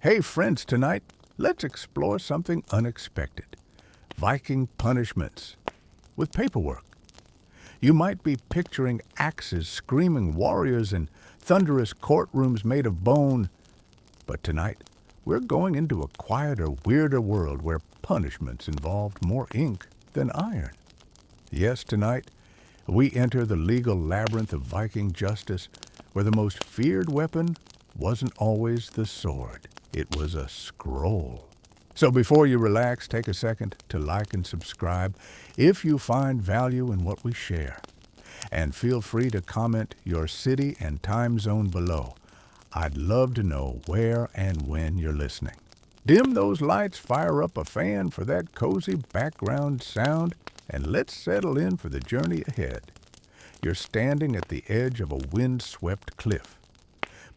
Hey friends, tonight, let's explore something unexpected. Viking punishments with paperwork. You might be picturing axes, screaming warriors, and thunderous courtrooms made of bone. But tonight, we're going into a quieter, weirder world where punishments involved more ink than iron. Yes, tonight, we enter the legal labyrinth of Viking justice, where the most feared weapon wasn't always the sword. It was a scroll. So before you relax, take a second to like and subscribe if you find value in what we share. And feel free to comment your city and time zone below. I'd love to know where and when you're listening. Dim those lights, fire up a fan for that cozy background sound, and let's settle in for the journey ahead. You're standing at the edge of a wind-swept cliff.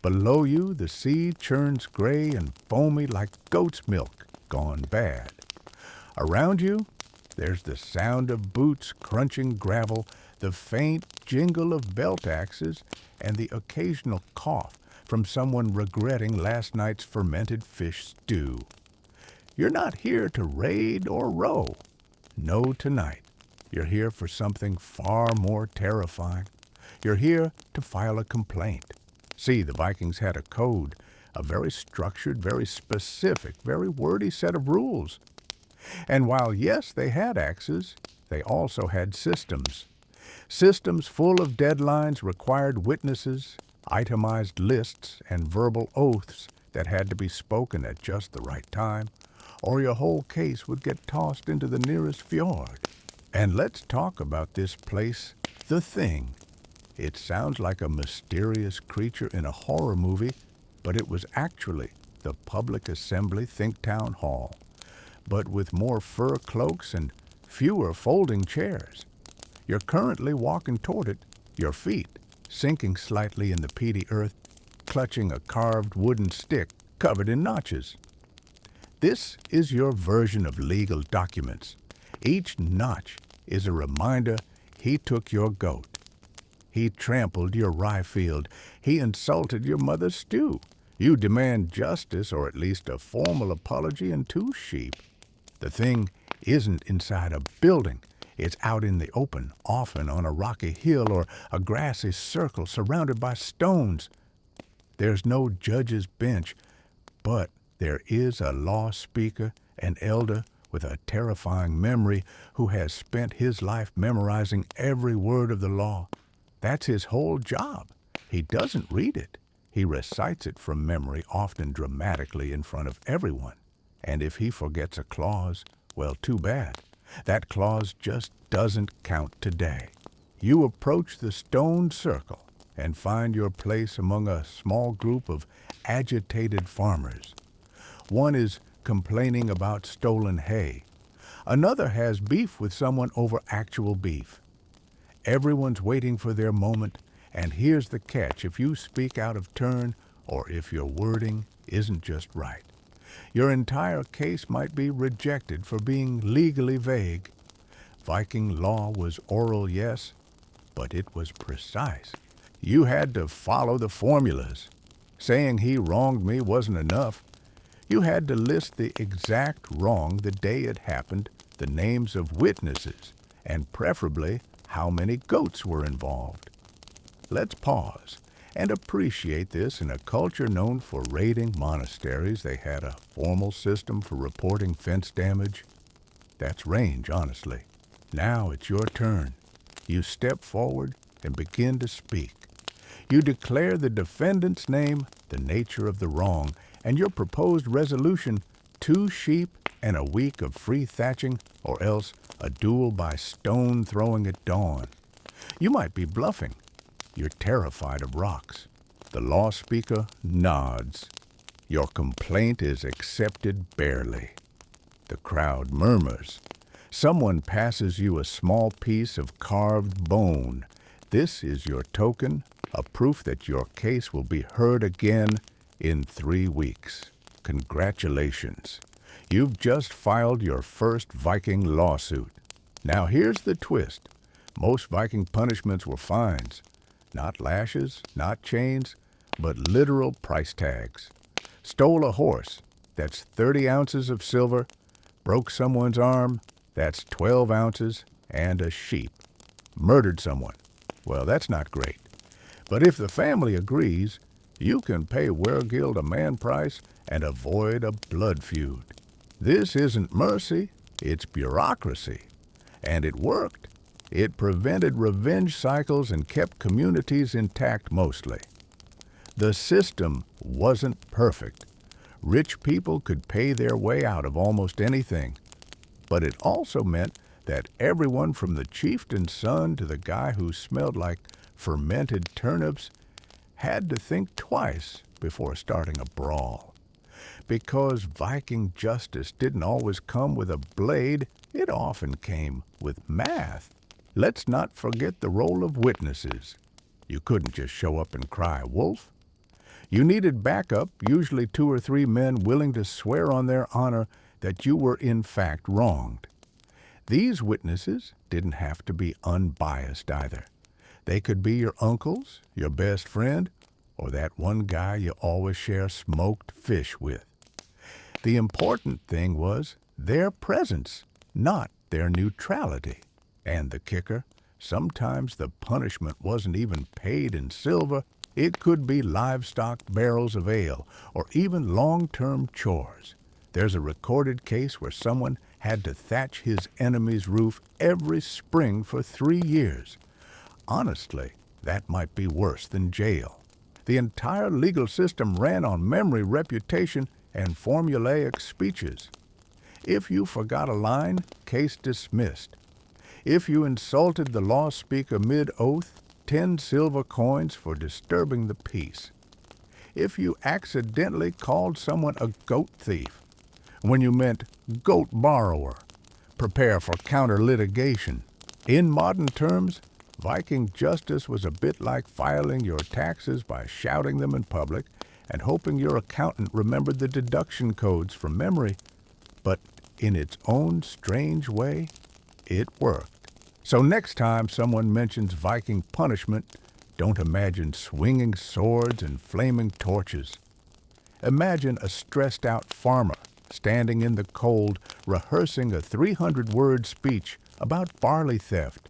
Below you, the sea churns gray and foamy like goat's milk gone bad. Around you, there's the sound of boots crunching gravel, the faint jingle of belt axes, and the occasional cough from someone regretting last night's fermented fish stew. You're not here to raid or row. No, tonight. You're here for something far more terrifying. You're here to file a complaint. See, the Vikings had a code, a very structured, very specific, very wordy set of rules. And while, yes, they had axes, they also had systems. Systems full of deadlines, required witnesses, itemized lists, and verbal oaths that had to be spoken at just the right time, or your whole case would get tossed into the nearest fjord. And let's talk about this place, the Thing. It sounds like a mysterious creature in a horror movie, but it was actually the Public Assembly Think Town Hall, but with more fur cloaks and fewer folding chairs. You're currently walking toward it, your feet sinking slightly in the peaty earth, clutching a carved wooden stick covered in notches. This is your version of legal documents. Each notch is a reminder he took your goat. He trampled your rye field. He insulted your mother's stew. You demand justice, or at least a formal apology, and 2 sheep. The Thing isn't inside a building. It's out in the open, often on a rocky hill or a grassy circle surrounded by stones. There's no judge's bench, but there is a law speaker, an elder with a terrifying memory who has spent his life memorizing every word of the law. That's his whole job. He doesn't read it. He recites it from memory, often dramatically in front of everyone. And if he forgets a clause, well, too bad. That clause just doesn't count today. You approach the stone circle and find your place among a small group of agitated farmers. One is complaining about stolen hay. Another has beef with someone over actual beef. Everyone's waiting for their moment, and here's the catch: if you speak out of turn, or if your wording isn't just right, your entire case might be rejected for being legally vague. Viking law was oral, yes, but it was precise. You had to follow the formulas. Saying he wronged me wasn't enough. You had to list the exact wrong the day it happened, the names of witnesses, and preferably how many goats were involved. Let's pause and appreciate this. In a culture known for raiding monasteries, they had a formal system for reporting fence damage. That's range, honestly. Now it's your turn. You step forward and begin to speak. You declare the defendant's name, the nature of the wrong, and your proposed resolution: 2 sheep and a week of free thatching, or else a duel by stone throwing at dawn. You might be bluffing. You're terrified of rocks. The law speaker nods. Your complaint is accepted barely. The crowd murmurs. Someone passes you a small piece of carved bone. This is your token, a proof that your case will be heard again in 3 weeks. Congratulations. You've just filed your first Viking lawsuit. Now here's the twist. Most Viking punishments were fines. Not lashes, not chains, but literal price tags. Stole a horse, that's 30 ounces of silver. Broke someone's arm, that's 12 ounces, and a sheep. Murdered someone, well, that's not great. But if the family agrees, you can pay Weregild a man price and avoid a blood feud. This isn't mercy, it's bureaucracy. And it worked. It prevented revenge cycles and kept communities intact mostly. The system wasn't perfect. Rich people could pay their way out of almost anything. But it also meant that everyone from the chieftain's son to the guy who smelled like fermented turnips had to think twice before starting a brawl. Because Viking justice didn't always come with a blade, it often came with math. Let's not forget the role of witnesses. You couldn't just show up and cry wolf. You needed backup, usually 2 or 3 men willing to swear on their honor that you were in fact wronged. These witnesses didn't have to be unbiased either. They could be your uncles, your best friend, or that one guy you always share smoked fish with. The important thing was their presence, not their neutrality. And the kicker, sometimes the punishment wasn't even paid in silver. It could be livestock barrels of ale, or even long-term chores. There's a recorded case where someone had to thatch his enemy's roof every spring for 3 years. Honestly, that might be worse than jail. The entire legal system ran on memory, reputation, and formulaic speeches. If you forgot a line, case dismissed. If you insulted the law speaker mid-oath, 10 silver coins for disturbing the peace. If you accidentally called someone a goat thief, when you meant goat borrower, prepare for counter-litigation. In modern terms, Viking justice was a bit like filing your taxes by shouting them in public and hoping your accountant remembered the deduction codes from memory. But in its own strange way, it worked. So next time someone mentions Viking punishment, don't imagine swinging swords and flaming torches. Imagine a stressed-out farmer standing in the cold rehearsing a 300-word speech about barley theft,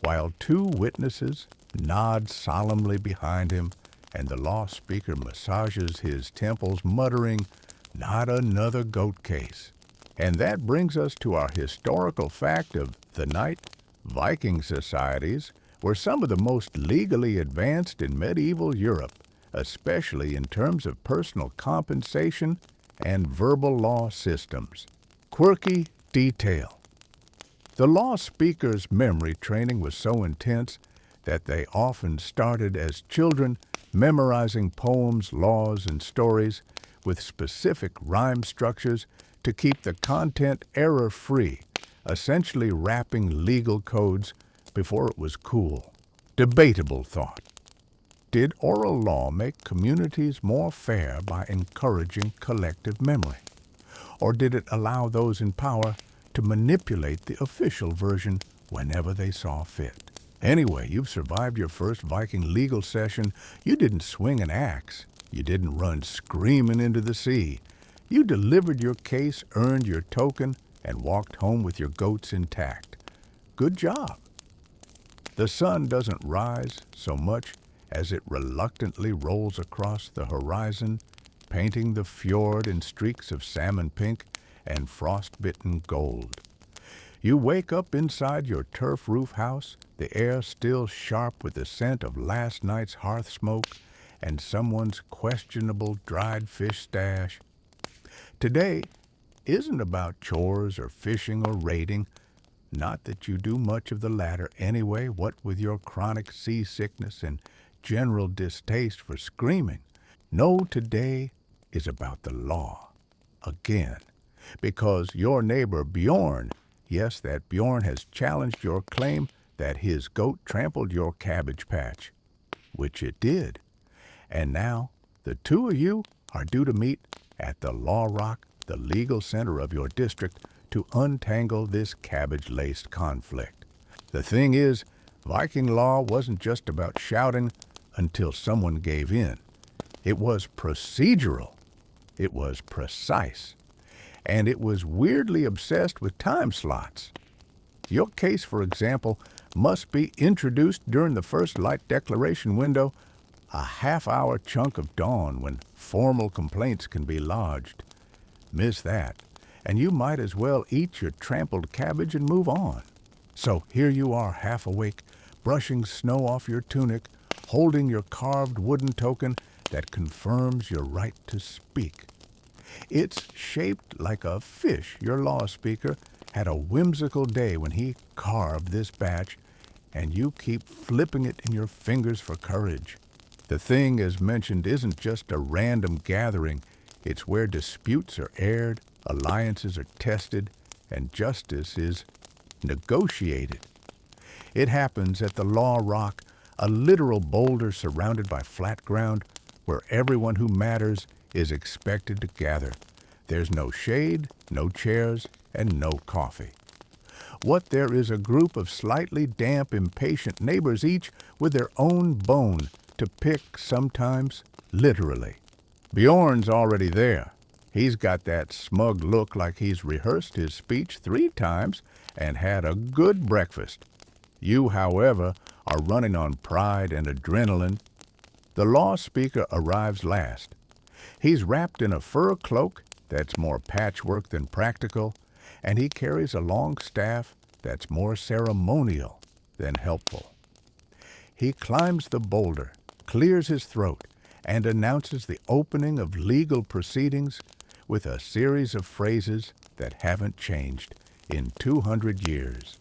while 2 witnesses nod solemnly behind him and the law speaker massages his temples muttering, "Not another goat case." And that brings us to our historical fact of the night. Viking societies were some of the most legally advanced in medieval Europe, especially in terms of personal compensation and verbal law systems. Quirky detail. The law speaker's memory training was so intense that they often started as children memorizing poems, laws, and stories with specific rhyme structures to keep the content error-free, essentially wrapping legal codes before it was cool. Debatable thought. Did oral law make communities more fair by encouraging collective memory? Or did it allow those in power to manipulate the official version whenever they saw fit? Anyway, you've survived your first Viking legal session. You didn't swing an axe. You didn't run screaming into the sea. You delivered your case, earned your token, and walked home with your goats intact. Good job. The sun doesn't rise so much as it reluctantly rolls across the horizon, painting the fjord in streaks of salmon pink and frost-bitten gold. You wake up inside your turf roof house, the air still sharp with the scent of last night's hearth smoke and someone's questionable dried fish stash. Today isn't about chores or fishing or raiding. Not that you do much of the latter anyway, what with your chronic seasickness and general distaste for screaming. No, today is about the law. Again. Because your neighbor Bjorn, yes, that Bjorn has challenged your claim that his goat trampled your cabbage patch. Which it did. And now, the 2 of you are due to meet at the Law Rock, the legal center of your district, to untangle this cabbage-laced conflict. The thing is, Viking law wasn't just about shouting until someone gave in. It was procedural. It was precise. And it was weirdly obsessed with time slots. Your case, for example, must be introduced during the first light declaration window, a half-hour chunk of dawn when formal complaints can be lodged. Miss that, and you might as well eat your trampled cabbage and move on. So here you are, half awake, brushing snow off your tunic, holding your carved wooden token that confirms your right to speak. It's shaped like a fish. Your law speaker had a whimsical day when he carved this batch, and you keep flipping it in your fingers for courage. The thing, as mentioned, isn't just a random gathering. It's where disputes are aired, alliances are tested, and justice is negotiated. It happens at the Law Rock, a literal boulder surrounded by flat ground where everyone who matters is expected to gather. There's no shade, no chairs, and no coffee. What there is a group of slightly damp, impatient neighbors, each with their own bone to pick, sometimes literally. Bjorn's already there. He's got that smug look like he's rehearsed his speech 3 times and had a good breakfast. You, however, are running on pride and adrenaline. The law speaker arrives last. He's wrapped in a fur cloak that's more patchwork than practical, and he carries a long staff that's more ceremonial than helpful. He climbs the boulder, clears his throat, and announces the opening of legal proceedings with a series of phrases that haven't changed in 200 years.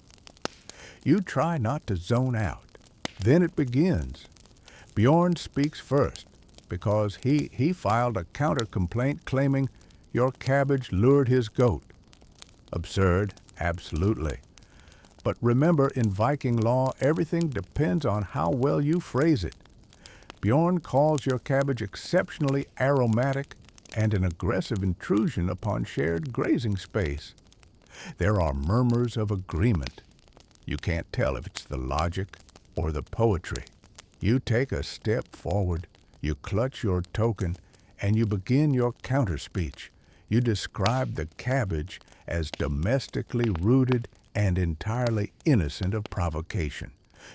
You try not to zone out. Then it begins. Bjorn speaks first because he filed a counter-complaint claiming your cabbage lured his goat. Absurd, absolutely. But remember, in Viking law, everything depends on how well you phrase it. Bjorn calls your cabbage exceptionally aromatic and an aggressive intrusion upon shared grazing space. There are murmurs of agreement. You can't tell if it's the logic or the poetry. You take a step forward, you clutch your token, and you begin your counter-speech. You describe the cabbage as domestically rooted and entirely innocent of provocation.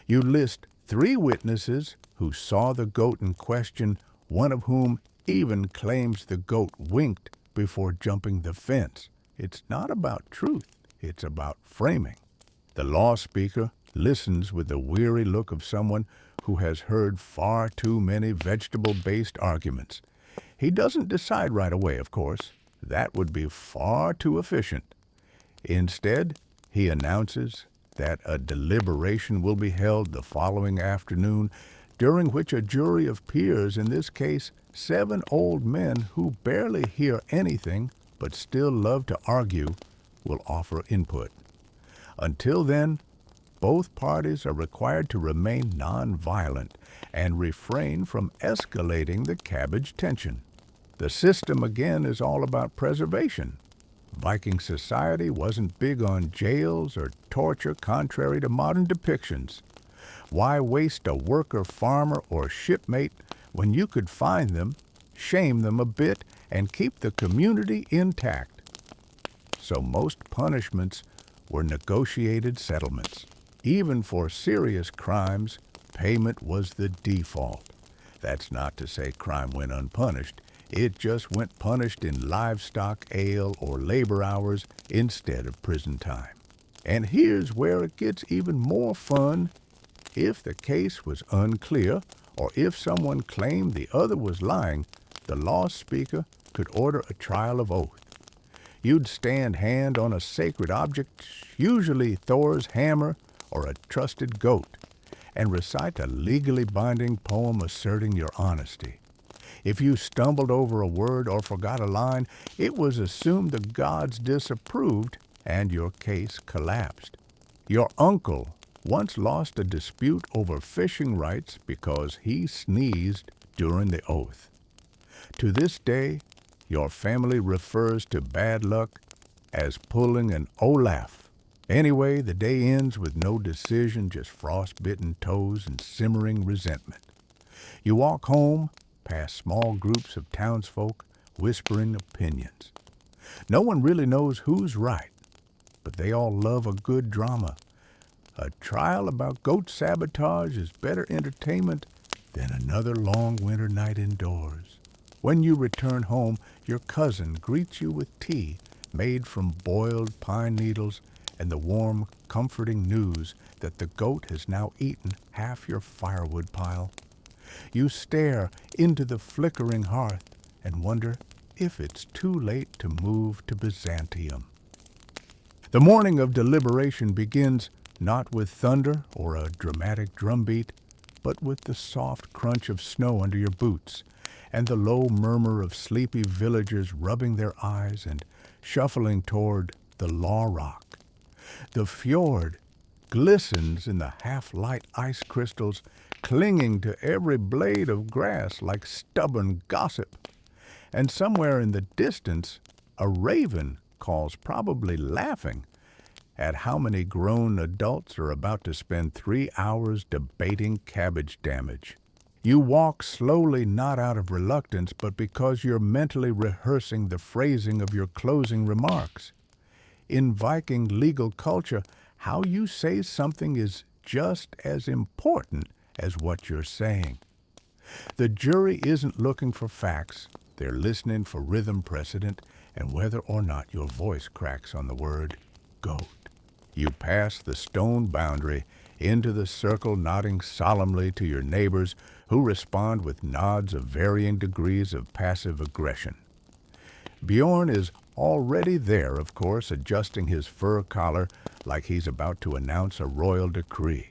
You list 3 witnesses who saw the goat in question, one of whom even claims the goat winked before jumping the fence. It's not about truth, it's about framing. The law speaker listens with the weary look of someone who has heard far too many vegetable-based arguments. He doesn't decide right away, of course. That would be far too efficient. Instead, he announces that a deliberation will be held the following afternoon, during which a jury of peers, in this case 7 old men who barely hear anything but still love to argue, will offer input. Until then, both parties are required to remain nonviolent and refrain from escalating the cabbage tension. The system, again, is all about preservation. Viking society wasn't big on jails or torture contrary to modern depictions. Why waste a worker, farmer, or shipmate when you could find them, shame them a bit, and keep the community intact? So most punishments were negotiated settlements. Even for serious crimes, payment was the default. That's not to say crime went unpunished. It just went punished in livestock, ale, or labor hours instead of prison time. And here's where it gets even more fun. If the case was unclear, or if someone claimed the other was lying, the law speaker could order a trial of oath. You'd stand hand on a sacred object, usually Thor's hammer or a trusted goat, and recite a legally binding poem asserting your honesty. If you stumbled over a word or forgot a line, it was assumed the gods disapproved and your case collapsed. Your uncle once lost a dispute over fishing rights because he sneezed during the oath. To this day, your family refers to bad luck as pulling an Olaf. Anyway, the day ends with no decision, just frostbitten toes and simmering resentment. You walk home past small groups of townsfolk whispering opinions. No one really knows who's right, but they all love a good drama. A trial about goat sabotage is better entertainment than another long winter night indoors. When you return home, your cousin greets you with tea made from boiled pine needles and the warm, comforting news that the goat has now eaten half your firewood pile. You stare into the flickering hearth and wonder if it's too late to move to Byzantium. The morning of deliberation begins not with thunder or a dramatic drumbeat, but with the soft crunch of snow under your boots and the low murmur of sleepy villagers rubbing their eyes and shuffling toward the Law Rock. The fjord glistens in the half-light ice crystals, clinging to every blade of grass like stubborn gossip. And somewhere in the distance, a raven calls, probably laughing at how many grown adults are about to spend 3 hours debating cabbage damage. You walk slowly, not out of reluctance, but because you're mentally rehearsing the phrasing of your closing remarks. In Viking legal culture, how you say something is just as important as what you're saying. The jury isn't looking for facts. They're listening for rhythm, precedent, and whether or not your voice cracks on the word goat. You pass the stone boundary into the circle, nodding solemnly to your neighbors, who respond with nods of varying degrees of passive aggression. Bjorn is already there, of course, adjusting his fur collar like he's about to announce a royal decree.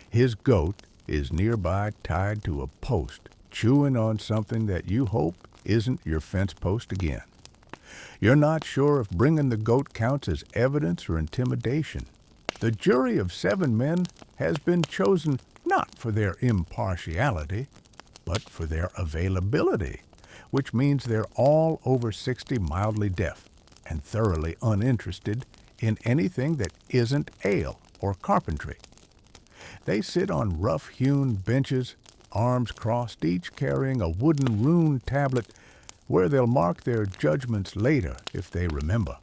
His goat is nearby, tied to a post, chewing on something that you hope isn't your fence post again. You're not sure if bringing the goat counts as evidence or intimidation. The jury of 7 men has been chosen not for their impartiality, but for their availability, which means they're all over 60, mildly deaf, and thoroughly uninterested in anything that isn't ale or carpentry. They sit on rough-hewn benches, arms crossed, each carrying a wooden rune tablet where they'll mark their judgments later if they remember.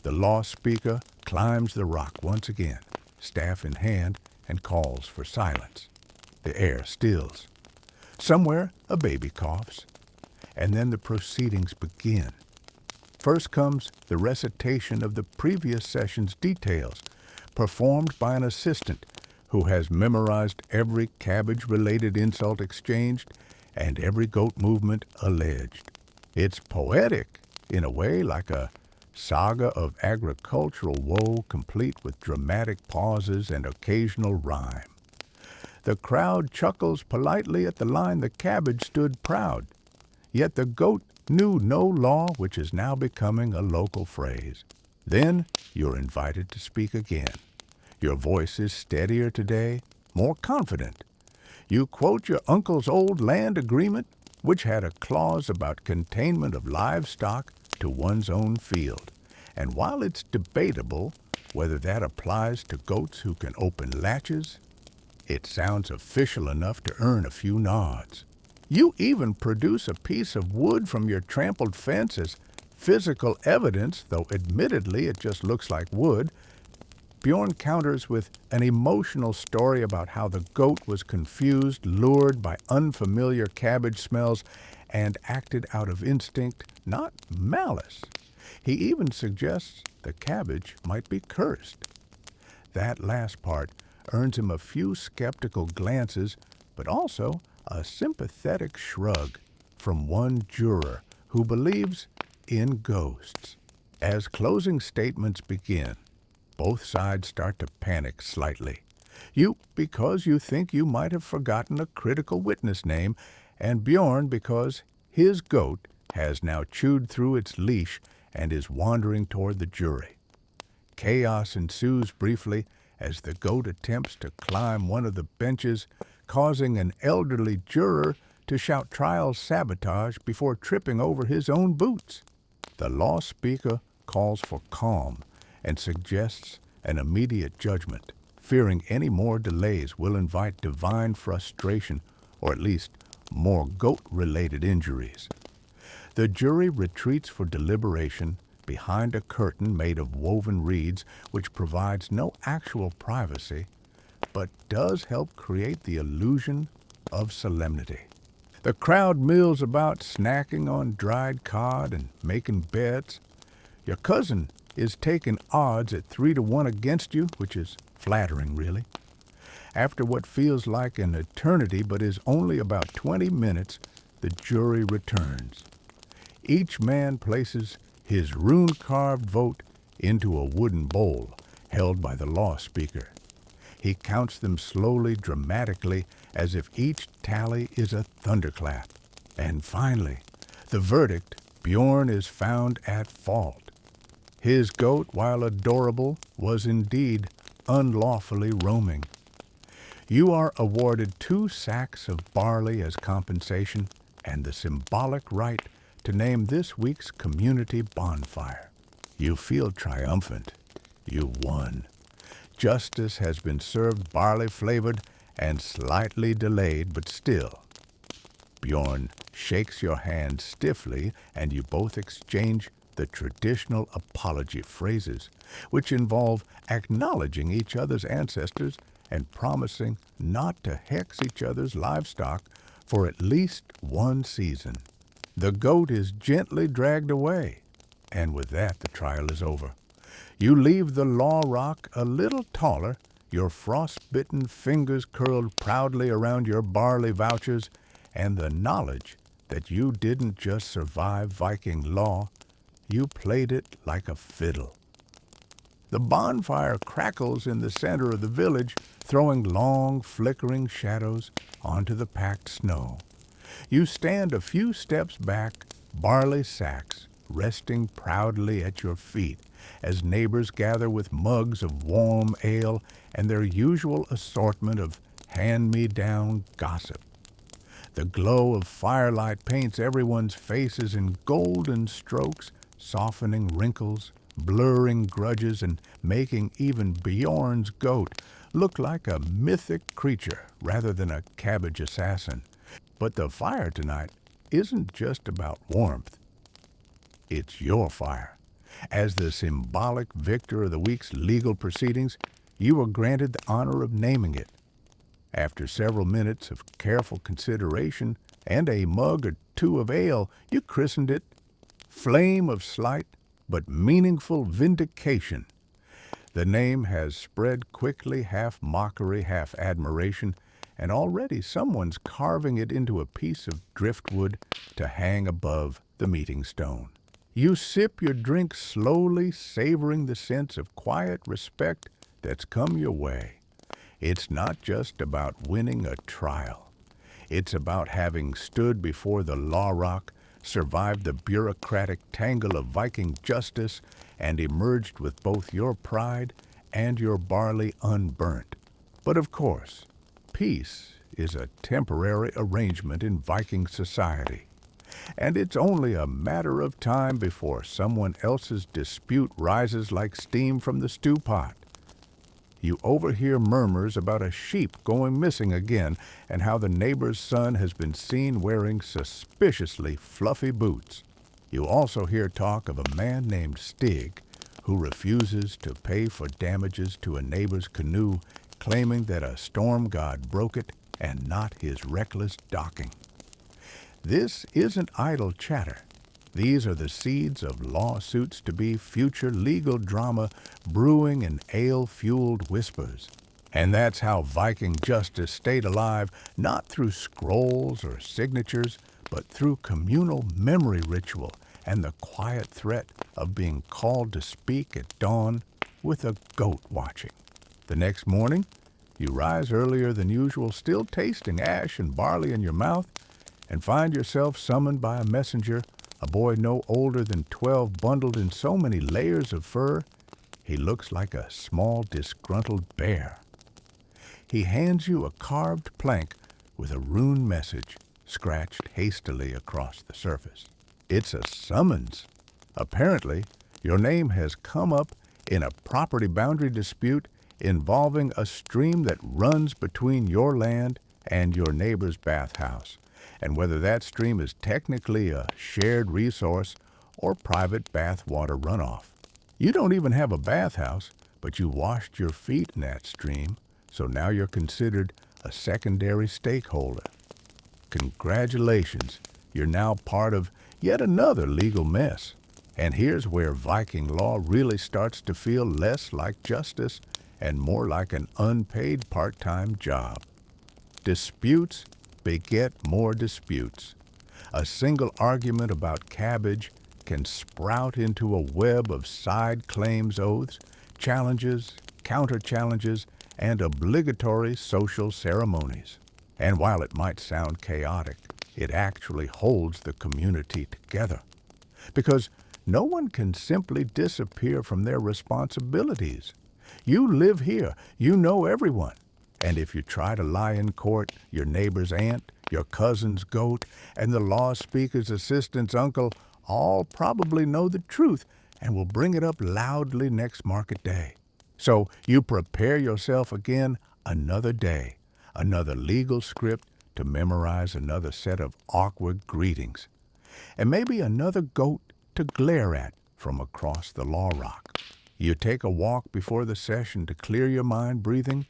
The law speaker climbs the rock once again, staff in hand, and calls for silence. The air stills. Somewhere a baby coughs, and then the proceedings begin. First comes the recitation of the previous session's details, performed by an assistant who has memorized every cabbage-related insult exchanged and every goat movement alleged. It's poetic, in a way, like a saga of agricultural woe, complete with dramatic pauses and occasional rhyme. The crowd chuckles politely at the line, "The cabbage stood proud." Yet the goat knew no law, which is now becoming a local phrase. Then you're invited to speak again. Your voice is steadier today, more confident. You quote your uncle's old land agreement, which had a clause about containment of livestock to one's own field. And while it's debatable whether that applies to goats who can open latches, it sounds official enough to earn a few nods. You even produce a piece of wood from your trampled fence as physical evidence, though admittedly it just looks like wood. Bjorn counters with an emotional story about how the goat was confused, lured by unfamiliar cabbage smells, and acted out of instinct, not malice. He even suggests the cabbage might be cursed. That last part earns him a few skeptical glances, but also a sympathetic shrug from one juror who believes in ghosts. As closing statements begin, both sides start to panic slightly. You, because you think you might have forgotten a critical witness name, and Bjorn, because his goat has now chewed through its leash and is wandering toward the jury. Chaos ensues briefly as the goat attempts to climb one of the benches, causing an elderly juror to shout trial sabotage before tripping over his own boots. The law speaker calls for calm and suggests an immediate judgment, fearing any more delays will invite divine frustration or at least more goat-related injuries. The jury retreats for deliberation behind a curtain made of woven reeds which provides no actual privacy, but does help create the illusion of solemnity. The crowd mills about snacking on dried cod and making bets. Your cousin is taking odds at 3-1 against you, which is flattering, really. After what feels like an eternity but is only about 20 minutes, the jury returns. Each man places his rune-carved vote into a wooden bowl held by the law speaker. He counts them slowly, dramatically, as if each tally is a thunderclap. And finally, the verdict: Bjorn is found at fault. His goat, while adorable, was indeed unlawfully roaming. You are awarded 2 sacks of barley as compensation and the symbolic right to name this week's community bonfire. You feel triumphant. You won. Justice has been served barley-flavored and slightly delayed, but still. Bjorn shakes your hand stiffly, and you both exchange the traditional apology phrases, which involve acknowledging each other's ancestors and promising not to hex each other's livestock for at least 1 season. The goat is gently dragged away, and with that the trial is over. You leave the law rock a little taller, your frost-bitten fingers curled proudly around your barley vouchers, and the knowledge that you didn't just survive Viking law, you played it like a fiddle. The bonfire crackles in the center of the village, throwing long, flickering shadows onto the packed snow. You stand a few steps back, barley sacks resting proudly at your feet, as neighbors gather with mugs of warm ale and their usual assortment of hand-me-down gossip. The glow of firelight paints everyone's faces in golden strokes, softening wrinkles, blurring grudges, and making even Bjorn's goat look like a mythic creature rather than a cabbage assassin. But the fire tonight isn't just about warmth. It's your fire. As the symbolic victor of the week's legal proceedings, you were granted the honor of naming it. After several minutes of careful consideration and a mug or 2 of ale, you christened it Flame of Slight but Meaningful Vindication. The name has spread quickly, half mockery, half admiration, and already someone's carving it into a piece of driftwood to hang above the meeting stone. You sip your drink slowly, savoring the sense of quiet respect that's come your way. It's not just about winning a trial. It's about having stood before the law rock, survived the bureaucratic tangle of Viking justice, and emerged with both your pride and your barley unburnt. But of course, peace is a temporary arrangement in Viking society, and it's only a matter of time before someone else's dispute rises like steam from the stew pot. You overhear murmurs about a sheep going missing again and how the neighbor's son has been seen wearing suspiciously fluffy boots. You also hear talk of a man named Stig who refuses to pay for damages to a neighbor's canoe, claiming that a storm god broke it and not his reckless docking. This isn't idle chatter. These are the seeds of lawsuits to be future legal drama brewing in ale-fueled whispers. And that's how Viking justice stayed alive, not through scrolls or signatures, but through communal memory ritual and the quiet threat of being called to speak at dawn with a goat watching. The next morning, you rise earlier than usual, still tasting ash and barley in your mouth, and find yourself summoned by a messenger, a boy no older than 12, bundled in so many layers of fur, he looks like a small, disgruntled bear. He hands you a carved plank with a rune message scratched hastily across the surface. It's a summons. Apparently, your name has come up in a property boundary dispute involving a stream that runs between your land and your neighbor's bathhouse. and whether that stream is technically a shared resource or private bathwater runoff. You don't even have a bathhouse, but you washed your feet in that stream, so now you're considered a secondary stakeholder. Congratulations, you're now part of yet another legal mess. And here's where Viking law really starts to feel less like justice and more like an unpaid part-time job. Disputes beget more disputes. A single argument about cabbage can sprout into a web of side claims oaths, challenges, counter-challenges, and obligatory social ceremonies. And while it might sound chaotic, it actually holds the community together. Because no one can simply disappear from their responsibilities. You live here, you know everyone. And if you try to lie in court, your neighbor's aunt, your cousin's goat, and the law speaker's assistant's uncle all probably know the truth and will bring it up loudly next market day. So you prepare yourself again another day, another legal script to memorize another set of awkward greetings, and maybe another goat to glare at from across the law rock. You take a walk before the session to clear your mind, breathing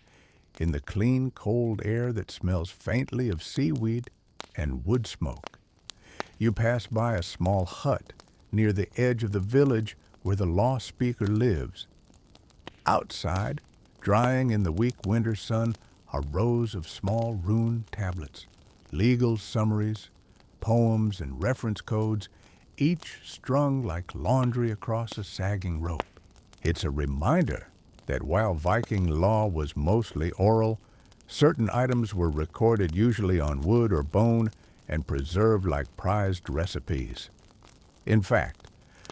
in the clean, cold air that smells faintly of seaweed and wood smoke. You pass by a small hut near the edge of the village where the law speaker lives. Outside, drying in the weak winter sun, are rows of small rune tablets, legal summaries, poems, and reference codes, each strung like laundry across a sagging rope. It's a reminder that while Viking law was mostly oral, certain items were recorded usually on wood or bone and preserved like prized recipes. In fact,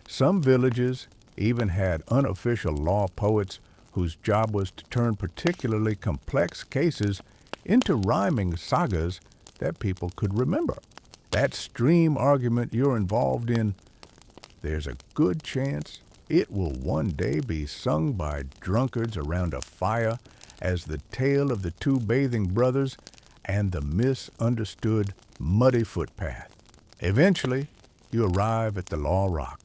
some villages even had unofficial law poets whose job was to turn particularly complex cases into rhyming sagas that people could remember. That stream argument you're involved in, there's a good chance it will one day be sung by drunkards around a fire as the tale of the two bathing brothers and the misunderstood muddy footpath. Eventually, you arrive at the Law Rock.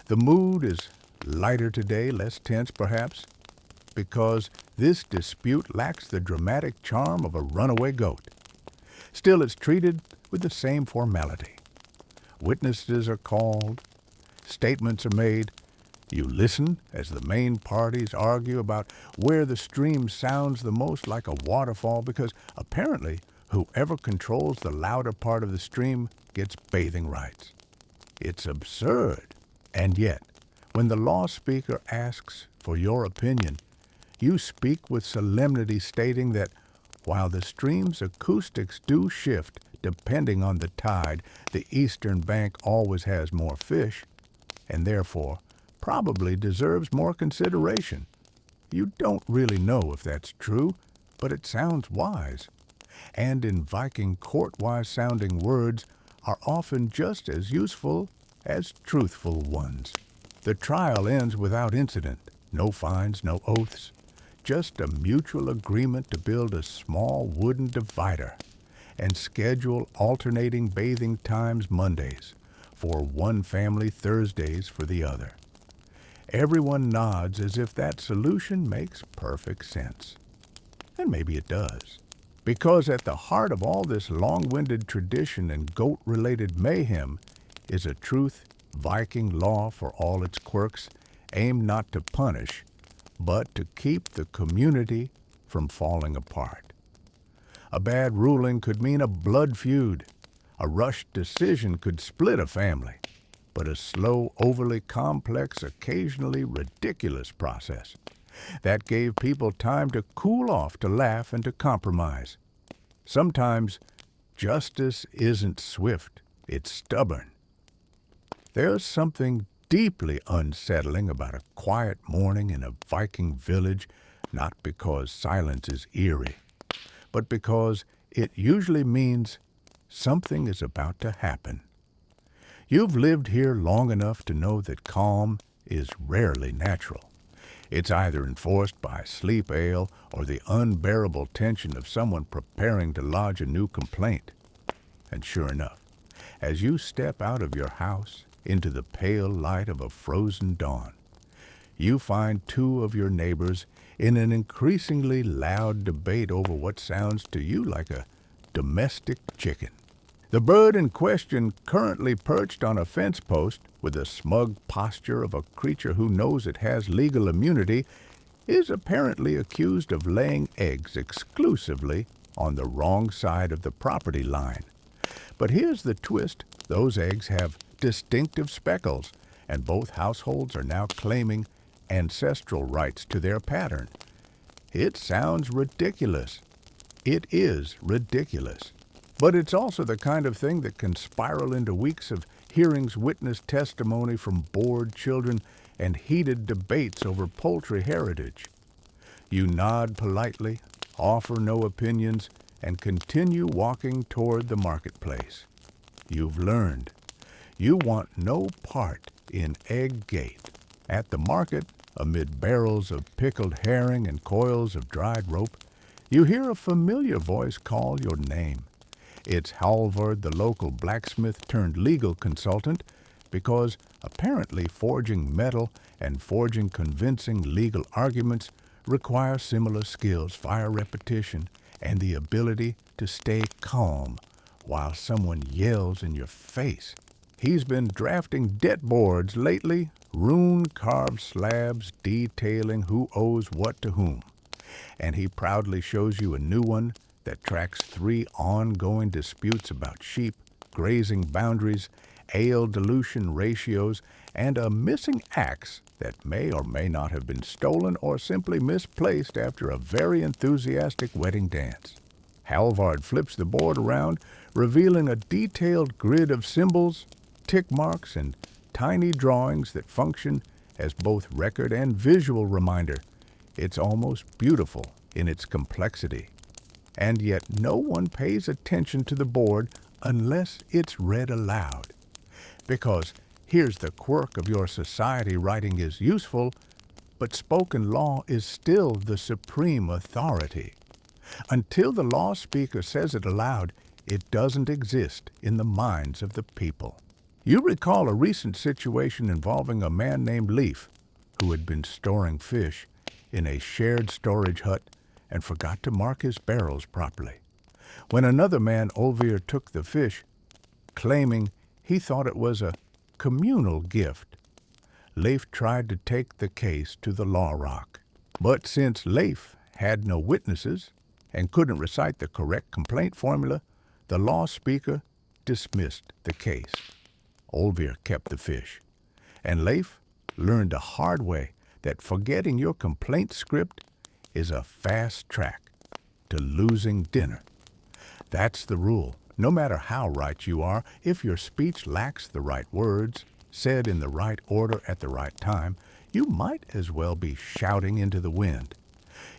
The mood is lighter today, less tense perhaps, because this dispute lacks the dramatic charm of a runaway goat. Still, it's treated with the same formality. Witnesses are called, statements are made. You listen as the main parties argue about where the stream sounds the most like a waterfall, because apparently whoever controls the louder part of the stream gets bathing rights. It's absurd. And yet, when the law speaker asks for your opinion, you speak with solemnity, stating that while the stream's acoustics do shift depending on the tide, the eastern bank always has more fish, and therefore probably deserves more consideration. You don't really know if that's true, but it sounds wise. And in Viking court-wise sounding words are often just as useful as truthful ones. The trial ends without incident, no fines, no oaths, just a mutual agreement to build a small wooden divider and schedule alternating bathing times Mondays for one family, Thursdays for the other. Everyone nods as if that solution makes perfect sense. And maybe it does. Because at the heart of all this long-winded tradition and goat-related mayhem is a truth Viking law, for all its quirks, aimed not to punish, but to keep the community from falling apart. A bad ruling could mean a blood feud. A rushed decision could split a family. But a slow, overly complex, occasionally ridiculous process that gave people time to cool off, to laugh, and to compromise. Sometimes justice isn't swift, it's stubborn. There's something deeply unsettling about a quiet morning in a Viking village, not because silence is eerie, but because it usually means something is about to happen. You've lived here long enough to know that calm is rarely natural. It's either enforced by sleep ale or the unbearable tension of someone preparing to lodge a new complaint. And sure enough, as you step out of your house into the pale light of a frozen dawn, you find two of your neighbors in an increasingly loud debate over what sounds to you like a domestic chicken. The bird in question, currently perched on a fence post with the smug posture of a creature who knows it has legal immunity, is apparently accused of laying eggs exclusively on the wrong side of the property line. But here's the twist: those eggs have distinctive speckles, and both households are now claiming ancestral rights to their pattern. It sounds ridiculous. It is ridiculous. But it's also the kind of thing that can spiral into weeks of hearings, witness testimony from bored children, and heated debates over poultry heritage. You nod politely, offer no opinions, and continue walking toward the marketplace. You've learned. You want no part in Egggate. At the market, amid barrels of pickled herring and coils of dried rope, you hear a familiar voice call your name. It's Halvard, the local blacksmith turned legal consultant, because apparently forging metal and forging convincing legal arguments require similar skills, fire repetition, and the ability to stay calm while someone yells in your face. He's been drafting debt boards lately, rune-carved slabs detailing who owes what to whom. And he proudly shows you a new one that tracks 3 ongoing disputes about sheep, grazing boundaries, ale dilution ratios, and a missing axe that may or may not have been stolen or simply misplaced after a very enthusiastic wedding dance. Halvard flips the board around, revealing a detailed grid of symbols, tick marks, and tiny drawings that function as both record and visual reminder. It's almost beautiful in its complexity. And yet no one pays attention to the board unless it's read aloud. Because here's the quirk of your society: writing is useful, but spoken law is still the supreme authority. Until the law speaker says it aloud, it doesn't exist in the minds of the people. You recall a recent situation involving a man named Leif, who had been storing fish in a shared storage hut and forgot to mark his barrels properly. When another man, Olvir, took the fish, claiming he thought it was a communal gift, Leif tried to take the case to the law rock. But since Leif had no witnesses and couldn't recite the correct complaint formula, the law speaker dismissed the case. Olvir kept the fish, and Leif learned the hard way that forgetting your complaint script is a fast track to losing dinner. That's the rule. No matter how right you are, if your speech lacks the right words, said in the right order at the right time, you might as well be shouting into the wind.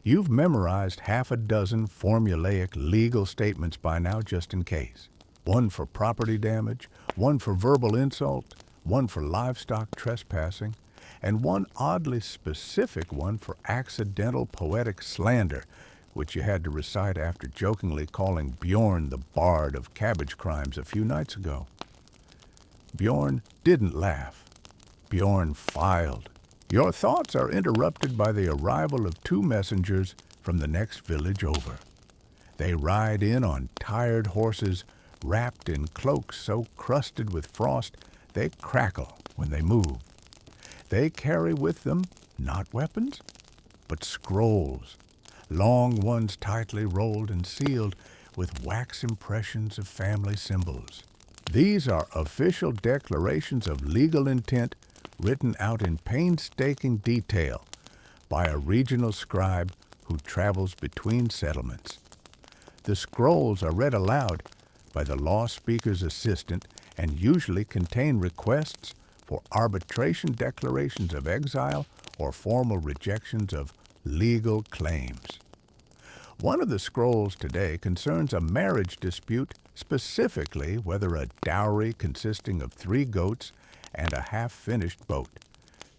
You've memorized half a dozen formulaic legal statements by now just in case. One for property damage, one for verbal insult, one for livestock trespassing, and one oddly specific one for accidental poetic slander, which you had to recite after jokingly calling Bjorn the bard of cabbage crimes a few nights ago. Bjorn didn't laugh. Bjorn filed. Your thoughts are interrupted by the arrival of 2 messengers from the next village over. They ride in on tired horses, wrapped in cloaks so crusted with frost they crackle when they move. They carry with them not weapons, but scrolls, long ones tightly rolled and sealed with wax impressions of family symbols. These are official declarations of legal intent written out in painstaking detail by a regional scribe who travels between settlements. The scrolls are read aloud by the law speaker's assistant and usually contain requests for arbitration declarations of exile or formal rejections of legal claims. One of the scrolls today concerns a marriage dispute, specifically whether a dowry consisting of 3 goats and a half-finished boat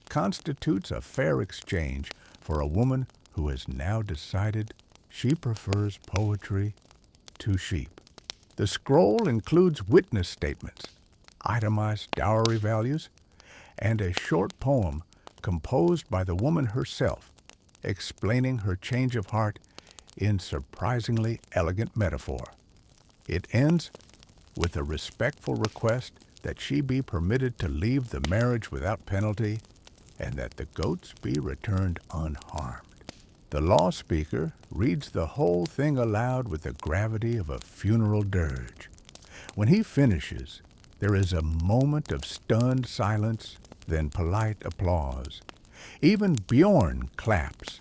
constitutes a fair exchange for a woman who has now decided she prefers poetry to sheep. The scroll includes witness statements, itemized dowry values, and a short poem composed by the woman herself, explaining her change of heart in surprisingly elegant metaphor. It ends with a respectful request that she be permitted to leave the marriage without penalty and that the goats be returned unharmed. The law speaker reads the whole thing aloud with the gravity of a funeral dirge. When he finishes, there is a moment of stunned silence, then polite applause. Even Bjorn claps.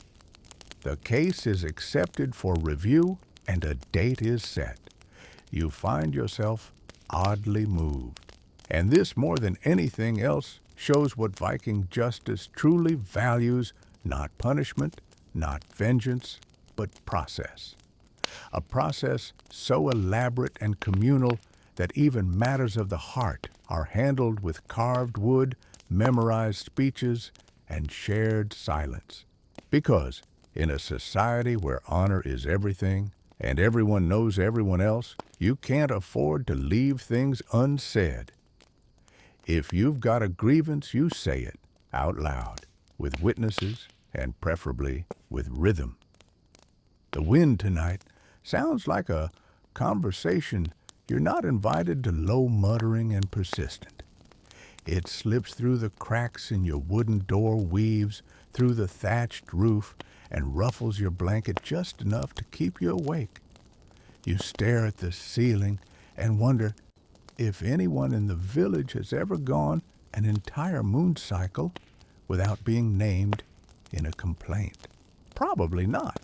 The case is accepted for review and a date is set. You find yourself oddly moved. And this, more than anything else, shows what Viking justice truly values: not punishment, not vengeance, but process. A process so elaborate and communal that even matters of the heart are handled with carved wood, memorized speeches, and shared silence. Because in a society where honor is everything and everyone knows everyone else, you can't afford to leave things unsaid. If you've got a grievance, you say it out loud, with witnesses, and preferably with rhythm. The wind tonight sounds like a conversation you're not invited to, low muttering and persistent. It slips through the cracks in your wooden door, weaves through the thatched roof, and ruffles your blanket just enough to keep you awake. You stare at the ceiling and wonder if anyone in the village has ever gone an entire moon cycle without being named in a complaint. Probably not,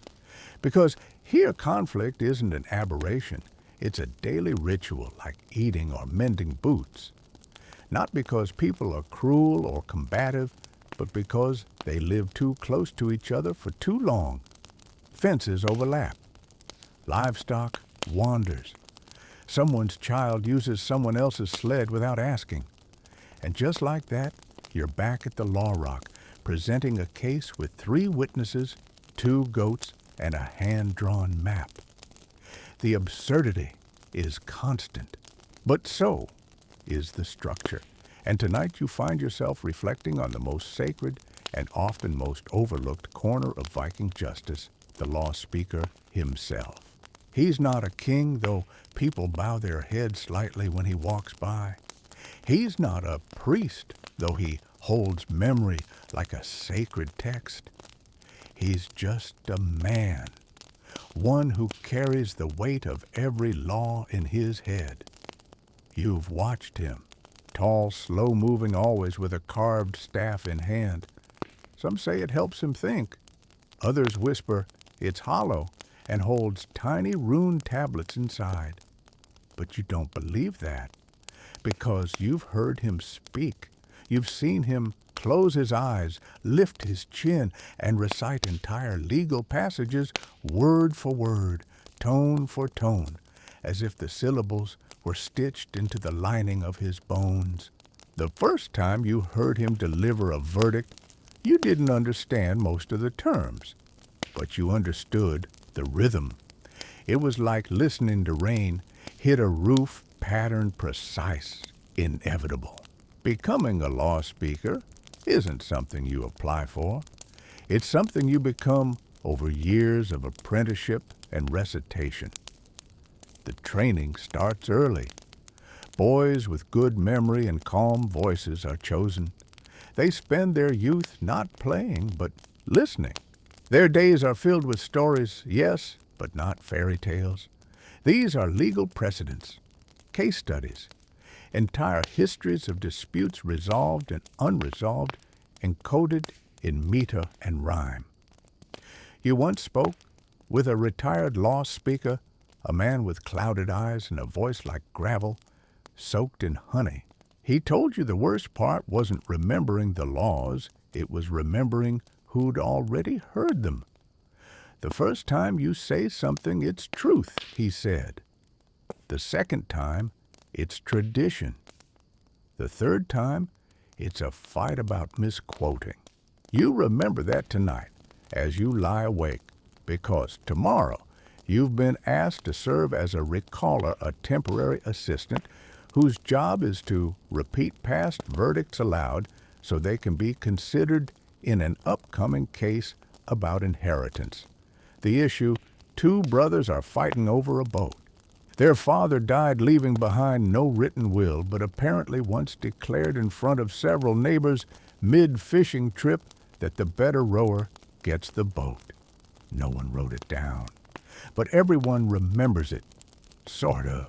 because here conflict isn't an aberration. It's a daily ritual like eating or mending boots. Not because people are cruel or combative, but because they live too close to each other for too long. Fences overlap. Livestock wanders. Someone's child uses someone else's sled without asking. And just like that, you're back at the Law Rock, presenting a case with 3 witnesses, 2 goats, and a hand-drawn map. The absurdity is constant, but so is the structure. And tonight you find yourself reflecting on the most sacred and often most overlooked corner of Viking justice, the law speaker himself. He's not a king, though people bow their heads slightly when he walks by. He's not a priest, though he holds memory like a sacred text. He's just a man, one who carries the weight of every law in his head. You've watched him, tall, slow-moving, always with a carved staff in hand. Some say it helps him think. Others whisper it's hollow and holds tiny rune tablets inside. But you don't believe that, because you've heard him speak. You've seen him close his eyes, lift his chin, and recite entire legal passages word for word, tone for tone, as if the syllables were stitched into the lining of his bones. The first time you heard him deliver a verdict, you didn't understand most of the terms, but you understood the rhythm. It was like listening to rain hit a roof, patterned, precise, inevitable. Becoming a law speaker isn't something you apply for. It's something you become over years of apprenticeship and recitation. The training starts early. Boys with good memory and calm voices are chosen. They spend their youth not playing, but listening. Their days are filled with stories, yes, but not fairy tales. These are legal precedents, case studies, entire histories of disputes resolved and unresolved, encoded in meter and rhyme. You once spoke with a retired law speaker, a man with clouded eyes and a voice like gravel, soaked in honey. He told you the worst part wasn't remembering the laws, it was remembering who'd already heard them. The first time you say something, it's truth, he said. The second time, it's tradition. The third time, it's a fight about misquoting. You remember that tonight as you lie awake, because tomorrow You've been asked to serve as a recaller, a temporary assistant, whose job is to repeat past verdicts aloud so they can be considered in an upcoming case about inheritance. The issue: two brothers are fighting over a boat. Their father died leaving behind no written will, but apparently once declared in front of several neighbors mid-fishing trip that the better rower gets the boat. No one wrote it down, but everyone remembers it, sort of.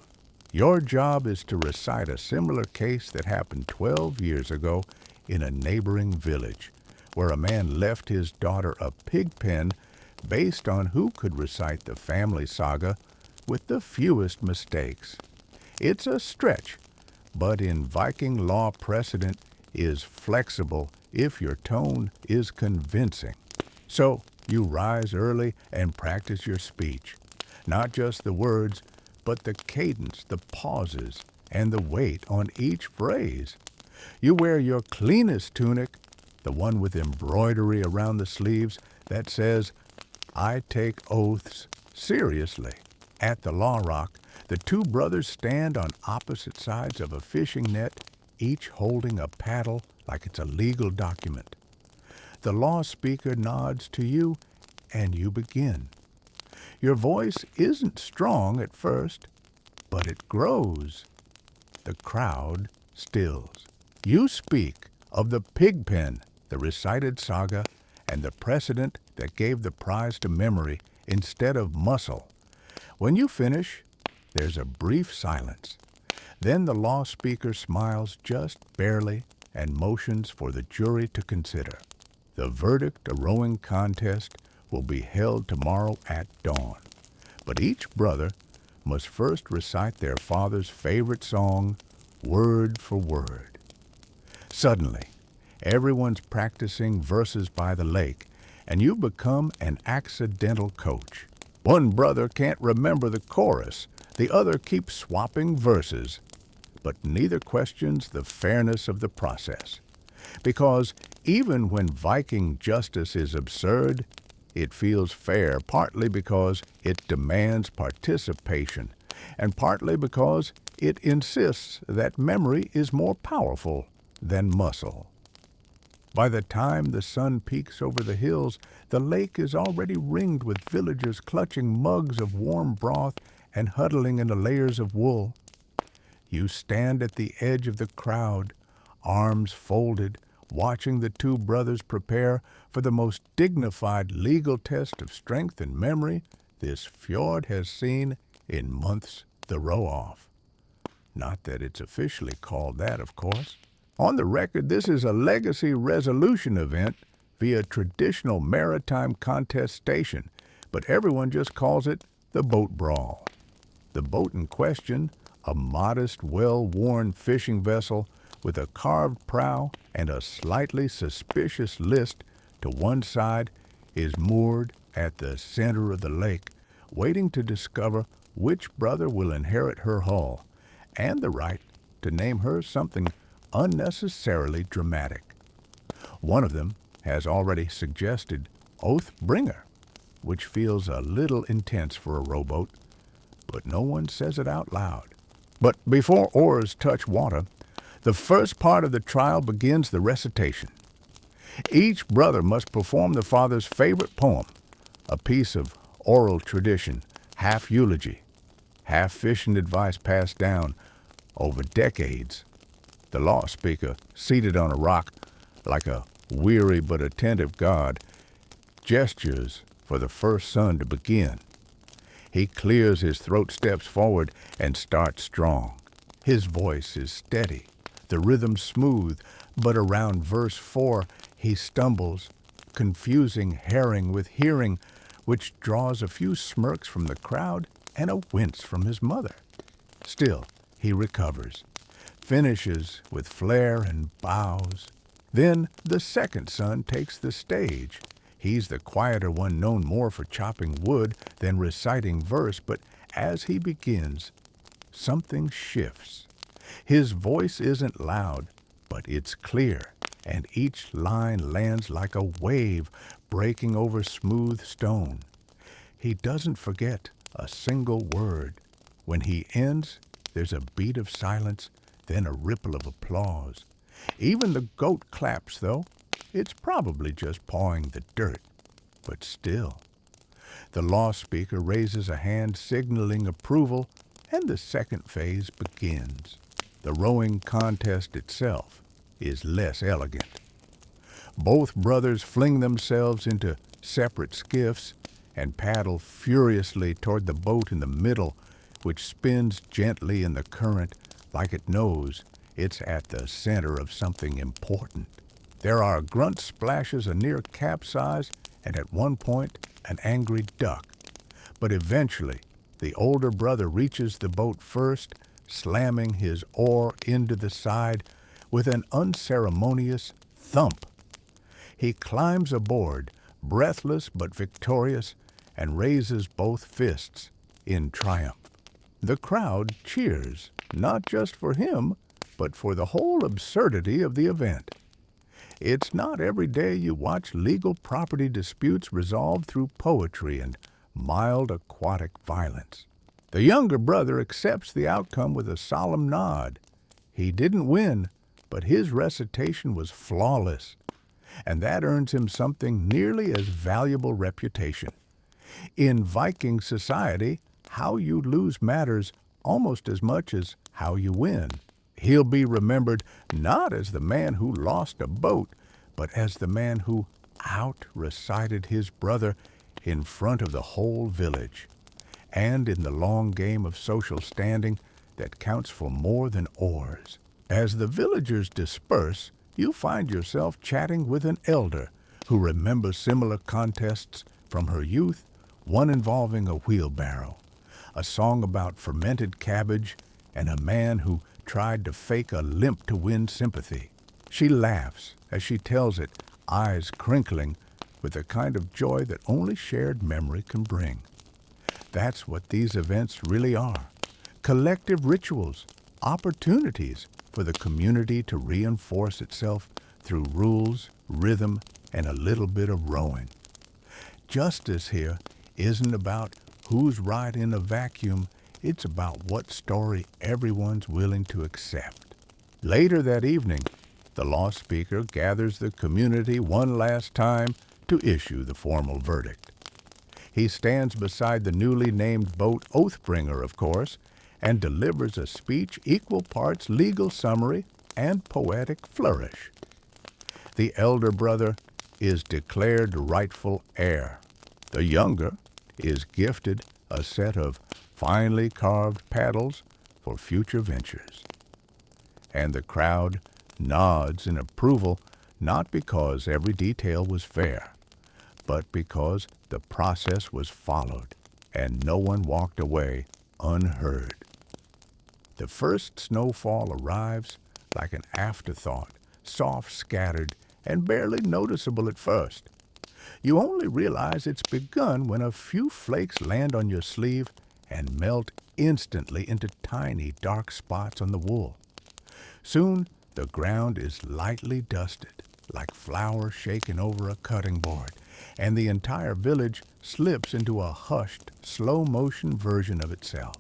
Your job is to recite a similar case that happened 12 years ago in a neighboring village, where a man left his daughter a pig pen based on who could recite the family saga with the fewest mistakes. It's a stretch, but in Viking law precedent is flexible if your tone is convincing. So you rise early and practice your speech, not just the words, but the cadence, the pauses, and the weight on each phrase. You wear your cleanest tunic, the one with embroidery around the sleeves that says, "I take oaths seriously." At the Law Rock, the two brothers stand on opposite sides of a fishing net, each holding a paddle like it's a legal document. The law speaker nods to you, and you begin. Your voice isn't strong at first, but it grows. The crowd stills. You speak of the pig pen, the recited saga, and the precedent that gave the prize to memory instead of muscle. When you finish, there's a brief silence. Then the law speaker smiles just barely and motions for the jury to consider. The verdict, a rowing contest, will be held tomorrow at dawn. But each brother must first recite their father's favorite song, word for word. Suddenly, everyone's practicing verses by the lake, and you become an accidental coach. One brother can't remember the chorus, the other keeps swapping verses, but neither questions the fairness of the process. Because even when Viking justice is absurd, it feels fair, partly because it demands participation, and partly because it insists that memory is more powerful than muscle. By the time the sun peeks over the hills, the lake is already ringed with villagers clutching mugs of warm broth and huddling in the layers of wool. You stand at the edge of the crowd, arms folded, watching the two brothers prepare for the most dignified legal test of strength and memory this fjord has seen in months the row-off. Not that it's officially called that, of course. On the record, this is a legacy resolution event via traditional maritime contestation, but everyone just calls it the boat brawl. The boat in question, a modest, well-worn fishing vessel with a carved prow and a slightly suspicious list to one side, is moored at the center of the lake, waiting to discover which brother will inherit her hull and the right to name her something unnecessarily dramatic. One of them has already suggested Oathbringer, which feels a little intense for a rowboat, but no one says it out loud. But before oars touch water, the first part of the trial begins the recitation. Each brother must perform the father's favorite poem, a piece of oral tradition, half eulogy, half fishing advice passed down over decades. The law speaker, seated on a rock like a weary but attentive god, gestures for the first son to begin. He clears his throat, steps forward, and starts strong. His voice is steady, the rhythm smooth, but around verse 4 he stumbles, confusing herring with hearing, which draws a few smirks from the crowd and a wince from his mother. Still, he recovers, finishes with flair and bows. Then the second son takes the stage. He's the quieter one, known more for chopping wood than reciting verse, but as he begins, something shifts. His voice isn't loud, but it's clear, and each line lands like a wave breaking over smooth stone. He doesn't forget a single word. When he ends, there's a beat of silence, then a ripple of applause. Even the goat claps, though. It's probably just pawing the dirt. But still. The law speaker raises a hand signaling approval, and the second phase begins. The rowing contest itself is less elegant. Both brothers fling themselves into separate skiffs and paddle furiously toward the boat in the middle, which spins gently in the current like it knows it's at the center of something important. There are grunt splashes, a near capsize, and at one point, an angry duck. But eventually, the older brother reaches the boat first, slamming his oar into the side with an unceremonious thump. He climbs aboard, breathless but victorious, and raises both fists in triumph. The crowd cheers, not just for him, but for the whole absurdity of the event. It's not every day you watch legal property disputes resolved through poetry and mild aquatic violence. The younger brother accepts the outcome with a solemn nod. He didn't win, but his recitation was flawless, and that earns him something nearly as valuable reputation. In Viking society, how you lose matters almost as much as how you win. He'll be remembered not as the man who lost a boat, but as the man who out-recited his brother in front of the whole village. And in the long game of social standing that counts for more than oars. As the villagers disperse, you find yourself chatting with an elder who remembers similar contests from her youth, one involving a wheelbarrow, a song about fermented cabbage, and a man who tried to fake a limp to win sympathy. She laughs as she tells it, eyes crinkling with the kind of joy that only shared memory can bring. That's what these events really are. Collective rituals, opportunities for the community to reinforce itself through rules, rhythm, and a little bit of rowing. Justice here isn't about who's right in a vacuum. It's about what story everyone's willing to accept. Later that evening, the law speaker gathers the community one last time to issue the formal verdict. He stands beside the newly named boat Oathbringer, of course, and delivers a speech equal parts legal summary and poetic flourish. The elder brother is declared rightful heir. The younger is gifted a set of finely carved paddles for future ventures. And the crowd nods in approval, not because every detail was fair, but because the process was followed and no one walked away unheard. The first snowfall arrives like an afterthought, soft, scattered, and barely noticeable at first. You only realize it's begun when a few flakes land on your sleeve and melt instantly into tiny, dark spots on the wool. Soon, the ground is lightly dusted, like flour shaken over a cutting board, and the entire village slips into a hushed, slow-motion version of itself.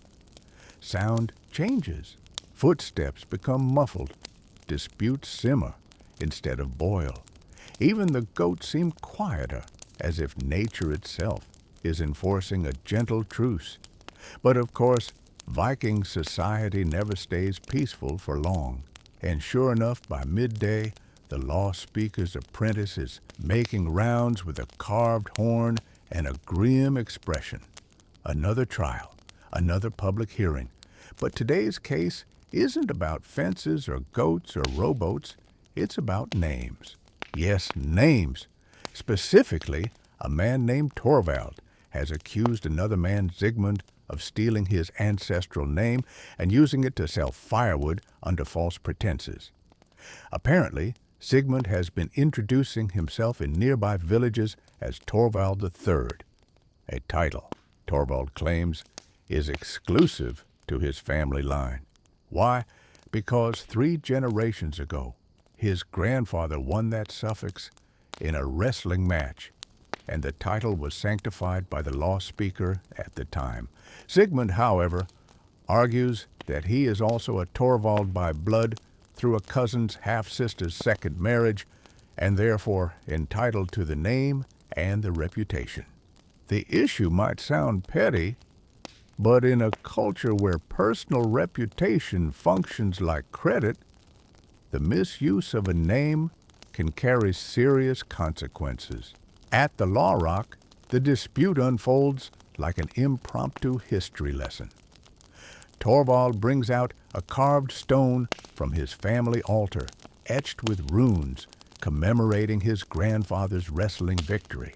Sound changes. Footsteps become muffled. Disputes simmer instead of boil. Even the goats seem quieter, as if nature itself is enforcing a gentle truce. But of course, Viking society never stays peaceful for long. And sure enough, by midday, the law speaker's apprentice is making rounds with a carved horn and a grim expression. Another trial, another public hearing. But today's case isn't about fences or goats or rowboats. It's about names. Yes, names. Specifically, a man named Torvald has accused another man, Sigmund, of stealing his ancestral name and using it to sell firewood under false pretenses. Apparently, Sigmund has been introducing himself in nearby villages as Torvald III, a title Torvald claims is exclusive to his family line. Why? Because 3 generations ago, his grandfather won that suffix in a wrestling match. and the title was sanctified by the law speaker at the time. Sigmund, however, argues that he is also a Torvald by blood through a cousin's half-sister's second marriage, and therefore entitled to the name and the reputation. The issue might sound petty, but in a culture where personal reputation functions like credit, the misuse of a name can carry serious consequences. At the Law Rock, the dispute unfolds like an impromptu history lesson. Torvald brings out a carved stone from his family altar, etched with runes commemorating his grandfather's wrestling victory.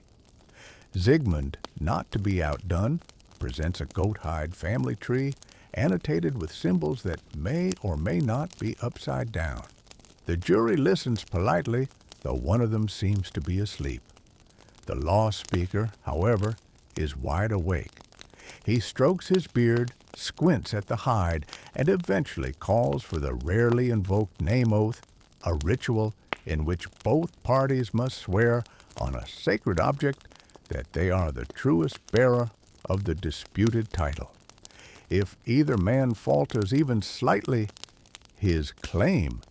Sigmund, not to be outdone, presents a goat-hide family tree annotated with symbols that may or may not be upside down. The jury listens politely, though one of them seems to be asleep. The law speaker, however, is wide awake. He strokes his beard, squints at the hide, and eventually calls for the rarely invoked name oath, a ritual in which both parties must swear on a sacred object that they are the truest bearer of the disputed title. If either man falters even slightly, his claim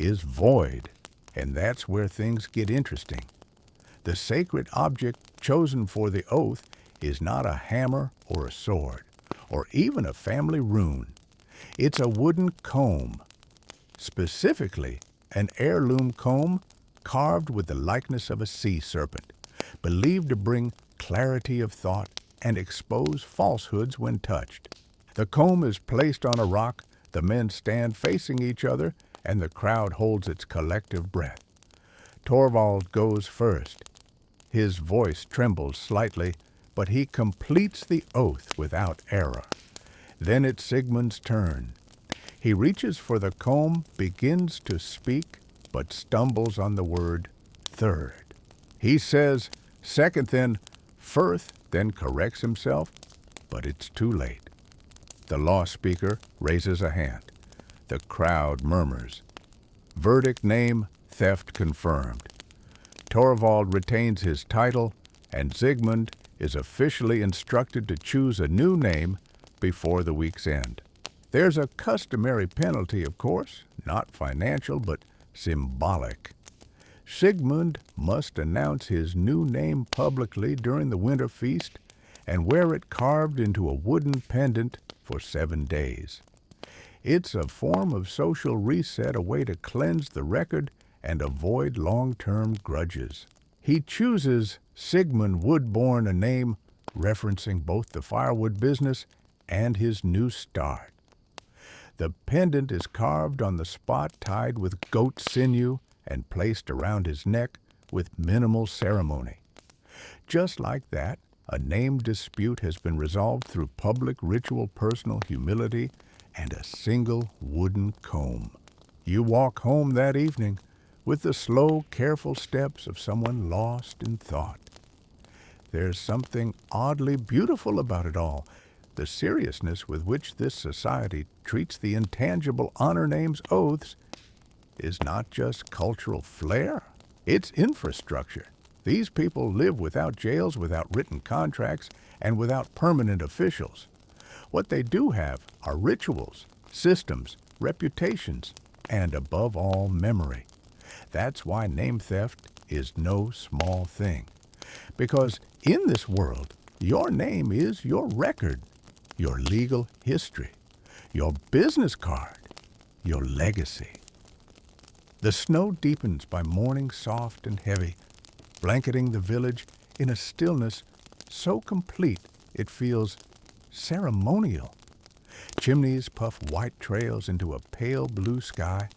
is void, and that's where things get interesting. The sacred object chosen for the oath is not a hammer or a sword, or even a family rune. It's a wooden comb, specifically an heirloom comb carved with the likeness of a sea serpent, believed to bring clarity of thought and expose falsehoods when touched. The comb is placed on a rock, the men stand facing each other, and the crowd holds its collective breath. Torvald goes first. His voice trembles slightly, but he completes the oath without error. Then it's Sigmund's turn. He reaches for the comb, begins to speak, but stumbles on the word third. He says second, then first, then corrects himself, but it's too late. The law speaker raises a hand. The crowd murmurs. Verdict: name theft confirmed. Torvald retains his title, and Sigmund is officially instructed to choose a new name before the week's end. There's a customary penalty, of course, not financial, but symbolic. Sigmund must announce his new name publicly during the winter feast and wear it carved into a wooden pendant for 7 days. It's a form of social reset, a way to cleanse the record and avoid long-term grudges. He chooses Sigmund Woodbourne, a name referencing both the firewood business and his new start. The pendant is carved on the spot, tied with goat sinew, and placed around his neck with minimal ceremony. Just like that, a name dispute has been resolved through public ritual, personal humility, and a single wooden comb. You walk home that evening with the slow, careful steps of someone lost in thought. There's something oddly beautiful about it all. The seriousness with which this society treats the intangible honor names oaths is not just cultural flair, it's infrastructure. These people live without jails, without written contracts, and without permanent officials. What they do have are rituals, systems, reputations, and above all, memory. That's why name theft is no small thing. Because in this world, your name is your record, your legal history, your business card, your legacy. The snow deepens by morning soft and heavy, blanketing the village in a stillness so complete it feels ceremonial. Chimneys puff white trails into a pale blue sky,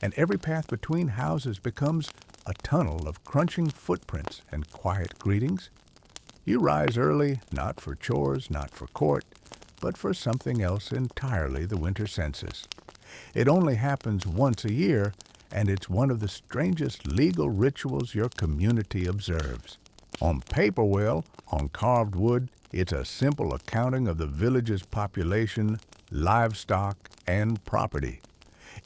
and every path between houses becomes a tunnel of crunching footprints and quiet greetings. You rise early, not for chores, not for court, but for something else entirely, the winter census. It only happens once a year, and it's one of the strangest legal rituals your community observes. On paper, well, on carved wood, it's a simple accounting of the village's population, livestock, and property.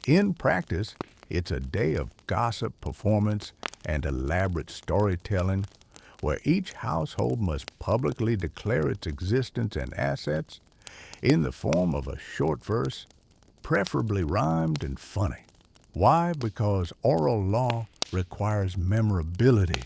In practice, it's a day of gossip, performance, and elaborate storytelling, where each household must publicly declare its existence and assets in the form of a short verse, preferably rhymed and funny. Why? Because oral law requires memorability,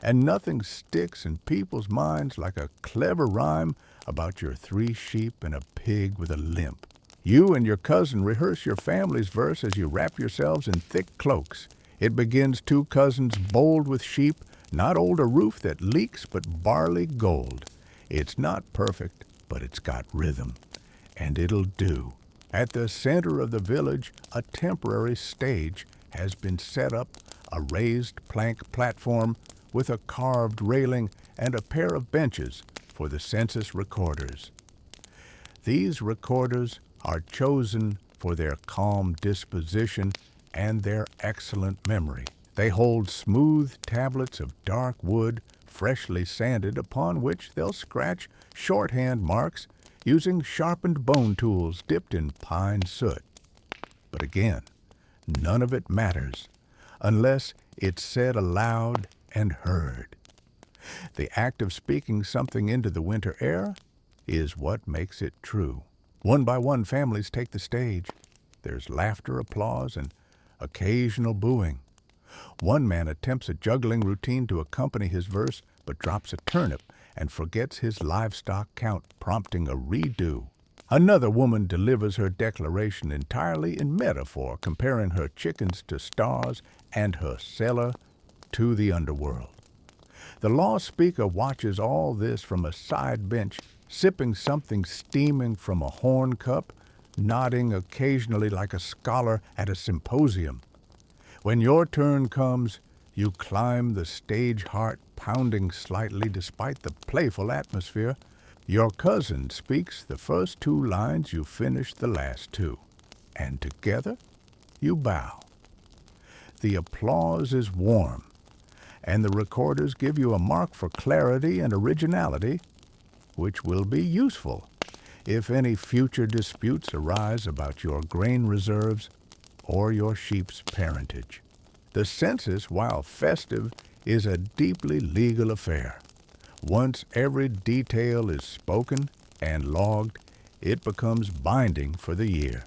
and nothing sticks in people's minds like a clever rhyme about your 3 sheep and a pig with a limp. You and your cousin rehearse your family's verse as you wrap yourselves in thick cloaks. It begins 2 cousins bold with sheep, not old a roof that leaks, but barley gold. It's not perfect, but it's got rhythm, and it'll do. At the center of the village, a temporary stage has been set up, a raised plank platform with a carved railing and a pair of benches for the census recorders. These recorders are chosen for their calm disposition and their excellent memory. They hold smooth tablets of dark wood, freshly sanded, upon which they'll scratch shorthand marks using sharpened bone tools dipped in pine soot. But again, none of it matters unless it's said aloud and heard. The act of speaking something into the winter air is what makes it true. One by one, families take the stage. There's laughter, applause, and occasional booing. One man attempts a juggling routine to accompany his verse, but drops a turnip and forgets his livestock count, prompting a redo. Another woman delivers her declaration entirely in metaphor, comparing her chickens to stars and her cellar to the underworld. The law speaker watches all this from a side bench, sipping something steaming from a horn cup, nodding occasionally like a scholar at a symposium. When your turn comes, you climb the stage, heart pounding slightly despite the playful atmosphere. Your cousin speaks the first 2 lines, you finish the last 2, and together you bow. The applause is warm, and the recorders give you a mark for clarity and originality, which will be useful if any future disputes arise about your grain reserves or your sheep's parentage. The census, while festive, is a deeply legal affair. Once every detail is spoken and logged, it becomes binding for the year.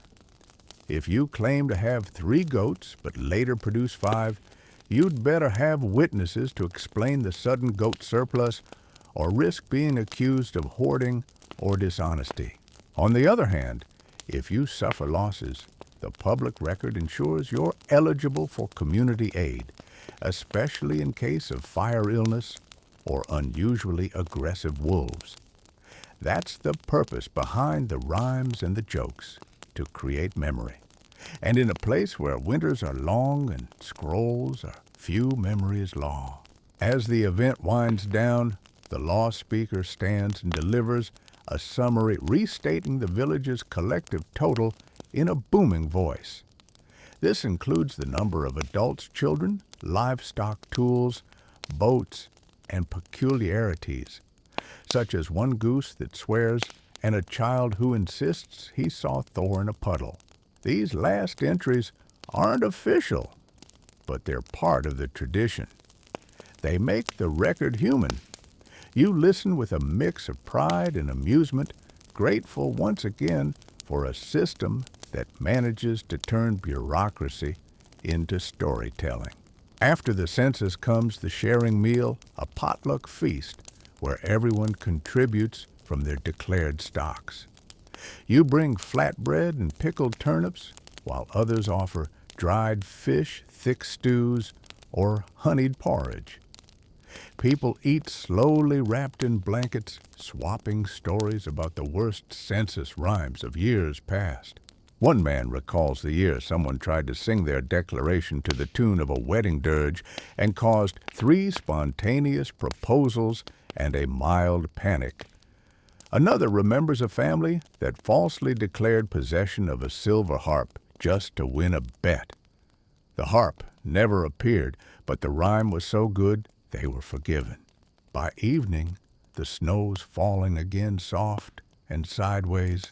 If you claim to have 3 goats but later produce 5, you'd better have witnesses to explain the sudden goat surplus or risk being accused of hoarding or dishonesty. On the other hand, if you suffer losses, the public record ensures you're eligible for community aid, especially in case of fire illness or unusually aggressive wolves. That's the purpose behind the rhymes and the jokes, to create memory. And in a place where winters are long and scrolls are few, memory is law. As the event winds down, the law speaker stands and delivers a summary restating the village's collective total in a booming voice. This includes the number of adults, children, livestock, tools, boats, and peculiarities, such as one goose that swears and a child who insists he saw Thor in a puddle. These last entries aren't official, but they're part of the tradition. They make the record human. You listen with a mix of pride and amusement, grateful once again for a system that manages to turn bureaucracy into storytelling. After the census comes the sharing meal, a potluck feast where everyone contributes from their declared stocks. You bring flatbread and pickled turnips, while others offer dried fish, thick stews, or honeyed porridge. People eat slowly wrapped in blankets, swapping stories about the worst census rhymes of years past. One man recalls the year someone tried to sing their declaration to the tune of a wedding dirge and caused 3 spontaneous proposals and a mild panic. Another remembers a family that falsely declared possession of a silver harp just to win a bet. The harp never appeared, but the rhyme was so good they were forgiven. By evening, the snow's falling again soft and sideways.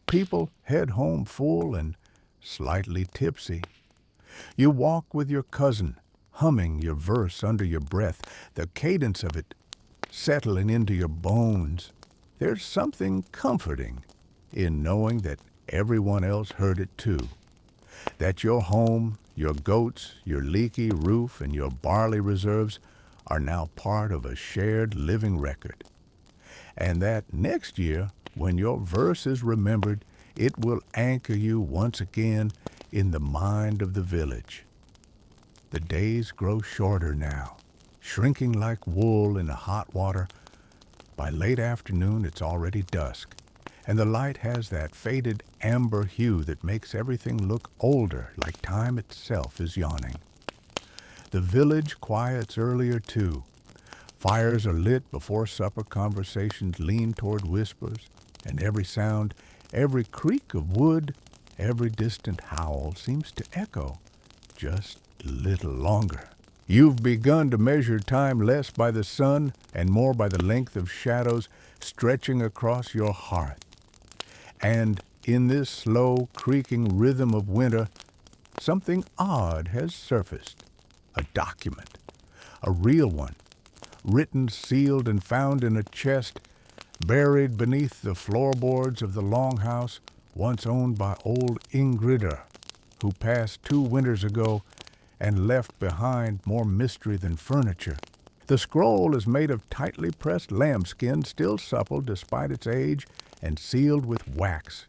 People head home full and slightly tipsy. You walk with your cousin, humming your verse under your breath, the cadence of it settling into your bones. There's something comforting in knowing that everyone else heard it too, that your home, your goats, your leaky roof, and your barley reserves are now part of a shared living record, and that next year, when your verse is remembered, it will anchor you once again in the mind of the village. The days grow shorter now, shrinking like wool in the hot water. By late afternoon, it's already dusk, and the light has that faded amber hue that makes everything look older, like time itself is yawning. The village quiets earlier, too. Fires are lit before supper conversations lean toward whispers, and every sound, every creak of wood, every distant howl seems to echo just a little longer. You've begun to measure time less by the sun and more by the length of shadows stretching across your hearth. And in this slow, creaking rhythm of winter, something odd has surfaced. A document, a real one, written, sealed, and found in a chest, buried beneath the floorboards of the longhouse once owned by old Ingridr, who passed 2 winters ago and left behind more mystery than furniture. The scroll is made of tightly pressed lambskin, still supple despite its age, and sealed with wax,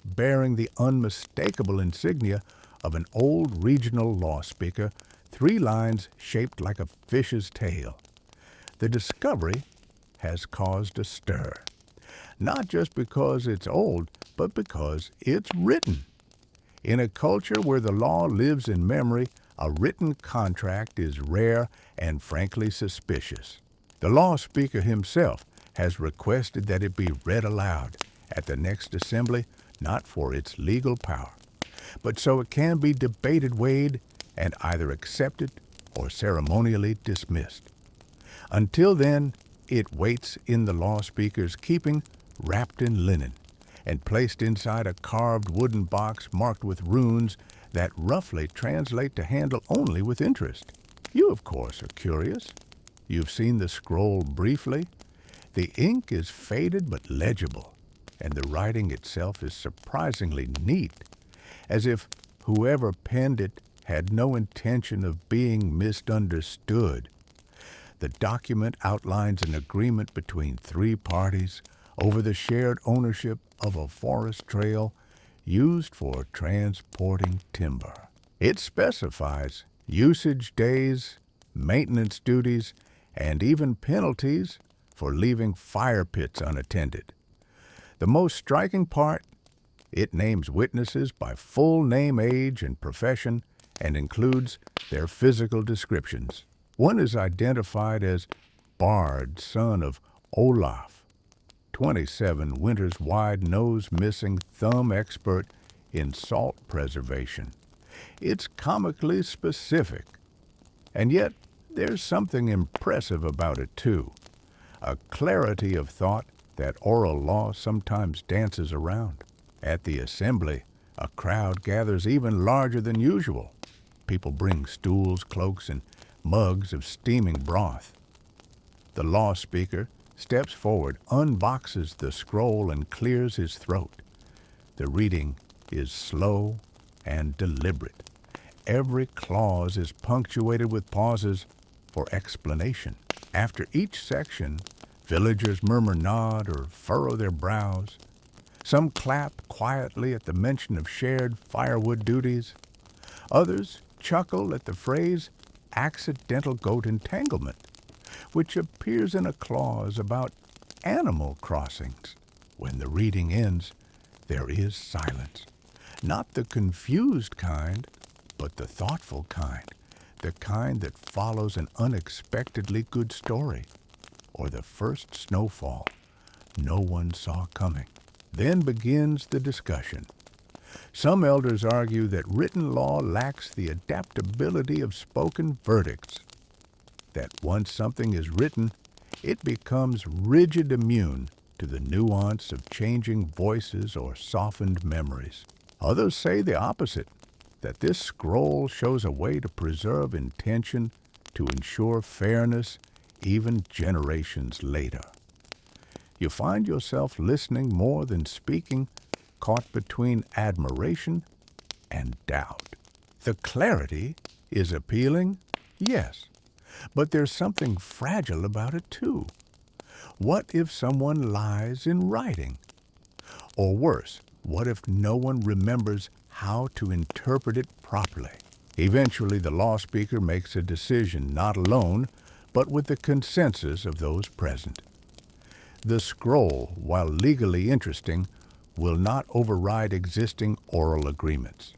bearing the unmistakable insignia of an old regional law speaker, 3 lines shaped like a fish's tail. The discovery has caused a stir, not just because it's old, but because it's written. In a culture where the law lives in memory, a written contract is rare and frankly suspicious. The law speaker himself has requested that it be read aloud at the next assembly, not for its legal power, but so it can be debated, weighed, and either accepted or ceremonially dismissed. Until then, it waits in the law speaker's keeping, wrapped in linen, and placed inside a carved wooden box marked with runes that roughly translate to handle only with interest. You, of course, are curious. You've seen the scroll briefly. The ink is faded but legible, and the writing itself is surprisingly neat, as if whoever penned it had no intention of being misunderstood. The document outlines an agreement between 3 parties over the shared ownership of a forest trail used for transporting timber. It specifies usage days, maintenance duties, and even penalties for leaving fire pits unattended. The most striking part, it names witnesses by full name, age, and profession, and includes their physical descriptions. One is identified as Bard, son of Olaf, 27, winters wide, nose missing, thumb expert in salt preservation. It's comically specific, and yet there's something impressive about it too, a clarity of thought that oral law sometimes dances around. At the assembly, a crowd gathers even larger than usual. People bring stools, cloaks, and mugs of steaming broth. The law speaker steps forward, unboxes the scroll, and clears his throat. The reading is slow and deliberate. Every clause is punctuated with pauses for explanation. After each section, villagers murmur, nod, or furrow their brows. Some clap quietly at the mention of shared firewood duties. Others chuckle at the phrase accidental goat entanglement, which appears in a clause about animal crossings. When the reading ends, there is silence. Not the confused kind, but the thoughtful kind, the kind that follows an unexpectedly good story, or the first snowfall no one saw coming. Then begins the discussion. Some elders argue that written law lacks the adaptability of spoken verdicts, that once something is written, it becomes rigid, immune to the nuance of changing voices or softened memories. Others say the opposite, that this scroll shows a way to preserve intention to ensure fairness even generations later. You find yourself listening more than speaking, caught between admiration and doubt. The clarity is appealing, yes, but there's something fragile about it too. What if someone lies in writing? Or worse, what if no one remembers how to interpret it properly? Eventually, the law speaker makes a decision not alone, but with the consensus of those present. The scroll, while legally interesting, will not override existing oral agreements.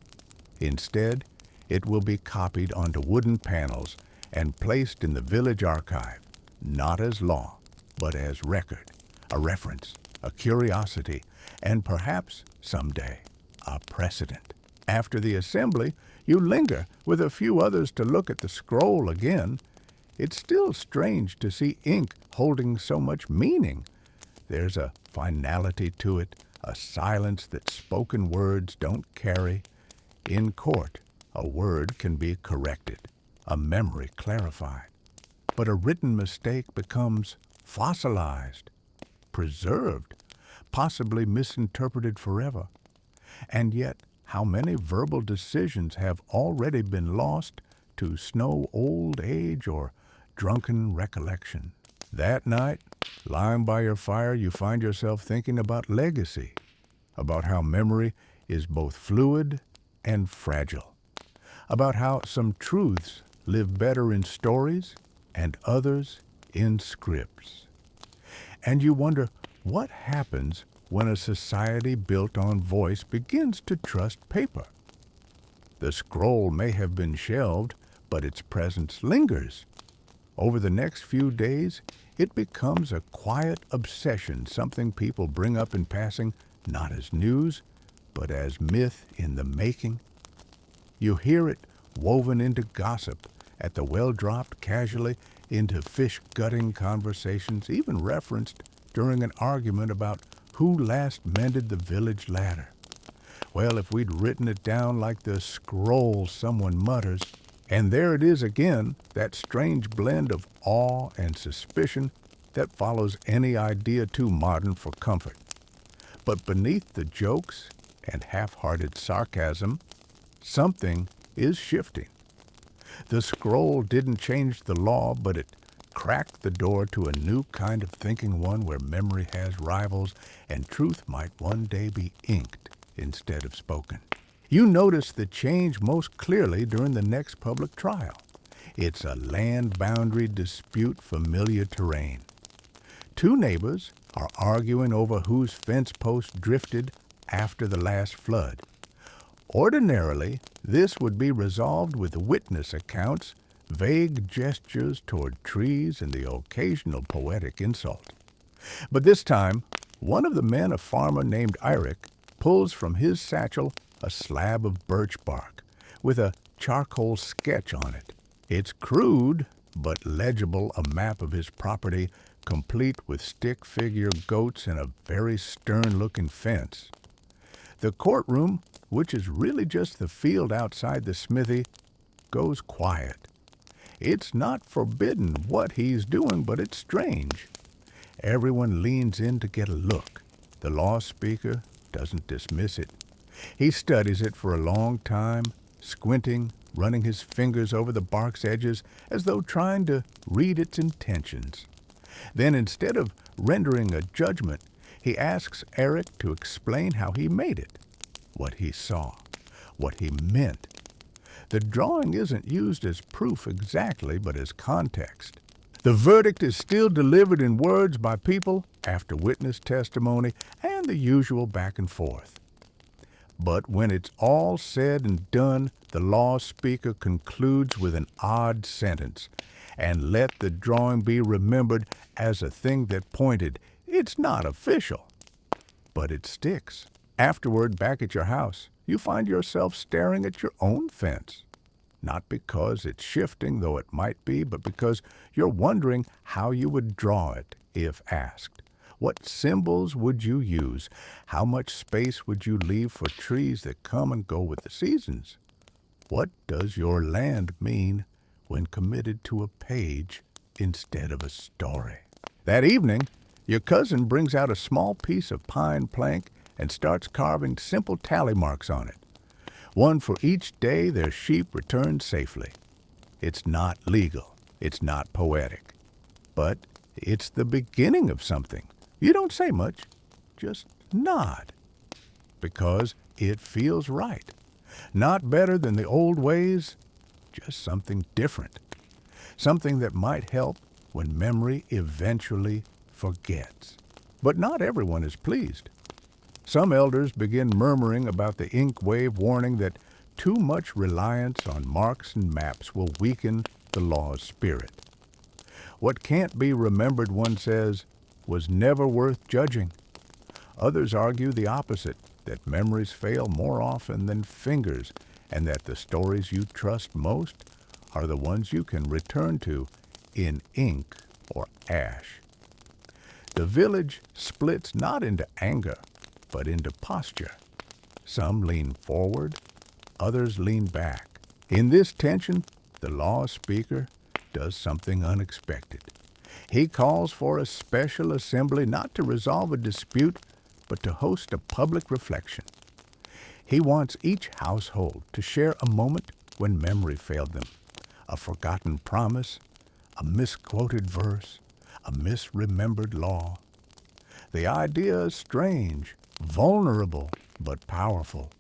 Instead, it will be copied onto wooden panels and placed in the village archive, not as law, but as record, a reference, a curiosity, and perhaps, someday, a precedent. After the assembly, you linger with a few others to look at the scroll again. It's still strange to see ink holding so much meaning. There's a finality to it, a silence that spoken words don't carry. In court, a word can be corrected, a memory clarified, but a written mistake becomes fossilized, preserved, possibly misinterpreted forever. And yet, how many verbal decisions have already been lost to snow old age or drunken recollection? That night, lying by your fire, you find yourself thinking about legacy, about how memory is both fluid and fragile, about how some truths live better in stories and others in scripts. And you wonder what happens when a society built on voice begins to trust paper. The scroll may have been shelved, but its presence lingers. Over the next few days, it becomes a quiet obsession, something people bring up in passing, not as news, but as myth in the making. You hear it woven into gossip, at the well dropped casually into fish-gutting conversations, even referenced during an argument about who last mended the village ladder. Well, if we'd written it down like the scroll, someone mutters, and there it is again, that strange blend of awe and suspicion that follows any idea too modern for comfort. But beneath the jokes and half-hearted sarcasm, something is shifting. The scroll didn't change the law, but it cracked the door to a new kind of thinking, one where memory has rivals and truth might one day be inked instead of spoken. You notice the change most clearly during the next public trial. It's a land boundary dispute, familiar terrain. Two neighbors are arguing over whose fence post drifted after the last flood. Ordinarily, this would be resolved with witness accounts, vague gestures toward trees, and the occasional poetic insult. But this time, one of the men, a farmer named Eric, pulls from his satchel a slab of birch bark with a charcoal sketch on it. It's crude, but legible, a map of his property, complete with stick figure goats and a very stern-looking fence. The courtroom, which is really just the field outside the smithy, goes quiet. It's not forbidden what he's doing, but it's strange. Everyone leans in to get a look. The law speaker doesn't dismiss it. He studies it for a long time, squinting, running his fingers over the bark's edges as though trying to read its intentions. Then, instead of rendering a judgment, he asks Eric to explain how he made it, what he saw, what he meant. The drawing isn't used as proof exactly, but as context. The verdict is still delivered in words by people after witness testimony and the usual back and forth. But when it's all said and done, the law speaker concludes with an odd sentence, and let the drawing be remembered as a thing that pointed. It's not official, but it sticks. Afterward, back at your house, you find yourself staring at your own fence. Not because it's shifting, though it might be, but because you're wondering how you would draw it if asked. What symbols would you use? How much space would you leave for trees that come and go with the seasons? What does your land mean when committed to a page instead of a story? That evening, your cousin brings out a small piece of pine plank and starts carving simple tally marks on it, one for each day their sheep returned safely. It's not legal, it's not poetic, but it's the beginning of something. You don't say much, just nod, because it feels right. Not better than the old ways, just something different. Something that might help when memory eventually forgets. But not everyone is pleased. Some elders begin murmuring about the ink wave, warning that too much reliance on marks and maps will weaken the law's spirit. What can't be remembered, one says, was never worth judging. Others argue the opposite, that memories fail more often than fingers, and that the stories you trust most are the ones you can return to in ink or ash. The village splits not into anger, but into posture. Some lean forward, others lean back. In this tension, the law speaker does something unexpected. He calls for a special assembly not to resolve a dispute, but to host a public reflection. He wants each household to share a moment when memory failed them, a forgotten promise, a misquoted verse, a misremembered law. The idea is strange, vulnerable, but powerful.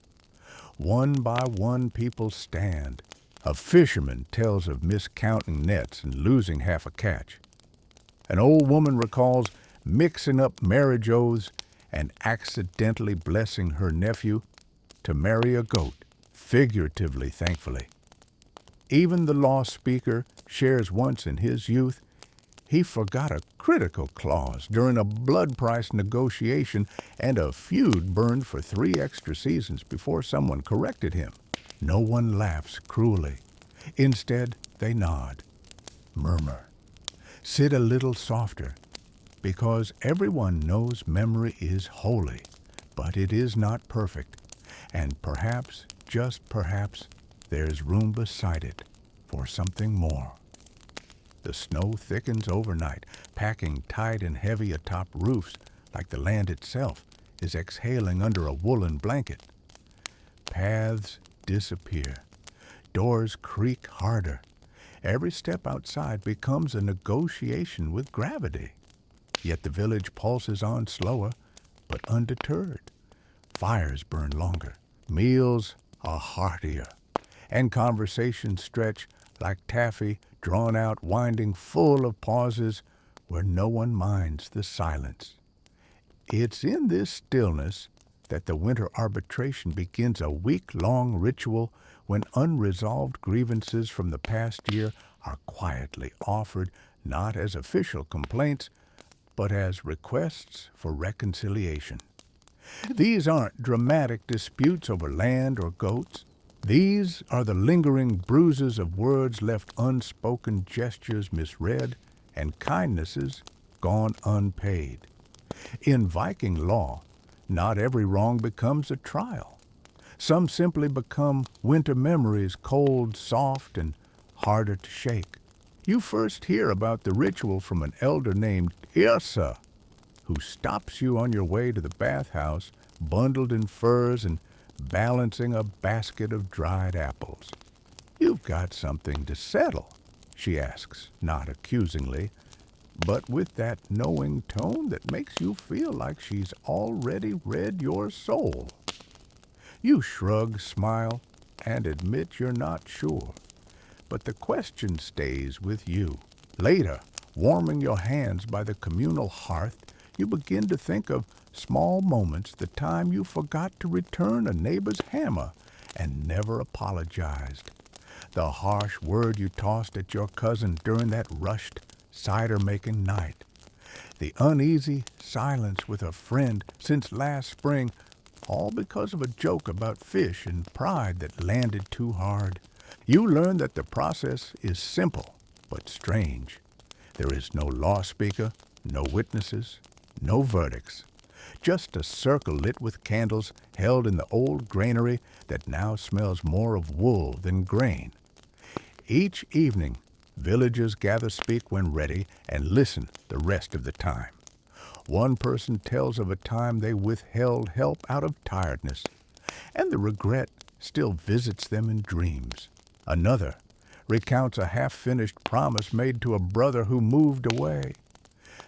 One by one, people stand. A fisherman tells of miscounting nets and losing half a catch. An old woman recalls mixing up marriage oaths and accidentally blessing her nephew to marry a goat, figuratively, thankfully. Even the law speaker shares once in his youth he forgot a critical clause during a blood price negotiation, and a feud burned for 3 extra seasons before someone corrected him. No one laughs cruelly. Instead, they nod, murmur, sit a little softer, because everyone knows memory is holy, but it is not perfect, and perhaps, just perhaps, there's room beside it for something more. The snow thickens overnight, packing tight and heavy atop roofs like the land itself is exhaling under a woolen blanket. Paths disappear. Doors creak harder. Every step outside becomes a negotiation with gravity. Yet the village pulses on slower, but undeterred. Fires burn longer. Meals are heartier. And conversations stretch like taffy, drawn out, winding, full of pauses where no one minds the silence. It's in this stillness that the winter arbitration begins, a week-long ritual when unresolved grievances from the past year are quietly offered, not as official complaints, but as requests for reconciliation. These aren't dramatic disputes over land or goats. These are the lingering bruises of words left unspoken, gestures misread, and kindnesses gone unpaid. In Viking law, not every wrong becomes a trial. Some simply become winter memories, cold, soft, and harder to shake. You first hear about the ritual from an elder named Yrsa, who stops you on your way to the bathhouse, bundled in furs and balancing a basket of dried apples. "You've got something to settle," she asks, not accusingly, but with that knowing tone that makes you feel like she's already read your soul. You shrug, smile, and admit you're not sure. But the question stays with you. Later, warming your hands by the communal hearth, you begin to think of small moments, the time you forgot to return a neighbor's hammer and never apologized. The harsh word you tossed at your cousin during that rushed cider-making night. The uneasy silence with a friend since last spring, all because of a joke about fish and pride that landed too hard. You learn that the process is simple but strange. There is no law speaker, no witnesses, no verdicts. Just a circle lit with candles held in the old granary that now smells more of wool than grain. Each evening, villagers gather speak when ready and listen the rest of the time. One person tells of a time they withheld help out of tiredness, and the regret still visits them in dreams. Another recounts a half-finished promise made to a brother who moved away.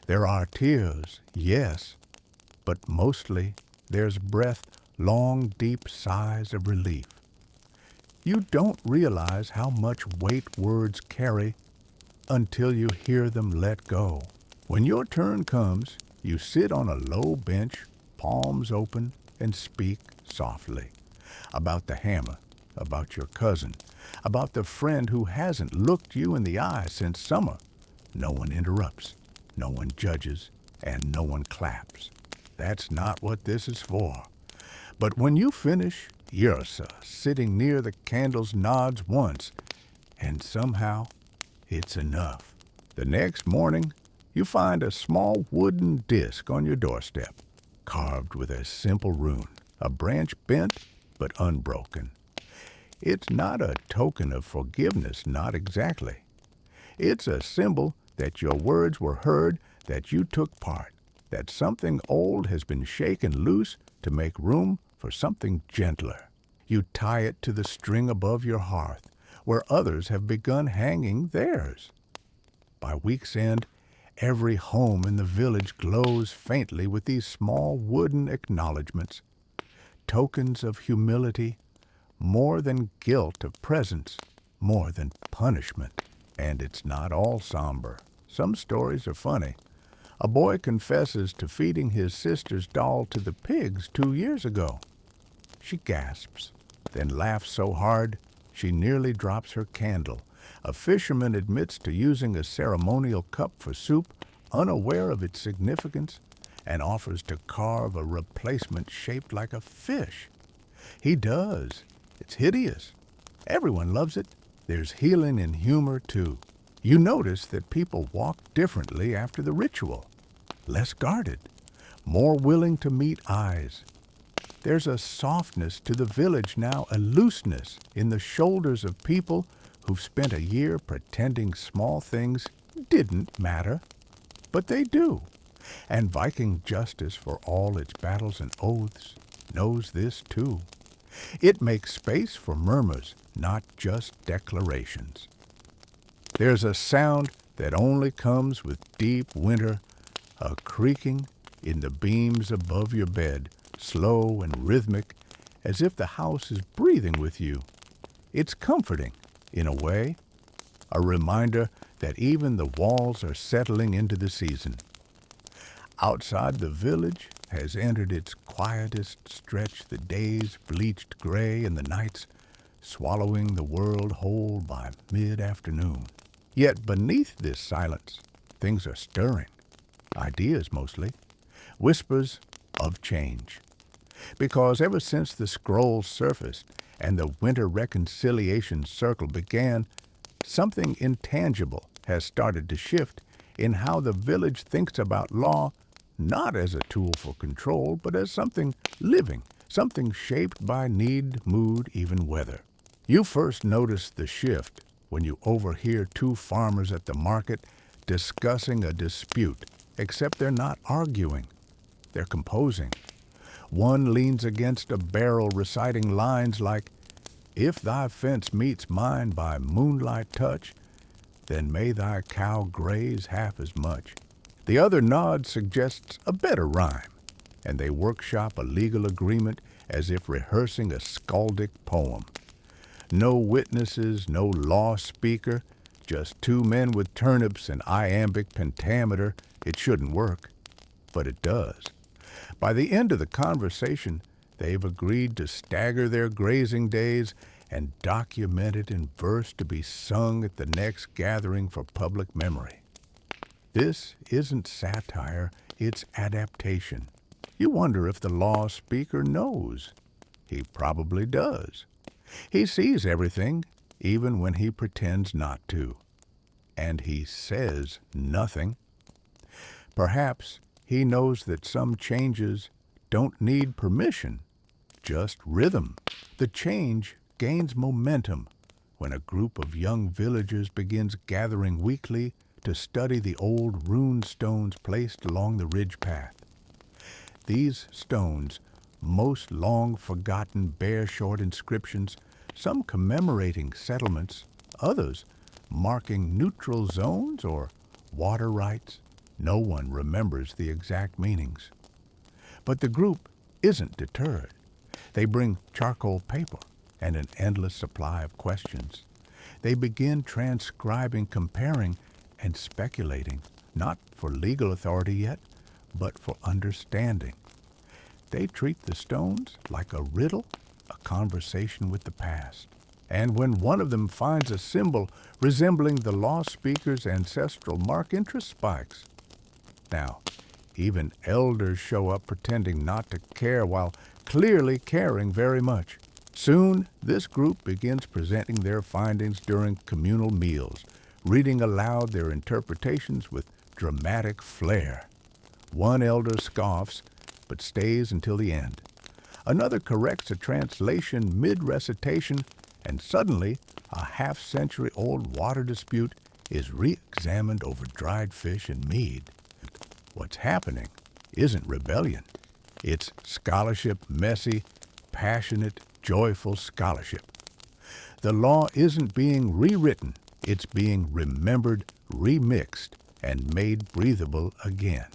There are tears, yes, but mostly there's breath, long, deep sighs of relief. You don't realize how much weight words carry until you hear them let go. When your turn comes, you sit on a low bench, palms open, and speak softly about the hammer, about your cousin, about the friend who hasn't looked you in the eye since summer. No one interrupts, no one judges, and no one claps. That's not what this is for. But when you finish, Yrsa, sitting near the candles, nods once, and somehow it's enough. The next morning, you find a small wooden disc on your doorstep, carved with a simple rune, a branch bent but unbroken. It's not a token of forgiveness, not exactly. It's a symbol that your words were heard, that you took part, that something old has been shaken loose to make room for something gentler. You tie it to the string above your hearth, where others have begun hanging theirs. By week's end, every home in the village glows faintly with these small wooden acknowledgments, tokens of humility, more than guilt of presence, more than punishment. And it's not all somber. Some stories are funny. A boy confesses to feeding his sister's doll to the pigs 2 years ago. She gasps, then laughs so hard she nearly drops her candle. A fisherman admits to using a ceremonial cup for soup, unaware of its significance, and offers to carve a replacement shaped like a fish. He does. It's hideous. Everyone loves it. There's healing in humor, too. You notice that people walk differently after the ritual. Less guarded, more willing to meet eyes. There's a softness to the village now, a looseness in the shoulders of people who've spent a year pretending small things didn't matter. But they do. And Viking justice, for all its battles and oaths, knows this too. It makes space for murmurs, not just declarations. There's a sound that only comes with deep winter, a creaking in the beams above your bed, slow and rhythmic, as if the house is breathing with you. It's comforting, in a way, a reminder that even the walls are settling into the season. Outside, the village has entered its quietest stretch, the days bleached gray and the nights swallowing the world whole by mid-afternoon. Yet beneath this silence, things are stirring. Ideas mostly. Whispers of change. Because ever since the scroll surfaced and the winter reconciliation circle began, something intangible has started to shift in how the village thinks about law, not as a tool for control, but as something living, something shaped by need, mood, even weather. You first notice the shift when you overhear two farmers at the market discussing a dispute, except they're not arguing, they're composing. One leans against a barrel reciting lines like, "If thy fence meets mine by moonlight touch, then may thy cow graze half as much." The other nod suggests a better rhyme, and they workshop a legal agreement as if rehearsing a skaldic poem. No witnesses, no law speaker, just two men with turnips and iambic pentameter. It shouldn't work, but it does. By the end of the conversation, they've agreed to stagger their grazing days and document it in verse to be sung at the next gathering for public memory. This isn't satire, it's adaptation. You wonder if the law speaker knows. He probably does. He sees everything, even when he pretends not to. And he says nothing. Perhaps he knows that some changes don't need permission, just rhythm. The change gains momentum when a group of young villagers begins gathering weekly to study the old rune stones placed along the ridge path. These stones, most long forgotten, bear short inscriptions, some commemorating settlements, others marking neutral zones or water rights. No one remembers the exact meanings. But the group isn't deterred. They bring charcoal paper and an endless supply of questions. They begin transcribing, comparing, and speculating, not for legal authority yet, but for understanding. They treat the stones like a riddle, a conversation with the past. And when one of them finds a symbol resembling the law speaker's ancestral mark, interest spikes. Now, even elders show up pretending not to care while clearly caring very much. Soon, this group begins presenting their findings during communal meals, reading aloud their interpretations with dramatic flair. One elder scoffs, but stays until the end. Another corrects a translation mid-recitation, and suddenly a half-century-old water dispute is re-examined over dried fish and mead. What's happening isn't rebellion. It's scholarship, messy, passionate, joyful scholarship. The law isn't being rewritten. It's being remembered, remixed, and made breathable again.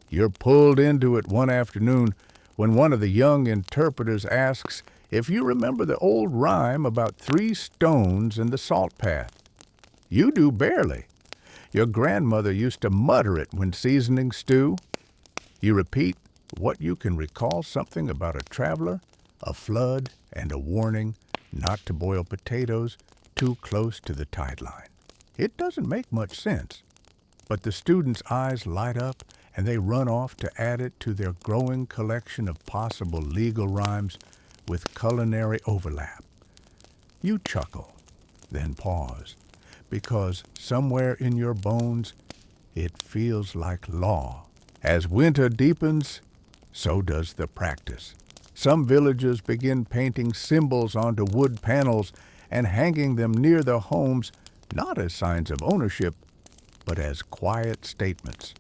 You're pulled into it one afternoon when one of the young interpreters asks if you remember the old rhyme about 3 stones in the salt path. You do barely. Your grandmother used to mutter it when seasoning stew. You repeat what you can recall, something about a traveler, a flood, and a warning not to boil potatoes too close to the tide line. It doesn't make much sense, but the students' eyes light up and they run off to add it to their growing collection of possible legal rhymes with culinary overlap. You chuckle, then pause, because somewhere in your bones it feels like law. As winter deepens, so does the practice. Some villagers begin painting symbols onto wood panels and hanging them near their homes, not as signs of ownership, but as quiet statements.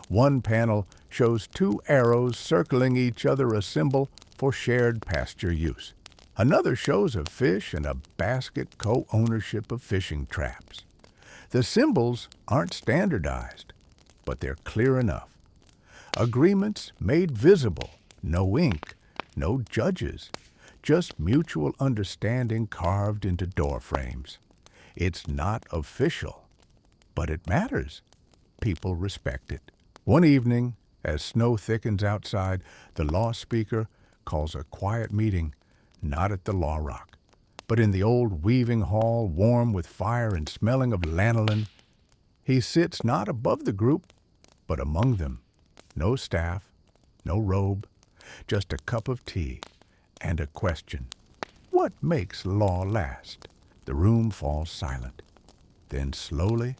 One panel shows 2 arrows circling each other, a symbol for shared pasture use. Another shows a fish and a basket co-ownership of fishing traps. The symbols aren't standardized, but they're clear enough. Agreements made visible, no ink, no judges, just mutual understanding carved into door frames. It's not official, but it matters. People respect it. One evening, as snow thickens outside, the law speaker calls a quiet meeting, not at the Law Rock, but in the old weaving hall, warm with fire and smelling of lanolin. He sits not above the group, but among them. No staff, no robe, just a cup of tea and a question. What makes law last? The room falls silent. Then slowly,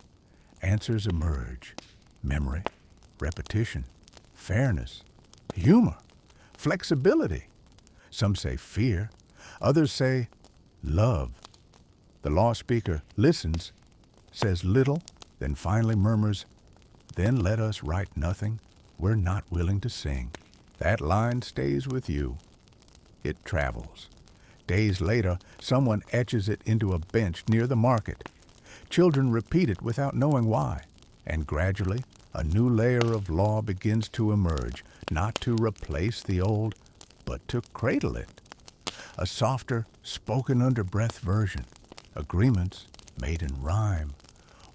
answers emerge. Memory, repetition, fairness, humor, flexibility. Some say fear, others say love. The law speaker listens, says little, then finally murmurs, "Then let us write nothing we're not willing to sing." That line stays with you. It travels. Days later, someone etches it into a bench near the market. Children repeat it without knowing why, and gradually a new layer of law begins to emerge, not to replace the old, but to cradle it. A softer, spoken under breath version. Agreements made in rhyme,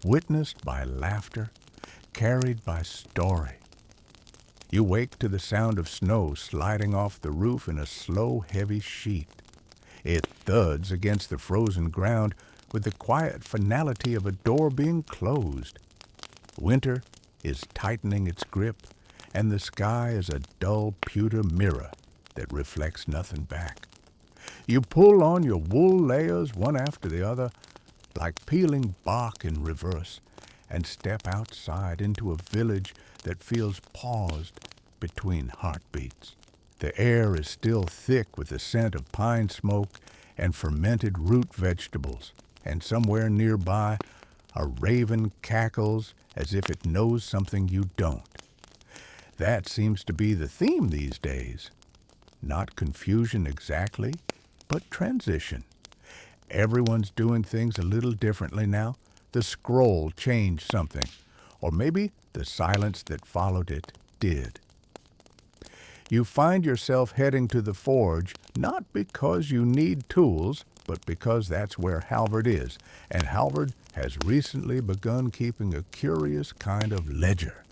witnessed by laughter, carried by story. You wake to the sound of snow sliding off the roof in a slow, heavy sheet. It thuds against the frozen ground with the quiet finality of a door being closed. Winter is tightening its grip, and the sky is a dull pewter mirror that reflects nothing back. You pull on your wool layers one after the other, like peeling bark in reverse, and step outside into a village that feels paused between heartbeats. The air is still thick with the scent of pine smoke and fermented root vegetables, and somewhere nearby a raven cackles as if it knows something you don't. That seems to be the theme these days. Not confusion exactly, but transition. Everyone's doing things a little differently now. The scroll changed something, or maybe the silence that followed it did. You find yourself heading to the forge not because you need tools, but because that's where Halvard is, and Halvard has recently begun keeping a curious kind of ledger,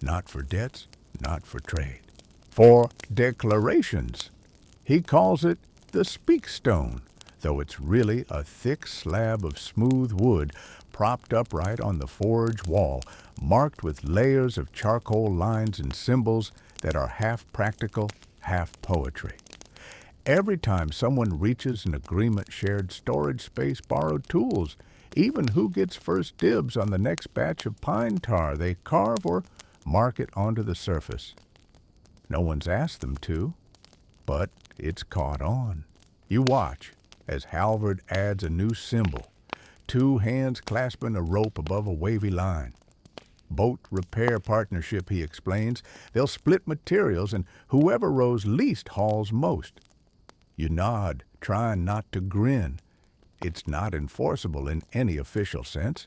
not for debts, not for trade, for declarations. He calls it the speak stone, though it's really a thick slab of smooth wood propped upright on the forge wall, marked with layers of charcoal lines and symbols that are half practical, half poetry. Every time someone reaches an agreement, shared storage space, borrowed tools, even who gets first dibs on the next batch of pine tar they carve or mark it onto the surface. No one's asked them to, but it's caught on. You watch as Halvard adds a new symbol, two hands clasping a rope above a wavy line. Boat repair partnership, he explains. They'll split materials, and whoever rows least hauls most. You nod, trying not to grin. It's not enforceable in any official sense,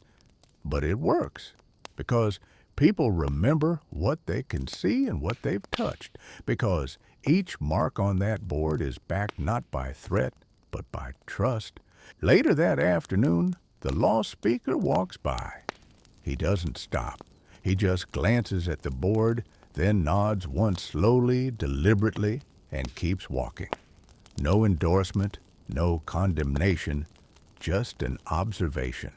but it works, because people remember what they can see and what they've touched, because each mark on that board is backed not by threat, but by trust. Later that afternoon, the law speaker walks by. He doesn't stop. He just glances at the board, then nods once slowly, deliberately, and keeps walking. No endorsement, no condemnation, just an observation.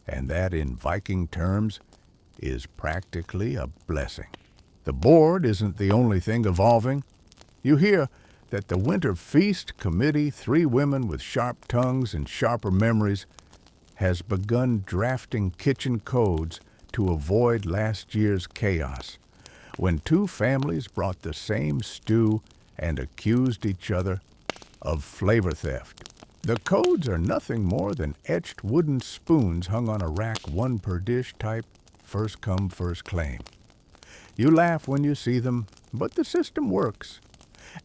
And that, in Viking terms, is practically a blessing. The board isn't the only thing evolving. You hear that the Winter Feast Committee, 3 women with sharp tongues and sharper memories, has begun drafting kitchen codes to avoid last year's chaos, when 2 families brought the same stew and accused each other of flavor theft. The codes are nothing more than etched wooden spoons hung on a rack, 1 per dish type, first come, first claim. You laugh when you see them, but the system works.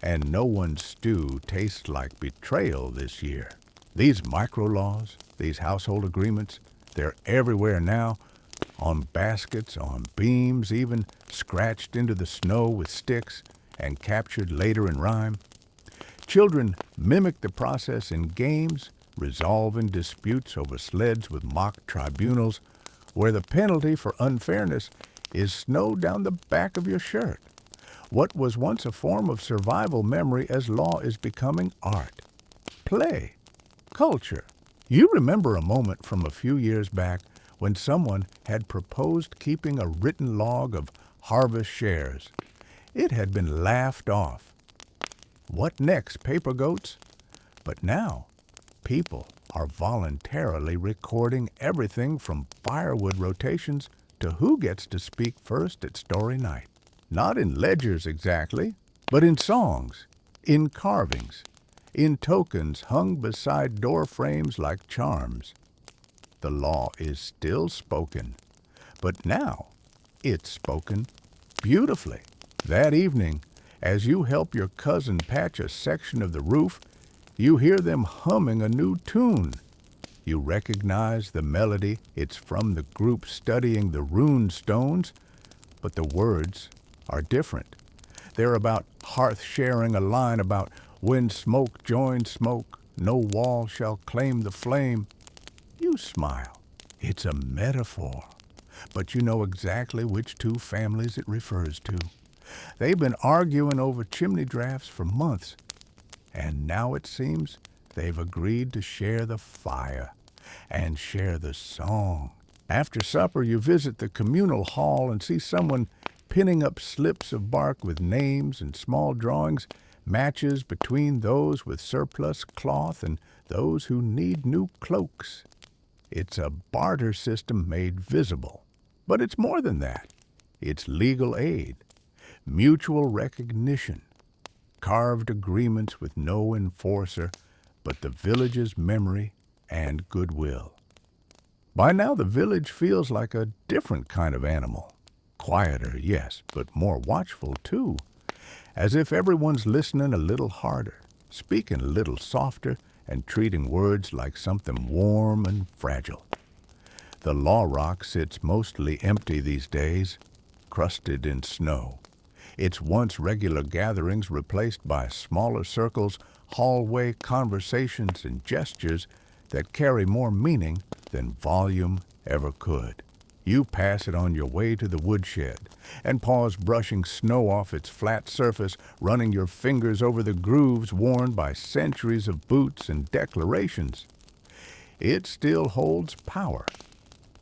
And no one's stew tastes like betrayal this year. These micro-laws, these household agreements, they're everywhere now, on baskets, on beams, even scratched into the snow with sticks and captured later in rhyme. Children mimic the process in games, resolving disputes over sleds with mock tribunals, where the penalty for unfairness is snow down the back of your shirt. What was once a form of survival memory as law is becoming art, play, culture. You remember a moment from a few years back when someone had proposed keeping a written log of harvest shares. It had been laughed off. What next, paper goats? But now, people are voluntarily recording everything from firewood rotations to who gets to speak first at story night. Not in ledgers exactly, but in songs, in carvings, in tokens hung beside door frames like charms. The law is still spoken, but now it's spoken beautifully. That evening, as you help your cousin patch a section of the roof, you hear them humming a new tune. You recognize the melody. It's from the group studying the rune stones, but the words are different. They're about hearth sharing, a line about when smoke joins smoke, no wall shall claim the flame. You smile. It's a metaphor, but you know exactly which 2 families it refers to. They've been arguing over chimney drafts for months, and now it seems they've agreed to share the fire and share the song. After supper, you visit the communal hall and see someone pinning up slips of bark with names and small drawings, matches between those with surplus cloth and those who need new cloaks. It's a barter system made visible. But it's more than that. It's legal aid, mutual recognition, carved agreements with no enforcer but the village's memory and goodwill. By now the village feels like a different kind of animal. Quieter, yes, but more watchful too, as if everyone's listening a little harder, speaking a little softer, and treating words like something warm and fragile. The Law Rock sits mostly empty these days, crusted in snow, its once regular gatherings replaced by smaller circles, hallway conversations, and gestures that carry more meaning than volume ever could. You pass it on your way to the woodshed and pause brushing snow off its flat surface, running your fingers over the grooves worn by centuries of boots and declarations. It still holds power,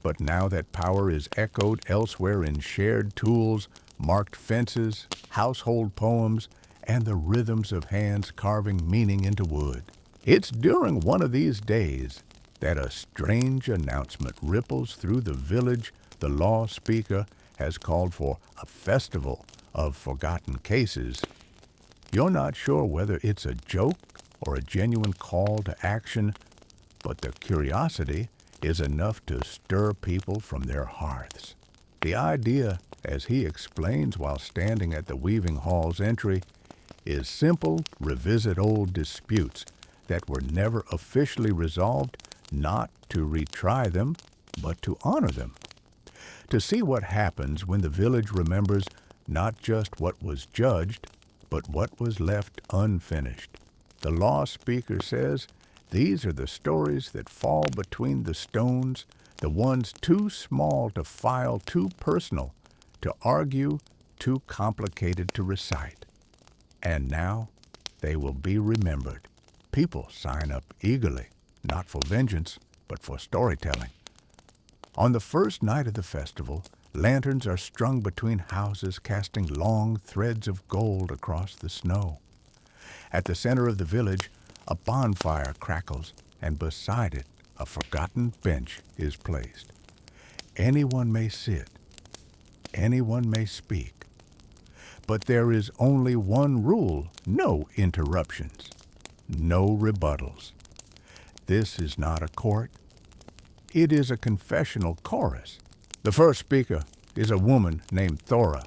but now that power is echoed elsewhere in shared tools, marked fences, household poems, and the rhythms of hands carving meaning into wood. It's during one of these days that a strange announcement ripples through the village. The law speaker has called for a festival of forgotten cases. You're not sure whether it's a joke or a genuine call to action, but the curiosity is enough to stir people from their hearths. The idea, as he explains while standing at the weaving hall's entry, is simple: revisit old disputes that were never officially resolved, not to retry them, but to honor them. To see what happens when the village remembers not just what was judged, but what was left unfinished. The law speaker says these are the stories that fall between the stones, the ones too small to file, too personal to argue, too complicated to recite. And now they will be remembered. People sign up eagerly, not for vengeance, but for storytelling. On the first night of the festival, lanterns are strung between houses, casting long threads of gold across the snow. At the center of the village, a bonfire crackles, and beside it, a forgotten bench is placed. Anyone may sit, anyone may speak, but there is only one rule: no interruptions, no rebuttals. This is not a court. It is a confessional chorus. The first speaker is a woman named Thora.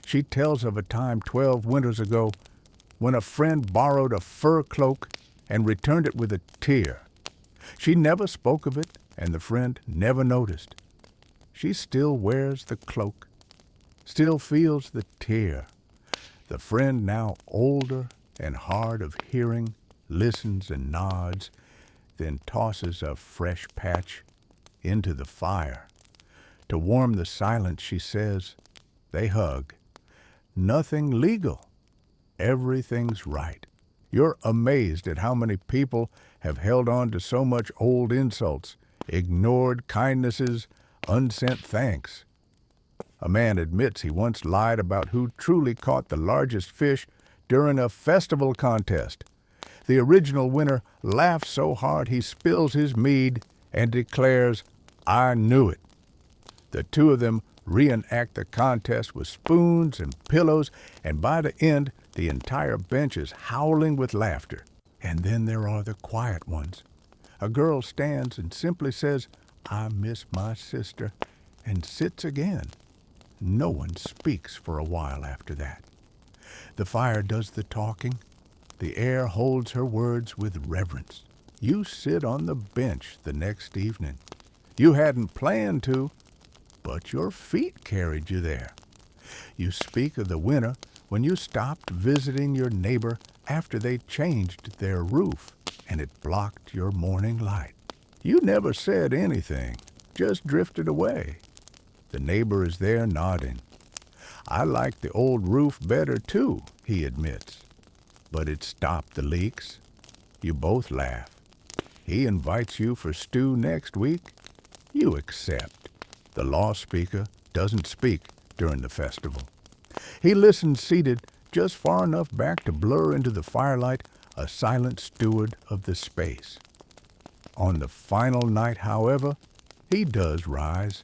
She tells of a time 12 winters ago when a friend borrowed a fur cloak and returned it with a tear. She never spoke of it, and the friend never noticed. She still wears the cloak, still feels the tear. The friend, now older and hard of hearing, listens and nods, then tosses a fresh patch into the fire. To warm the silence, she says, they hug. Nothing legal. Everything's right. You're amazed at how many people have held on to so much old insults, ignored kindnesses, unsent thanks. A man admits he once lied about who truly caught the largest fish during a festival contest. The original winner laughs so hard he spills his mead and declares, "I knew it." The two of them reenact the contest with spoons and pillows, and by the end, the entire bench is howling with laughter. And then there are the quiet ones. A girl stands and simply says, "I miss my sister," and sits again. No one speaks for a while after that. The fire does the talking. The air holds her words with reverence. You sit on the bench the next evening. You hadn't planned to, but your feet carried you there. You speak of the winter when you stopped visiting your neighbor after they changed their roof and it blocked your morning light. You never said anything, just drifted away. The neighbor is there nodding. "I like the old roof better too," he admits. "But it stopped the leaks." You both laugh. He invites you for stew next week. You accept. The law speaker doesn't speak during the festival. He listens seated just far enough back to blur into the firelight, a silent steward of the space. On the final night, however, he does rise,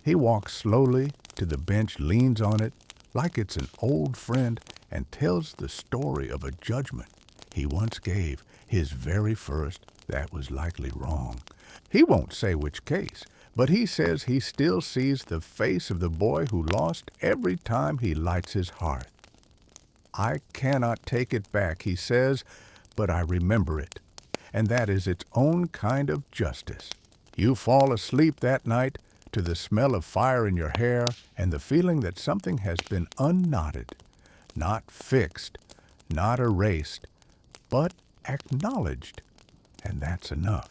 He walks slowly to the bench, leans on it like it's an old friend, and tells the story of a judgment he once gave, his very first, that was likely wrong. He won't say which case, but he says he still sees the face of the boy who lost every time he lights his hearth. I cannot take it back, he says, but I remember it, and that is its own kind of justice. You fall asleep that night to the smell of fire in your hair and the feeling that something has been unknotted, not fixed, not erased, but acknowledged, and that's enough.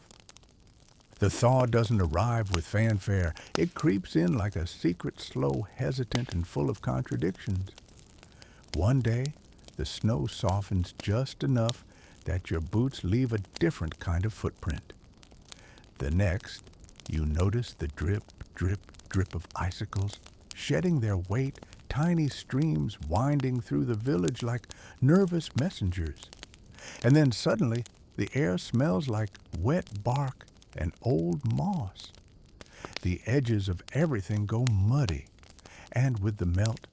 The thaw doesn't arrive with fanfare. It creeps in like a secret, slow, hesitant, and full of contradictions. One day, the snow softens just enough that your boots leave a different kind of footprint. The next, you notice the drip, drip, drip of icicles, shedding their weight, tiny streams winding through the village like nervous messengers. And then suddenly, the air smells like wet bark and old moss. The edges of everything go muddy, and with the melt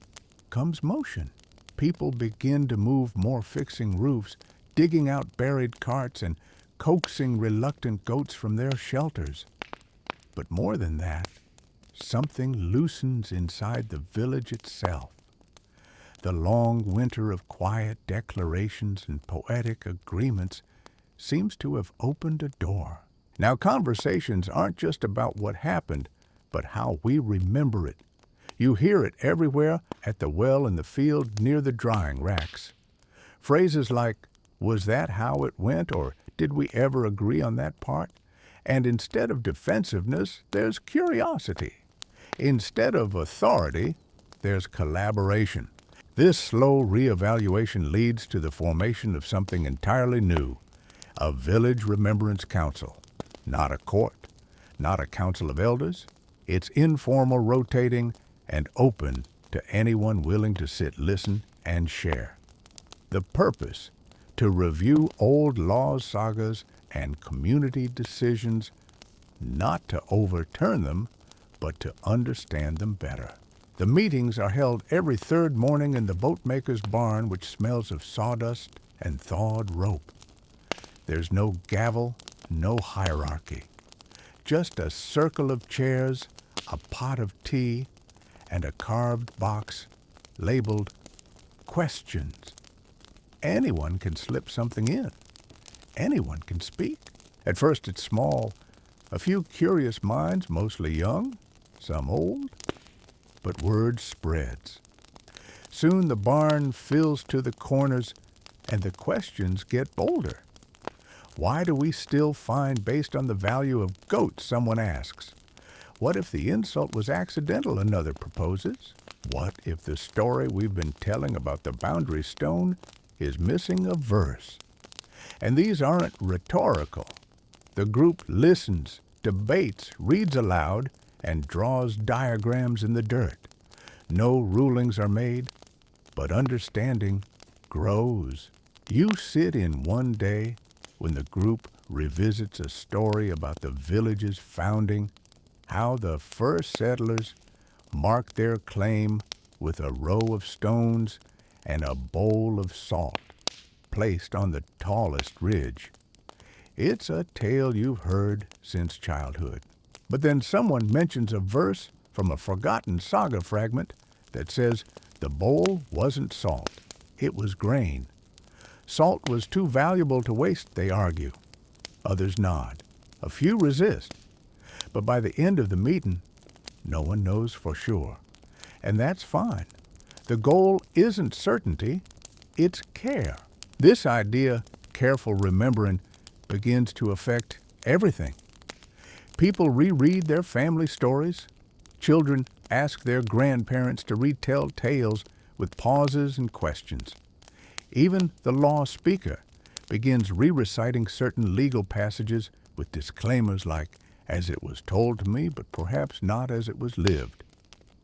comes motion. People begin to move more, fixing roofs, digging out buried carts, and coaxing reluctant goats from their shelters. But more than that, something loosens inside the village itself. The long winter of quiet declarations and poetic agreements seems to have opened a door. Now, conversations aren't just about what happened, but how we remember it. You hear it everywhere, at the well, in the field, near the drying racks. Phrases like, "Was that how it went?" or "Did we ever agree on that part?" And instead of defensiveness, there's curiosity. Instead of authority, there's collaboration. This slow reevaluation leads to the formation of something entirely new, a village remembrance council. Not a court, not a council of elders. It's informal, rotating, and open to anyone willing to sit, listen, and share. The purpose: to review old laws, sagas, and community decisions, not to overturn them, but to understand them better. The meetings are held every third morning in the boatmaker's barn, which smells of sawdust and thawed rope. There's no gavel, no hierarchy. Just a circle of chairs, a pot of tea, and a carved box labeled questions. Anyone can slip something in. Anyone can speak. At first it's small, a few curious minds, mostly young, some old, but word spreads. Soon the barn fills to the corners, and the questions get bolder. Why do we still find based on the value of goats, someone asks. What if the insult was accidental, another proposes? What if the story we've been telling about the boundary stone is missing a verse? And these aren't rhetorical. The group listens, debates, reads aloud, and draws diagrams in the dirt. No rulings are made, but understanding grows. You sit in one day when the group revisits a story about the village's founding, how the first settlers marked their claim with a row of stones and a bowl of salt placed on the tallest ridge. It's a tale you've heard since childhood. But then someone mentions a verse from a forgotten saga fragment that says the bowl wasn't salt, it was grain. Salt was too valuable to waste, they argue. Others nod. A few resist. But by the end of the meeting, no one knows for sure. And that's fine. The goal isn't certainty, it's care. This idea, careful remembering, begins to affect everything. People reread their family stories. Children ask their grandparents to retell tales with pauses and questions. Even the law speaker begins re-reciting certain legal passages with disclaimers like, "as it was told to me, but perhaps not as it was lived."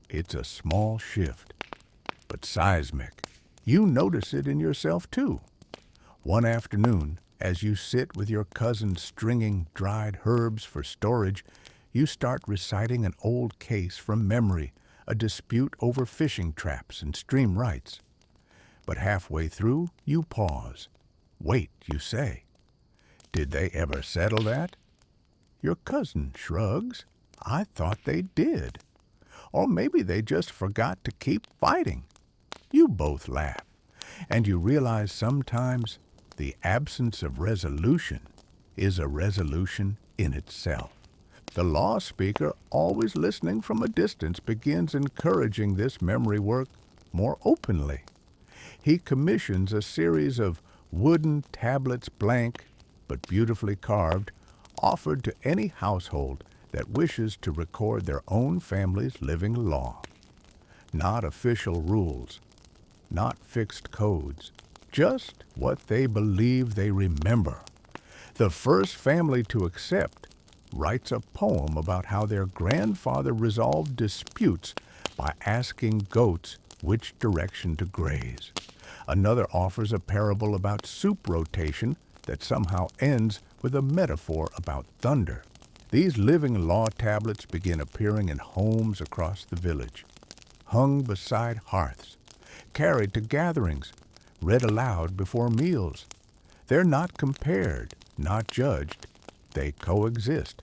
It's a small shift, but seismic. You notice it in yourself too. One afternoon, as you sit with your cousin stringing dried herbs for storage, You start reciting an old case from memory, a dispute over fishing traps and stream rights. But halfway through, you pause. Wait, you say. Did they ever settle that? Your cousin shrugs. I thought they did. Or maybe they just forgot to keep fighting. You both laugh, and you realize sometimes the absence of resolution is a resolution in itself. The law speaker, always listening from a distance, begins encouraging this memory work more openly. He commissions a series of wooden tablets, blank but beautifully carved, offered to any household that wishes to record their own family's living law. Not official rules, not fixed codes, just what they believe they remember. The first family to accept writes a poem about how their grandfather resolved disputes by asking goats which direction to graze. Another offers a parable about soup rotation that somehow ends with a metaphor about thunder. These living law tablets begin appearing in homes across the village, hung beside hearths, carried to gatherings, read aloud before meals. They're not compared, not judged. They coexist.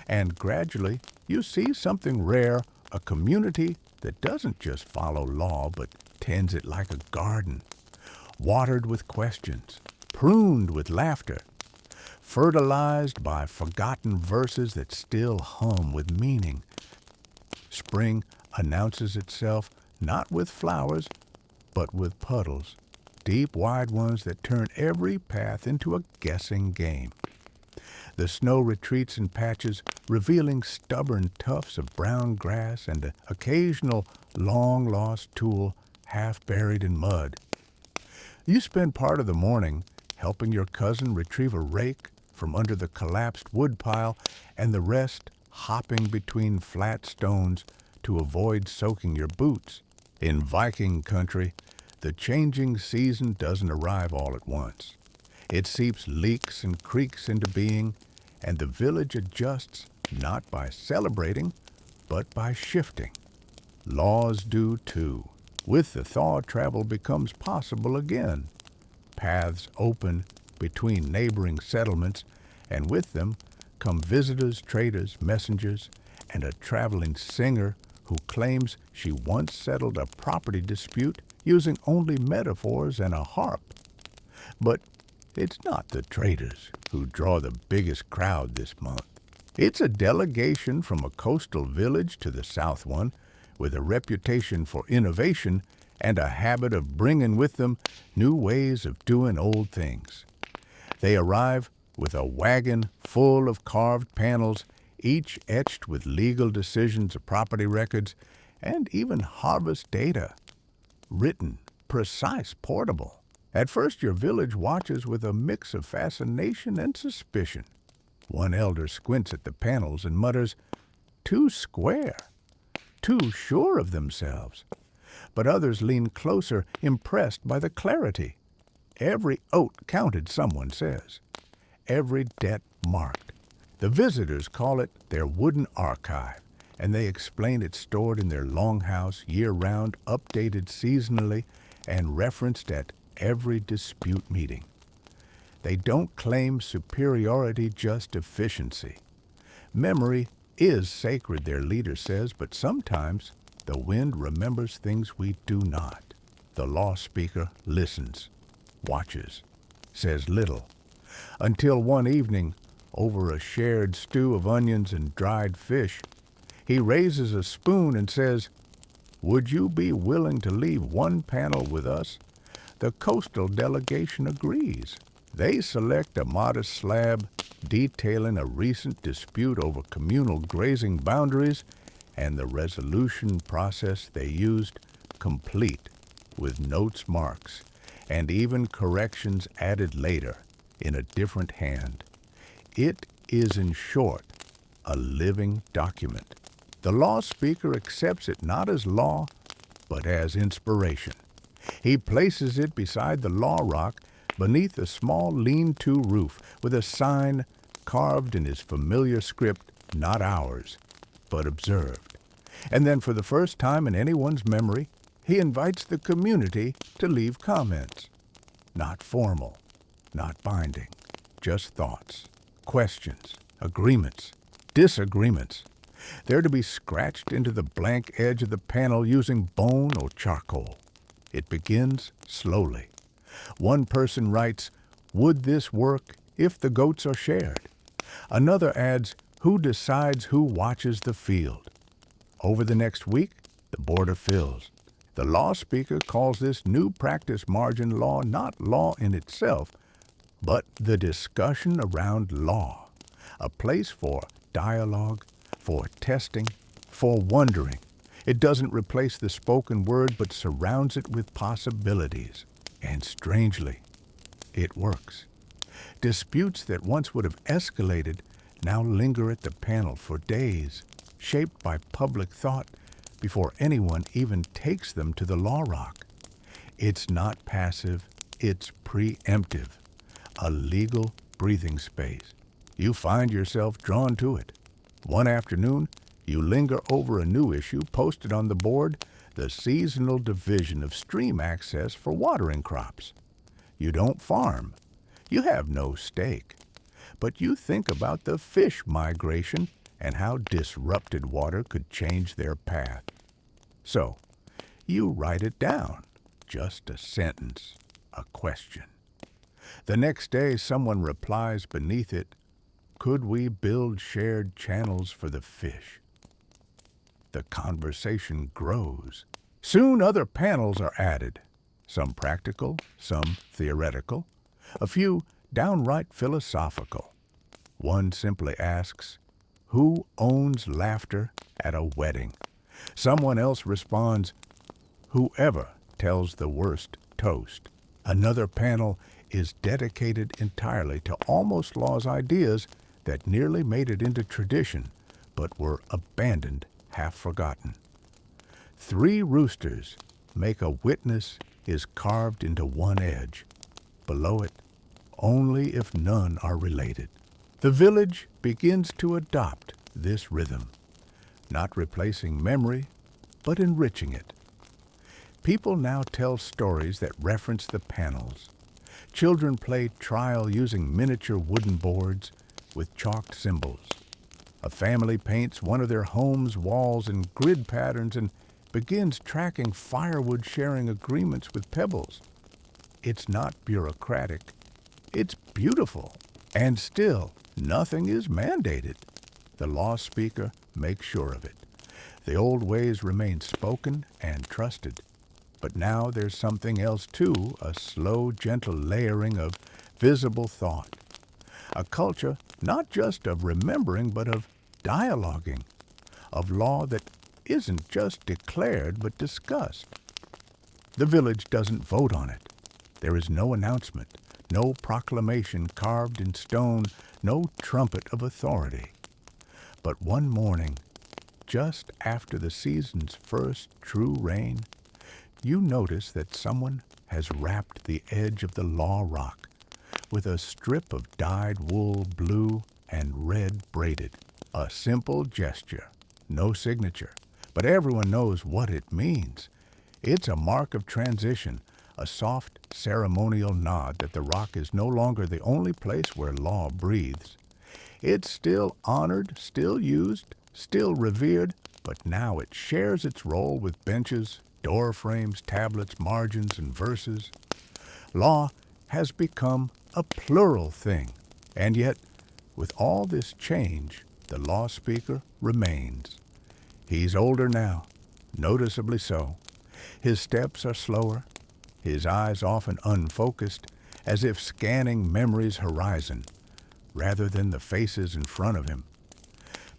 And gradually, you see something rare, a community that doesn't just follow law, but tends it like a garden, watered with questions, pruned with laughter, fertilized by forgotten verses that still hum with meaning. Spring announces itself not with flowers, but with puddles, deep, wide ones that turn every path into a guessing game. The snow retreats in patches, revealing stubborn tufts of brown grass and an occasional long-lost tool half buried in mud. You spend part of the morning helping your cousin retrieve a rake from under the collapsed woodpile, and the rest hopping between flat stones to avoid soaking your boots. In Viking country, the changing season doesn't arrive all at once. It seeps leaks and creeks into being, and the village adjusts not by celebrating, but by shifting. Laws do too. With the thaw, travel becomes possible again. Paths open between neighboring settlements, and with them come visitors, traders, messengers, and a traveling singer who claims she once settled a property dispute using only metaphors and a harp. But it's not the traders who draw the biggest crowd this month. It's a delegation from a coastal village to the south one with a reputation for innovation and a habit of bringing with them new ways of doing old things. They arrive with a wagon full of carved panels, each etched with legal decisions of property records and even harvest data. Written, precise, portable. At first your village watches with a mix of fascination and suspicion. One elder squints at the panels and mutters, "Too square, too sure of themselves." But others lean closer, impressed by the clarity. Every oat counted, someone says. Every debt marked. The visitors call it their wooden archive, and they explain it's stored in their longhouse year-round, updated seasonally, and referenced at every dispute meeting. They don't claim superiority, just efficiency. Memory is sacred, their leader says, but sometimes the wind remembers things we do not. The law speaker listens, watches, says little, until one evening, over a shared stew of onions and dried fish, he raises a spoon and says, "Would you be willing to leave one panel with us?" The coastal delegation agrees. They select a modest slab detailing a recent dispute over communal grazing boundaries and the resolution process they used, complete with notes, marks, and even corrections added later in a different hand. It is, in short, a living document. The law speaker accepts it not as law, but as inspiration. He places it beside the law rock beneath a small lean-to roof with a sign carved in his familiar script, not ours, but observed. And then for the first time in anyone's memory, he invites the community to leave comments. Not formal, not binding, just thoughts, questions, agreements, disagreements. They're to be scratched into the blank edge of the panel using bone or charcoal. It begins slowly. One person writes, "Would this work if the goats are shared?" Another adds, "Who decides who watches the field?" Over the next week, the border fills. The law speaker calls this new practice margin law not law in itself, but the discussion around law, a place for dialogue, for testing, for wondering. It doesn't replace the spoken word, but surrounds it with possibilities. And strangely, it works. Disputes that once would have escalated now linger at the panel for days, shaped by public thought before anyone even takes them to the law rock. It's not passive, it's preemptive, a legal breathing space. You find yourself drawn to it. One afternoon, you linger over a new issue posted on the board, the seasonal division of stream access for watering crops. You don't farm. You have no stake. But you think about the fish migration and how disrupted water could change their path. So, you write it down, just a sentence, a question. The next day, someone replies beneath it, "Could we build shared channels for the fish?" The conversation grows. Soon other panels are added, some practical, some theoretical, a few downright philosophical. One simply asks, "Who owns laughter at a wedding?" Someone else responds, "Whoever tells the worst toast." Another panel is dedicated entirely to almost law's ideas that nearly made it into tradition, but were abandoned, half forgotten. 3 roosters make a witness is carved into one edge. Below it, only if none are related. The village begins to adopt this rhythm, not replacing memory, but enriching it. People now tell stories that reference the panels. Children play trial using miniature wooden boards with chalked symbols. A family paints one of their home's walls in grid patterns and begins tracking firewood sharing agreements with pebbles. It's not bureaucratic. It's beautiful. And still, nothing is mandated. The law speaker makes sure of it. The old ways remain spoken and trusted. But now there's something else too, a slow, gentle layering of visible thought. A culture not just of remembering, but of dialoguing, of law that isn't just declared but discussed. The village doesn't vote on it. There is no announcement, no proclamation carved in stone, no trumpet of authority. But one morning, just after the season's first true rain, you notice that someone has wrapped the edge of the law rock with a strip of dyed wool, blue and red braided. A simple gesture, no signature, but everyone knows what it means. It's a mark of transition, a soft ceremonial nod that the rock is no longer the only place where law breathes. It's still honored, still used, still revered, but now it shares its role with benches, door frames, tablets, margins, and verses. Law has become a plural thing, and yet, with all this change, the law speaker remains. He's older now, noticeably so. His steps are slower, his eyes often unfocused, as if scanning memory's horizon, rather than the faces in front of him.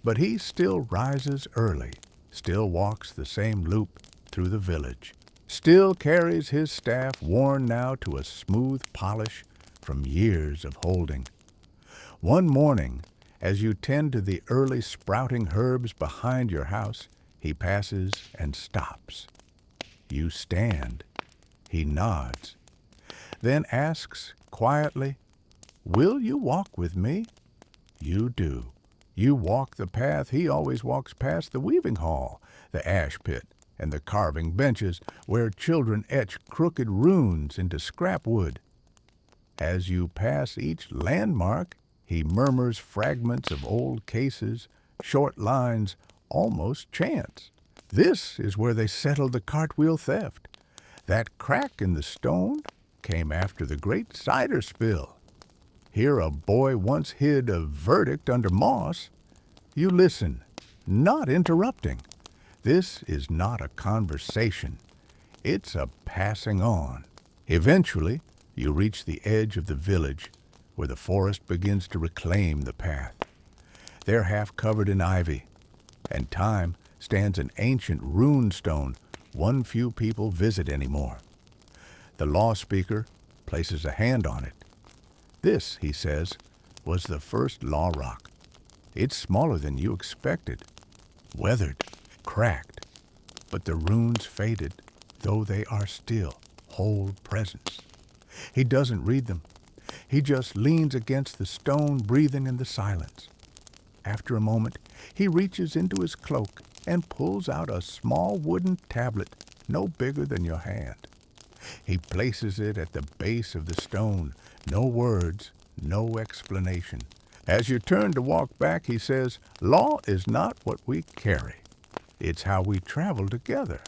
But he still rises early, still walks the same loop through the village, still carries his staff worn now to a smooth polish from years of holding. One morning, as you tend to the early sprouting herbs behind your house, he passes and stops. You stand. He nods, then asks quietly, "Will you walk with me?" You do. You walk the path he always walks past the weaving hall, the ash pit, and the carving benches where children etch crooked runes into scrap wood. As you pass each landmark, he murmurs fragments of old cases, short lines, almost chants. This is where they settled the cartwheel theft. That crack in the stone came after the great cider spill. Here a boy once hid a verdict under moss. You listen, not interrupting. This is not a conversation. It's a passing on. Eventually, you reach the edge of the village, where the forest begins to reclaim the path. They're half covered in ivy, and time stands an ancient rune stone one few people visit anymore. The law speaker places a hand on it. This, he says, was the first law rock. It's smaller than you expected, weathered, cracked, but the runes faded, though they are still hold presence. He doesn't read them. He just leans against the stone, breathing in the silence. After a moment, he reaches into his cloak and pulls out a small wooden tablet no bigger than your hand. He places it at the base of the stone. No words, no explanation. As you turn to walk back, he says, "Law is not what we carry. It's how we travel together."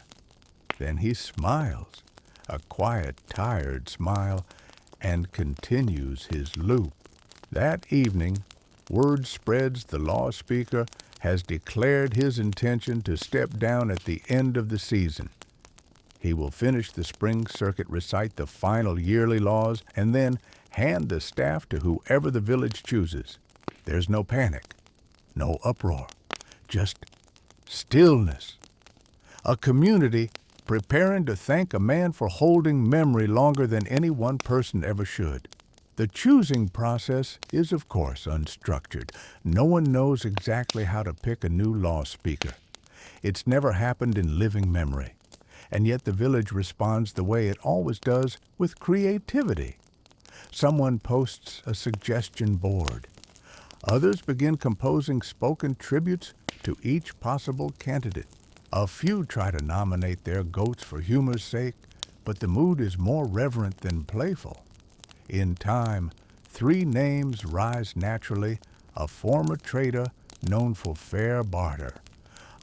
Then he smiles, a quiet, tired smile, and continues his loop. That evening, word spreads the law speaker has declared his intention to step down at the end of the season. He will finish the spring circuit, recite the final yearly laws, and then hand the staff to whoever the village chooses. There's no panic, no uproar, just stillness. A community preparing to thank a man for holding memory longer than any one person ever should. The choosing process is, of course, unstructured. No one knows exactly how to pick a new law speaker. It's never happened in living memory. And yet the village responds the way it always does, with creativity. Someone posts a suggestion board. Others begin composing spoken tributes to each possible candidate. A few try to nominate their goats for humor's sake, but the mood is more reverent than playful. In time, 3 names rise naturally: a former trader known for fair barter,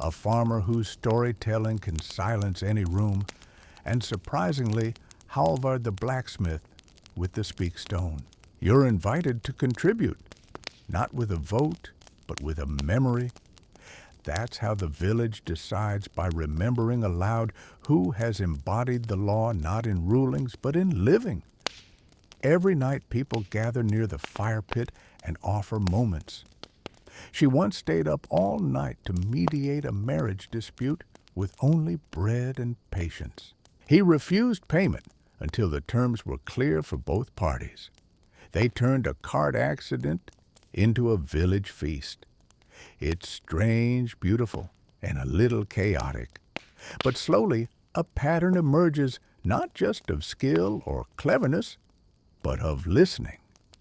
a farmer whose storytelling can silence any room, and surprisingly, Halvard the blacksmith with the speak stone. You're invited to contribute, not with a vote, but with a memory. That's how the village decides, by remembering aloud who has embodied the law not in rulings, but in living. Every night people gather near the fire pit and offer moments. She once stayed up all night to mediate a marriage dispute with only bread and patience. He refused payment until the terms were clear for both parties. They turned a cart accident into a village feast. It's strange, beautiful, and a little chaotic. But slowly, a pattern emerges, not just of skill or cleverness, but of listening.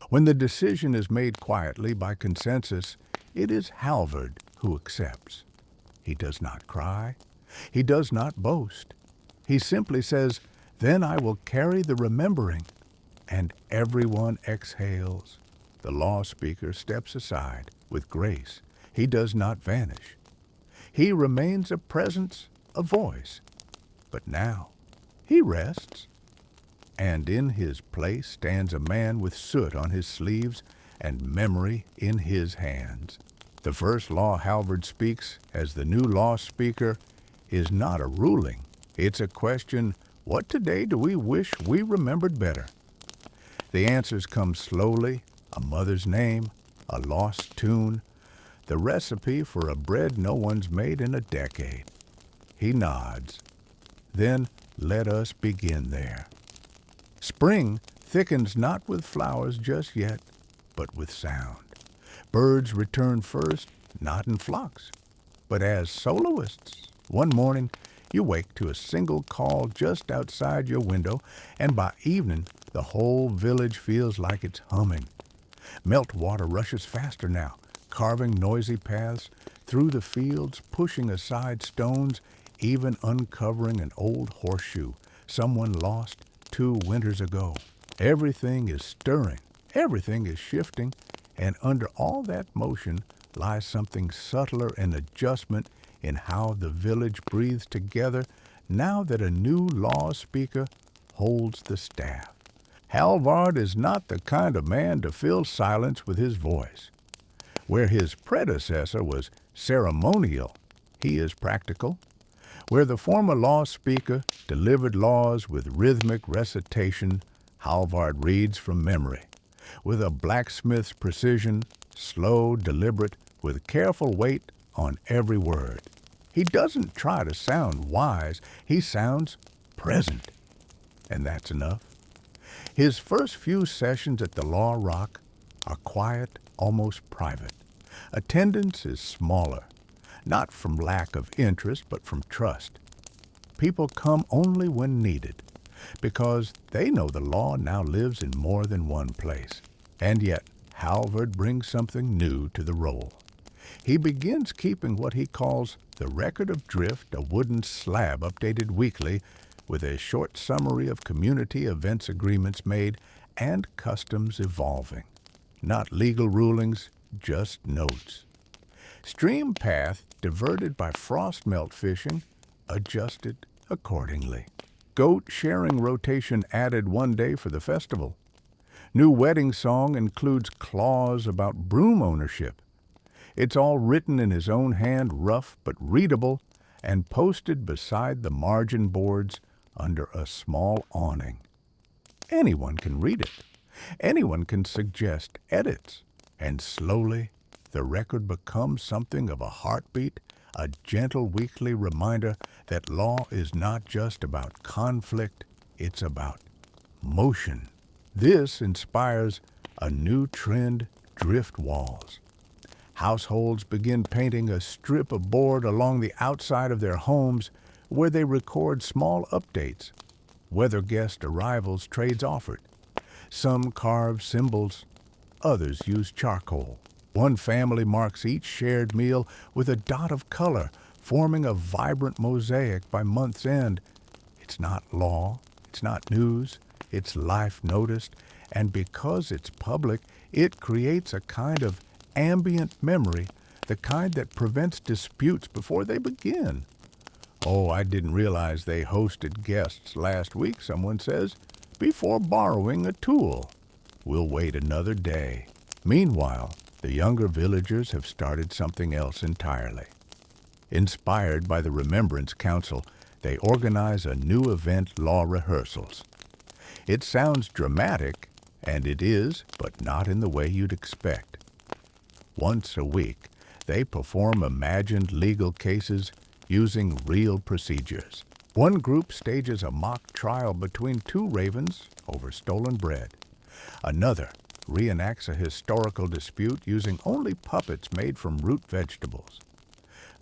When the decision is made quietly by consensus, it is Halvard who accepts. He does not cry. He does not boast. He simply says, "Then I will carry the remembering," and everyone exhales. The law speaker steps aside with grace. He does not vanish. He remains a presence, a voice. But now he rests, and in his place stands a man with soot on his sleeves and memory in his hands. The first law Halvard speaks as the new law speaker is not a ruling. It's a question: what today do we wish we remembered better? The answers come slowly: a mother's name, a lost tune, the recipe for a bread no one's made in a decade. He nods. Then let us begin there. Spring thickens not with flowers just yet, but with sound. Birds return first, not in flocks, but as soloists. One morning, you wake to a single call just outside your window, and by evening, the whole village feels like it's humming. Meltwater rushes faster now. carving noisy paths through the fields, pushing aside stones, even uncovering an old horseshoe someone lost 2 winters ago. Everything is stirring, everything is shifting, and under all that motion lies something subtler in adjustment in how the village breathes together now that a new law speaker holds the staff. Halvard is not the kind of man to fill silence with his voice. Where his predecessor was ceremonial, he is practical. Where the former law speaker delivered laws with rhythmic recitation, Halvard reads from memory. With a blacksmith's precision, slow, deliberate, with careful weight on every word. He doesn't try to sound wise, he sounds present. And that's enough. His first few sessions at the Law Rock are quiet, almost private. Attendance is smaller, not from lack of interest, but from trust. People come only when needed, because they know the law now lives in more than one place. And yet, Halvard brings something new to the role. He begins keeping what he calls the Record of Drift, a wooden slab updated weekly with a short summary of community events agreements made and customs evolving. Not legal rulings, just notes. Stream path diverted by frost melt fishing, adjusted accordingly. Goat sharing rotation added 1 day for the festival. New wedding song includes clause about broom ownership. It's all written in his own hand, rough but readable, and posted beside the margin boards under a small awning. Anyone can read it. Anyone can suggest edits. And slowly, the record becomes something of a heartbeat, a gentle weekly reminder that law is not just about conflict, it's about motion. This inspires a new trend, drift walls. Households begin painting a strip of board along the outside of their homes where they record small updates. Whether guest arrivals, trades offered. Some carve symbols, others use charcoal. One family marks each shared meal with a dot of color, forming a vibrant mosaic by month's end. It's not law, it's not news, it's life noticed, and because it's public, it creates a kind of ambient memory, the kind that prevents disputes before they begin. "Oh, I didn't realize they hosted guests last week," someone says, "before borrowing a tool. We'll wait another day." Meanwhile, the younger villagers have started something else entirely. Inspired by the Remembrance Council, they organize a new event, law rehearsals. It sounds dramatic, and it is, but not in the way you'd expect. Once a week, they perform imagined legal cases using real procedures. One group stages a mock trial between 2 ravens over stolen bread. Another reenacts a historical dispute using only puppets made from root vegetables.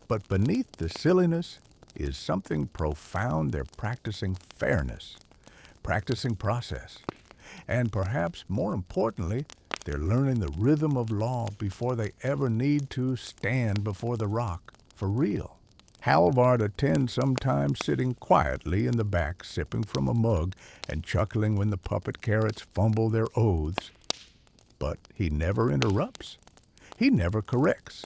But beneath the silliness is something profound. They're practicing fairness, practicing process, and perhaps more importantly, they're learning the rhythm of law before they ever need to stand before the rock for real. Halvard attends, sometimes sitting quietly in the back, sipping from a mug and chuckling when the puppet carrots fumble their oaths. But he never interrupts. He never corrects.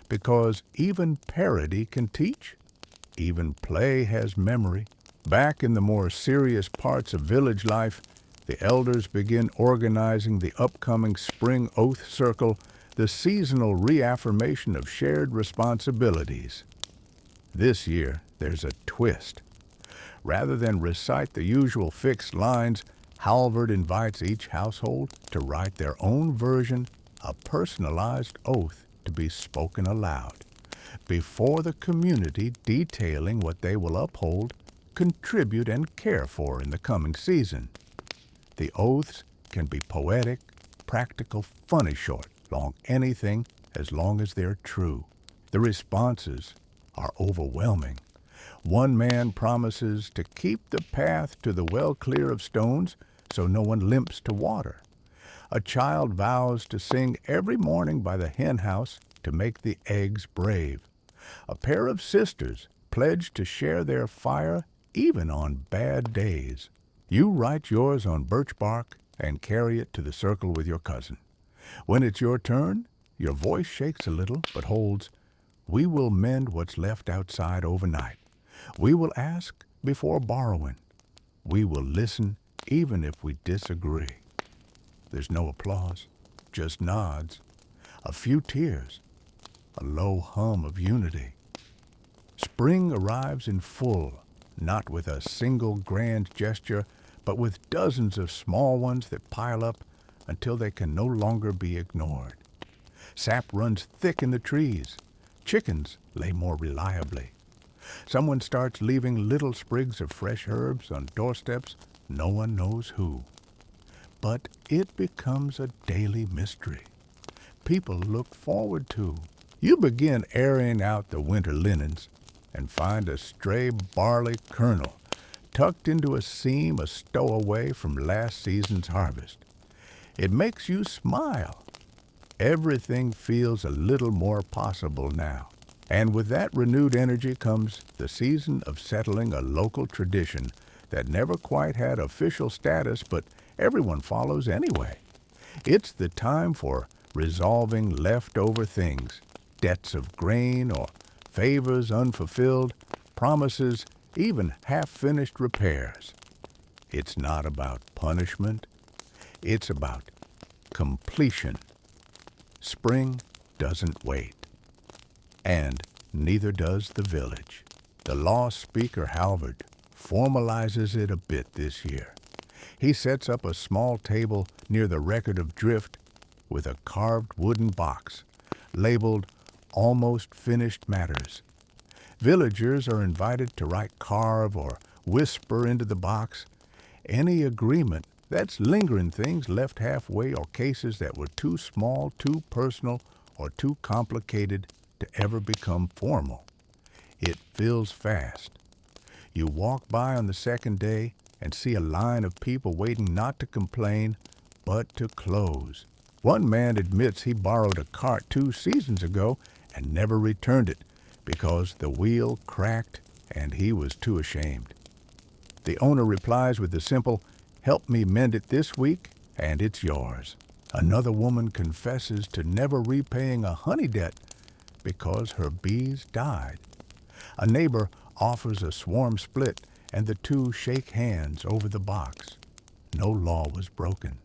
Because even parody can teach. Even play has memory. Back in the more serious parts of village life, the elders begin organizing the upcoming spring oath circle, the seasonal reaffirmation of shared responsibilities. This year, there's a twist. Rather than recite the usual fixed lines, Halvard invites each household to write their own version, a personalized oath to be spoken aloud, before the community, detailing what they will uphold, contribute, and care for in the coming season. The oaths can be poetic, practical, funny short, long anything as long as they're true. The responses are overwhelming. One man promises to keep the path to the well clear of stones so no one limps to water. A child vows to sing every morning by the hen house to make the eggs brave. A pair of sisters pledge to share their fire even on bad days. You write yours on birch bark and carry it to the circle with your cousin. When it's your turn, your voice shakes a little but holds, "We will mend what's left outside overnight. We will ask before borrowing. We will listen even if we disagree." There's no applause, just nods, a few tears, a low hum of unity. Spring arrives in full, not with a single grand gesture, but with dozens of small ones that pile up until they can no longer be ignored. Sap runs thick in the trees. Chickens lay more reliably. Someone starts leaving little sprigs of fresh herbs on doorsteps, no one knows who. But it becomes a daily mystery. People look forward to. You begin airing out the winter linens and find a stray barley kernel tucked into a seam a stowaway from last season's harvest. It makes you smile. Everything feels a little more possible now. And with that renewed energy comes the season of settling a local tradition that never quite had official status, but everyone follows anyway. It's the time for resolving leftover things, debts of grain or favors unfulfilled, promises, even half-finished repairs. It's not about punishment. It's about completion. Spring doesn't wait. And neither does the village. The law speaker Halvard formalizes it a bit this year. He sets up a small table near the record of drift with a carved wooden box labeled Almost Finished Matters. Villagers are invited to write, carve, or whisper into the box any agreement that's lingering things left halfway or cases that were too small, too personal, or too complicated to ever become formal. It fills fast. You walk by on the second day and see a line of people waiting not to complain, but to close. One man admits he borrowed a cart 2 seasons ago and never returned it because the wheel cracked and he was too ashamed. The owner replies with the simple, "Help me mend it this week and it's yours." Another woman confesses to never repaying a honey debt because her bees died. A neighbor offers a swarm split and the two shake hands over the box. No law was broken,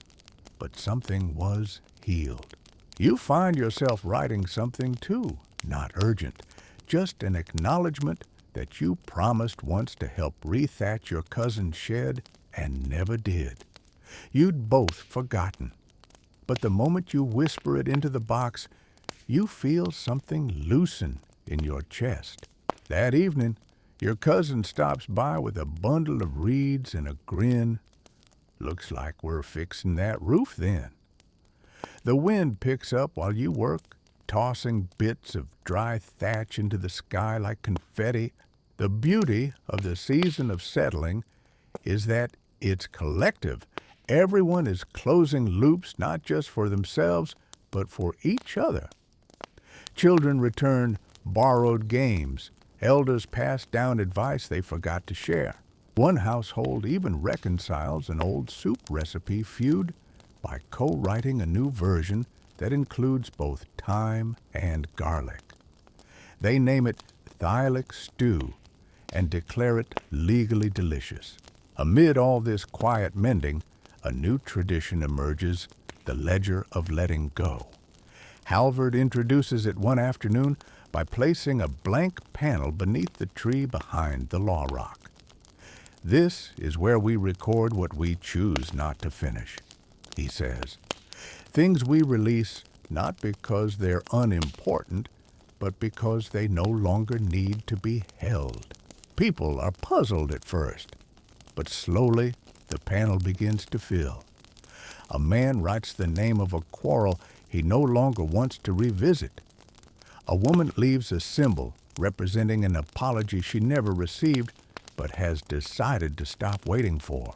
but something was healed. You find yourself writing something too, not urgent, just an acknowledgement that you promised once to help rethatch your cousin's shed and never did. You'd both forgotten. But the moment you whisper it into the box, you feel something loosen in your chest. That evening, your cousin stops by with a bundle of reeds and a grin. "Looks like we're fixing that roof then." The wind picks up while you work, tossing bits of dry thatch into the sky like confetti. The beauty of the season of settling is that it's collective. Everyone is closing loops not just for themselves, but for each other. Children return borrowed games. Elders pass down advice they forgot to share. One household even reconciles an old soup recipe feud by co-writing a new version that includes both thyme and garlic. They name it thylic stew and declare it legally delicious. Amid all this quiet mending, a new tradition emerges, the ledger of letting go. Halvard introduces it one afternoon by placing a blank panel beneath the tree behind the law rock. "This is where we record what we choose not to finish," he says. "Things we release not because they're unimportant, but because they no longer need to be held." People are puzzled at first, but slowly the panel begins to fill. A man writes the name of a quarrel he no longer wants to revisit. A woman leaves a symbol representing an apology she never received but has decided to stop waiting for.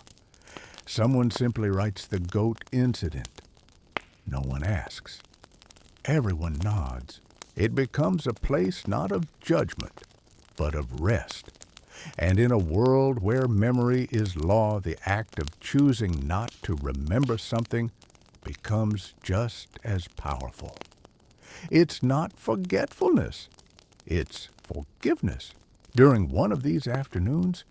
Someone simply writes the goat incident. No one asks. Everyone nods. It becomes a place not of judgment, but of rest. And in a world where memory is law, the act of choosing not to remember something becomes just as powerful. It's not forgetfulness, it's forgiveness. During one of these afternoons,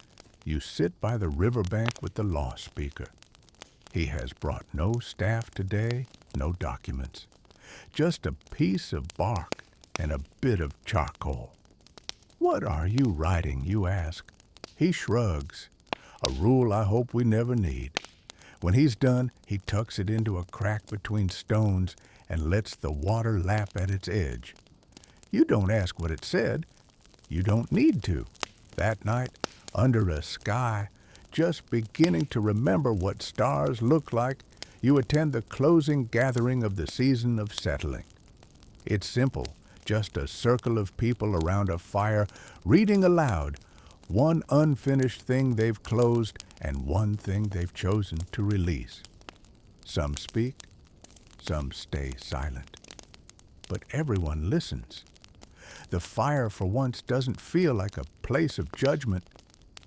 you sit by the riverbank with the law speaker. He has brought no staff today, no documents, just a piece of bark and a bit of charcoal. "What are you writing?" you ask. He shrugs. "A rule I hope we never need." When he's done, he tucks it into a crack between stones and lets the water lap at its edge. You don't ask what it said. You don't need to. That night, under a sky, just beginning to remember what stars look like, you attend the closing gathering of the season of settling. It's simple, just a circle of people around a fire reading aloud one unfinished thing they've closed and one thing they've chosen to release. Some speak, some stay silent, but everyone listens. The fire for once doesn't feel like a place of judgment,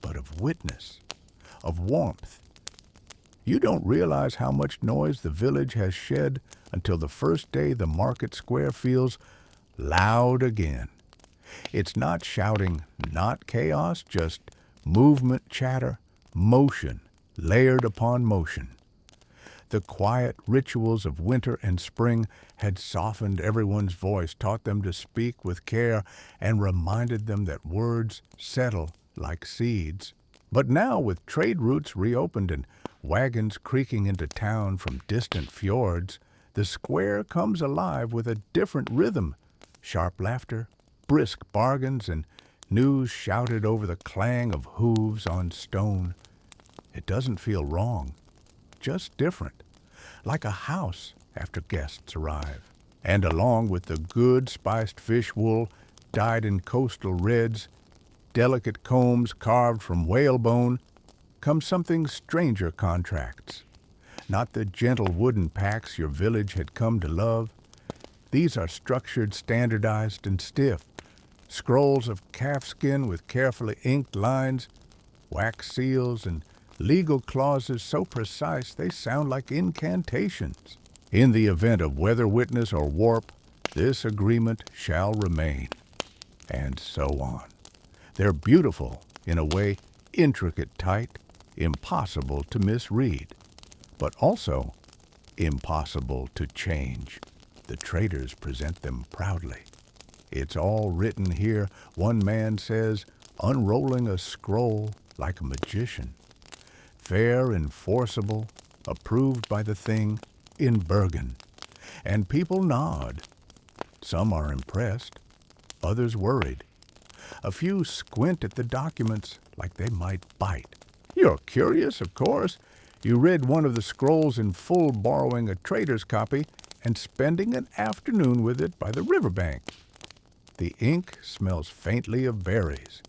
but of witness, of warmth. You don't realize how much noise the village has shed until the first day the market square feels loud again. It's not shouting, not chaos, just movement, chatter, motion, layered upon motion. The quiet rituals of winter and spring had softened everyone's voice, taught them to speak with care, and reminded them that words settle like seeds. But now, with trade routes reopened and wagons creaking into town from distant fjords, the square comes alive with a different rhythm. Sharp laughter, brisk bargains, and news shouted over the clang of hooves on stone. It doesn't feel wrong, just different, like a house after guests arrive. And along with the good spiced fish wool dyed in coastal reds, delicate combs carved from whalebone, comes something stranger contracts. Not the gentle wooden packs your village had come to love. These are structured, standardized, and stiff. Scrolls of calfskin with carefully inked lines, wax seals, and legal clauses so precise they sound like incantations. In the event of weather witness or warp, this agreement shall remain. And so on. They're beautiful, in a way intricate, tight, impossible to misread, but also impossible to change. The traders present them proudly. It's all written here, one man says, unrolling a scroll like a magician. Fair and forcible, approved by the thing, in Bergen. And people nod. Some are impressed, others worried. A few squint at the documents like they might bite. You're curious, of course. You read one of the scrolls in full, borrowing a trader's copy and spending an afternoon with it by the riverbank. The ink smells faintly of berries.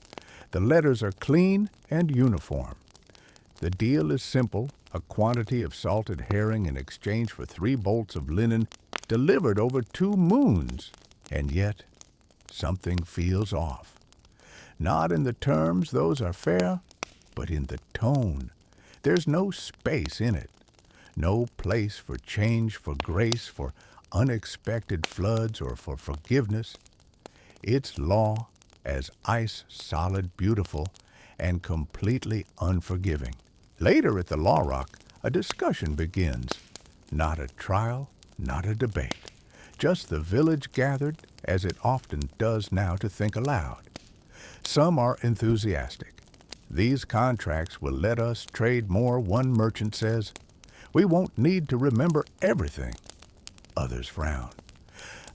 The letters are clean and uniform. The deal is simple, a quantity of salted herring in exchange for 3 bolts of linen delivered over 2 moons. And yet, something feels off. Not in the terms, those are fair, but in the tone. There's no space in it. No place for change, for grace, for unexpected floods, or for forgiveness. It's law as ice, solid, beautiful, and completely unforgiving. Later at the Law Rock, a discussion begins. Not a trial, not a debate. Just the village gathered, as it often does now, to think aloud. Some are enthusiastic. These contracts will let us trade more, one merchant says. We won't need to remember everything. Others frown.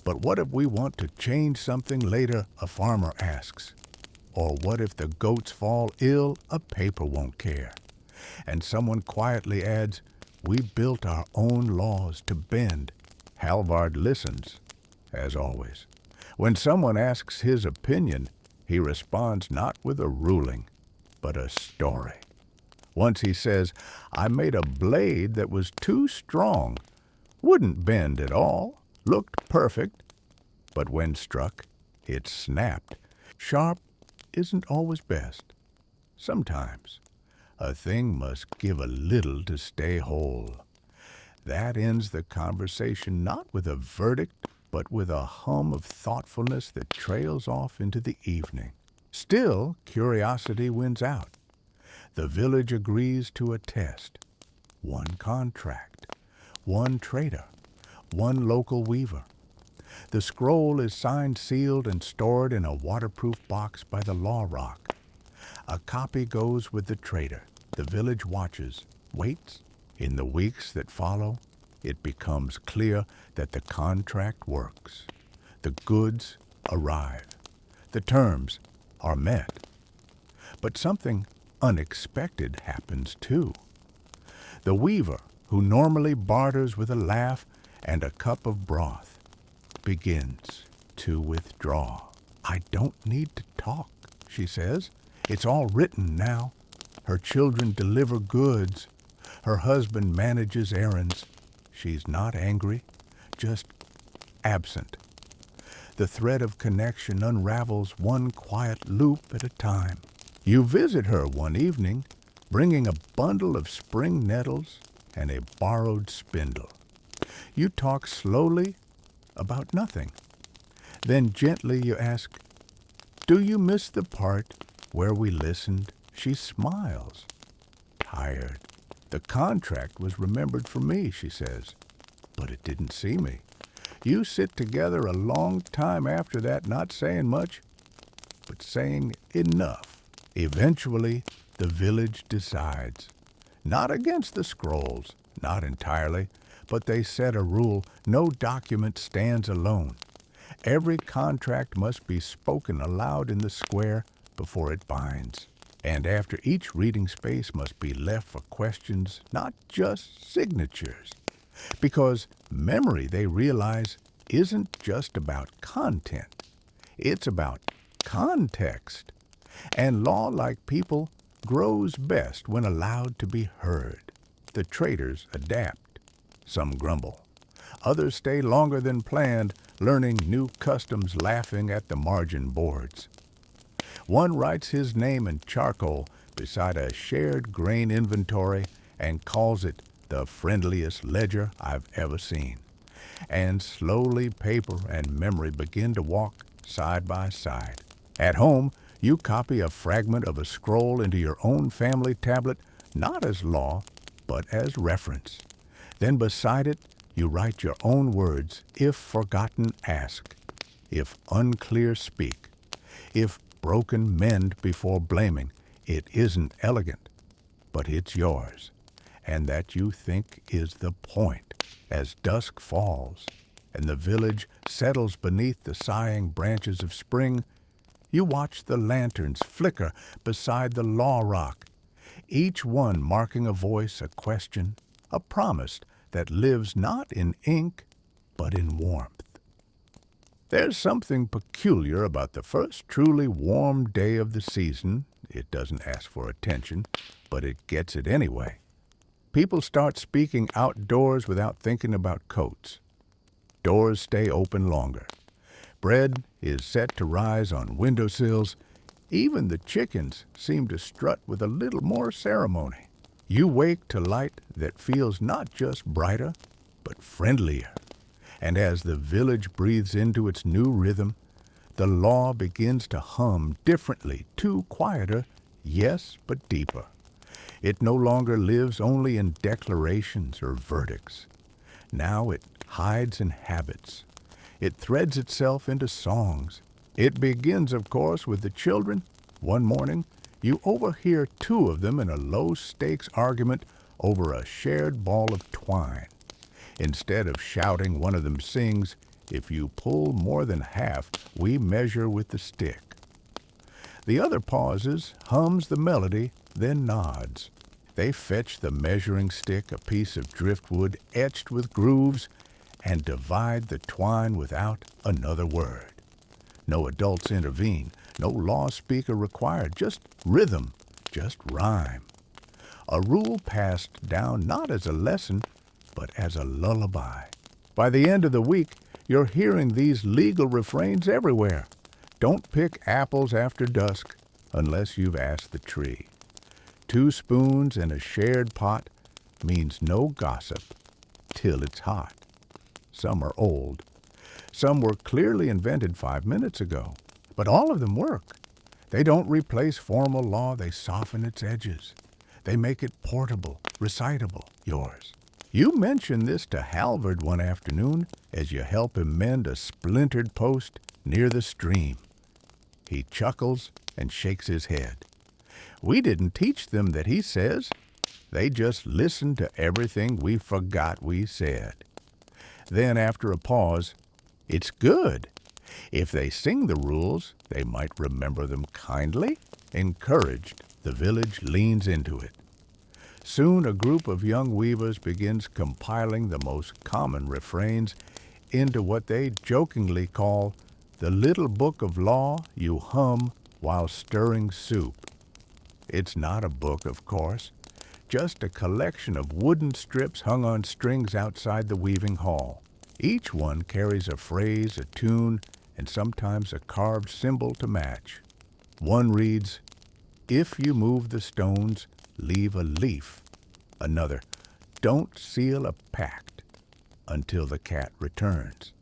But what if we want to change something later, a farmer asks. Or what if the goats fall ill, a paper won't care. And someone quietly adds, we built our own laws to bend. Halvard listens, as always. When someone asks his opinion, he responds not with a ruling, but a story. Once he says, I made a blade that was too strong. Wouldn't bend at all, looked perfect, but when struck, it snapped. Sharp isn't always best. Sometimes a thing must give a little to stay whole. That ends the conversation not with a verdict, but with a hum of thoughtfulness that trails off into the evening. Still, curiosity wins out. The village agrees to a test. One contract, one trader, one local weaver. The scroll is signed, sealed, and stored in a waterproof box by the law rock. A copy goes with the trader. The village watches, waits. In the weeks that follow, it becomes clear that the contract works. The goods arrive. The terms are met. But something unexpected happens too. The weaver, who normally barters with a laugh and a cup of broth, begins to withdraw. "I don't need to talk," she says. "It's all written now. Her children deliver goods. Her husband manages errands. She's not angry, just absent. The thread of connection unravels one quiet loop at a time. You visit her one evening, bringing a bundle of spring nettles and a borrowed spindle. You talk slowly about nothing. Then gently you ask, "Do you miss the part where we listened?" She smiles. Tired. "The contract was remembered for me," she says, "but it didn't see me." You sit together a long time after that, not saying much, but saying enough. Eventually, the village decides. Not against the scrolls, not entirely, but they set a rule: no document stands alone. Every contract must be spoken aloud in the square before it binds. And after each reading space must be left for questions, not just signatures. Because memory, they realize, isn't just about content. It's about context. And law, like people, grows best when allowed to be heard. The traders adapt. Some grumble. Others stay longer than planned, learning new customs, laughing at the margin boards. One writes his name in charcoal beside a shared grain inventory and calls it the friendliest ledger I've ever seen. And slowly paper and memory begin to walk side by side. At home, you copy a fragment of a scroll into your own family tablet, not as law, but as reference. Then beside it, you write your own words: "If forgotten, ask. If unclear, speak. If broken, mend before blaming." It isn't elegant, but it's yours. And that, you think, is the point. As dusk falls and the village settles beneath the sighing branches of spring, you watch the lanterns flicker beside the law rock, each one marking a voice, a question, a promise that lives not in ink, but in warmth. There's something peculiar about the first truly warm day of the season. It doesn't ask for attention, but it gets it anyway. People start speaking outdoors without thinking about coats. Doors stay open longer. Bread is set to rise on windowsills. Even the chickens seem to strut with a little more ceremony. You wake to light that feels not just brighter, but friendlier. And as the village breathes into its new rhythm, the law begins to hum differently, too quieter, yes, but deeper. It no longer lives only in declarations or verdicts. Now it hides in habits. It threads itself into songs. It begins, of course, with the children. One morning, you overhear two of them in a low-stakes argument over a shared ball of twine. Instead of shouting, one of them sings, "If you pull more than half, we measure with the stick." The other pauses, hums the melody, then nods. They fetch the measuring stick, a piece of driftwood etched with grooves, and divide the twine without another word. No adults intervene, no law speaker required, just rhythm, just rhyme. A rule passed down not as a lesson, but as a lullaby. By the end of the week, you're hearing these legal refrains everywhere. Don't pick apples after dusk unless you've asked the tree. 2 spoons in a shared pot means no gossip till it's hot. Some are old. Some were clearly invented 5 minutes ago. But all of them work. They don't replace formal law, they soften its edges. They make it portable, recitable, yours. You mentioned this to Halvard one afternoon as you help him mend a splintered post near the stream. He chuckles and shakes his head. We didn't teach them that, he says. They just listened to everything we forgot we said. Then, after a pause, it's good. If they sing the rules, they might remember them kindly. Encouraged, the village leans into it. Soon a group of young weavers begins compiling the most common refrains into what they jokingly call the little book of law you hum while stirring soup. It's not a book, of course, just a collection of wooden strips hung on strings outside the weaving hall. Each one carries a phrase, a tune, and sometimes a carved symbol to match. One reads, "If you move the stones, leave a leaf." Another, "Don't seal a pact until the cat returns."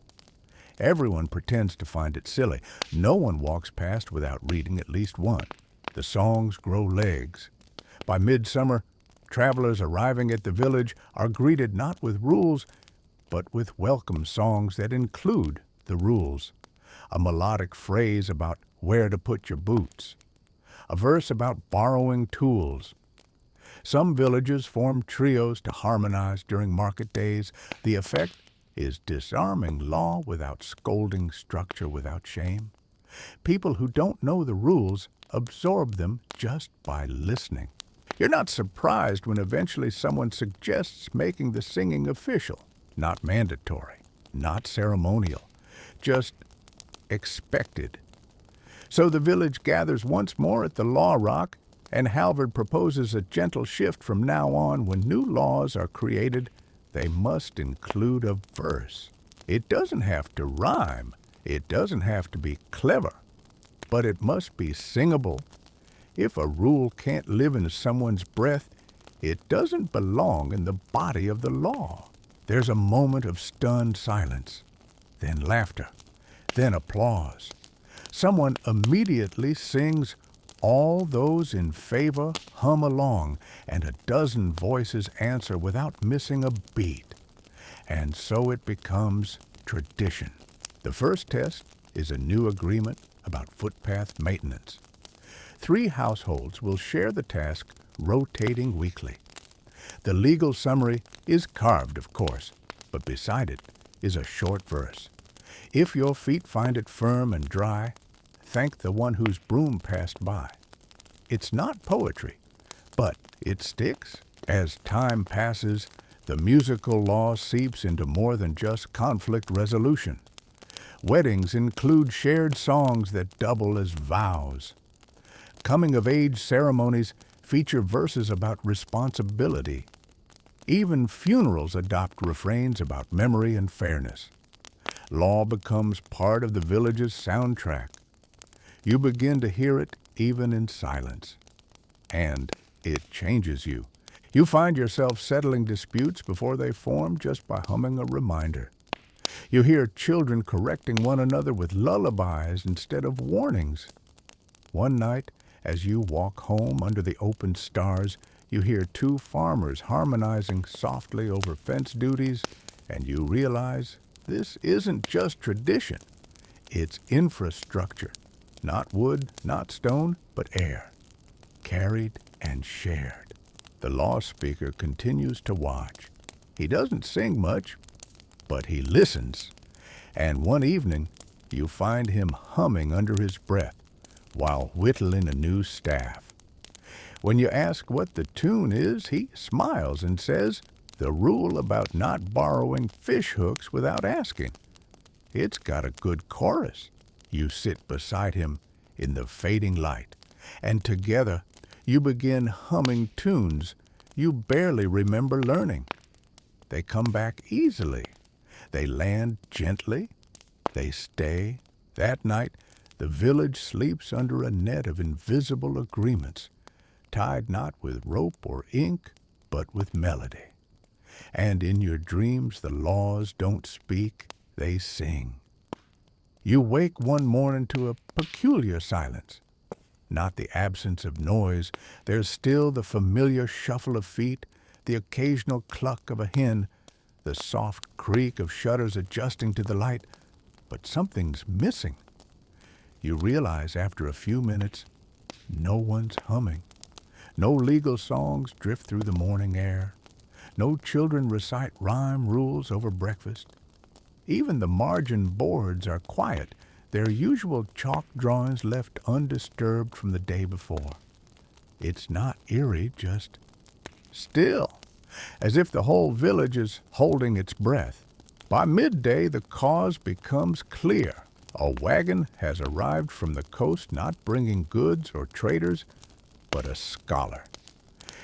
Everyone pretends to find it silly. No one walks past without reading at least one. The songs grow legs. By midsummer, travelers arriving at the village are greeted not with rules, but with welcome songs that include the rules. A melodic phrase about where to put your boots. A verse about borrowing tools. Some villages form trios to harmonize during market days. The effect is disarming law without scolding structure without shame. People who don't know the rules absorb them just by listening. You're not surprised when eventually someone suggests making the singing official, not mandatory, not ceremonial, just expected. So the village gathers once more at the Law Rock, and Halvard proposes a gentle shift from now on. When new laws are created, they must include a verse. It doesn't have to rhyme. It doesn't have to be clever. But it must be singable. If a rule can't live in someone's breath, it doesn't belong in the body of the law. There's a moment of stunned silence, then laughter, then applause. Someone immediately sings, all those in favor hum along, and a dozen voices answer without missing a beat. And so it becomes tradition. The first test is a new agreement about footpath maintenance. 3 households will share the task, rotating weekly. The legal summary is carved, of course, but beside it is a short verse. If your feet find it firm and dry, thank the one whose broom passed by. It's not poetry, but it sticks. As time passes, the musical law seeps into more than just conflict resolution. Weddings include shared songs that double as vows. Coming-of-age ceremonies feature verses about responsibility. Even funerals adopt refrains about memory and fairness. Law becomes part of the village's soundtrack. You begin to hear it even in silence. And it changes you. You find yourself settling disputes before they form just by humming a reminder. You hear children correcting one another with lullabies instead of warnings. One night, as you walk home under the open stars, you hear 2 farmers harmonizing softly over fence duties, and you realize this isn't just tradition. It's infrastructure. Not wood, not stone, but air. Carried and shared. The law speaker continues to watch. He doesn't sing much, but he listens. And one evening, you find him humming under his breath while whittling a new staff. When you ask what the tune is, he smiles and says, the rule about not borrowing fish hooks without asking. It's got a good chorus. You sit beside him in the fading light, and together you begin humming tunes you barely remember learning. They come back easily. They land gently. They stay. That night, the village sleeps under a net of invisible agreements, tied not with rope or ink, but with melody. And in your dreams the laws don't speak, they sing. You wake one morning to a peculiar silence. Not the absence of noise, there's still the familiar shuffle of feet, the occasional cluck of a hen, the soft creak of shutters adjusting to the light, but something's missing. You realize after a few minutes, no one's humming. No legal songs drift through the morning air. No children recite rhyme rules over breakfast. Even the margin boards are quiet, their usual chalk drawings left undisturbed from the day before. It's not eerie, just still, as if the whole village is holding its breath. By midday, the cause becomes clear. A wagon has arrived from the coast, not bringing goods or traders, but a scholar.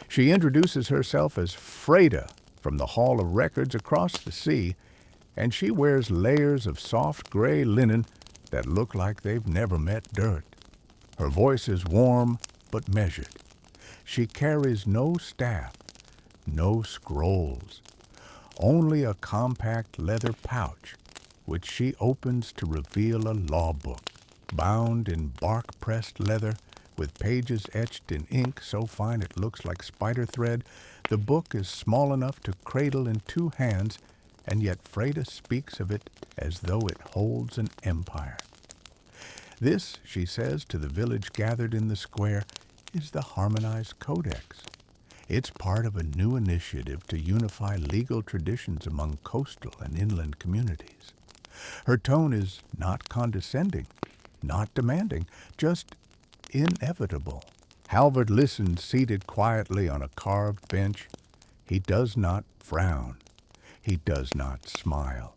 She introduces herself as Freda from the Hall of Records across the sea, and she wears layers of soft gray linen that look like they've never met dirt. Her voice is warm but measured. She carries no staff, no scrolls, only a compact leather pouch, which she opens to reveal a law book, bound in bark-pressed leather, with pages etched in ink so fine it looks like spider thread. The book is small enough to cradle in two hands, and yet Freda speaks of it as though it holds an empire. This, she says to the village gathered in the square, is the Harmonized Codex. It's part of a new initiative to unify legal traditions among coastal and inland communities. Her tone is not condescending, not demanding, just inevitable. Halvard listens seated quietly on a carved bench. He does not frown. He does not smile.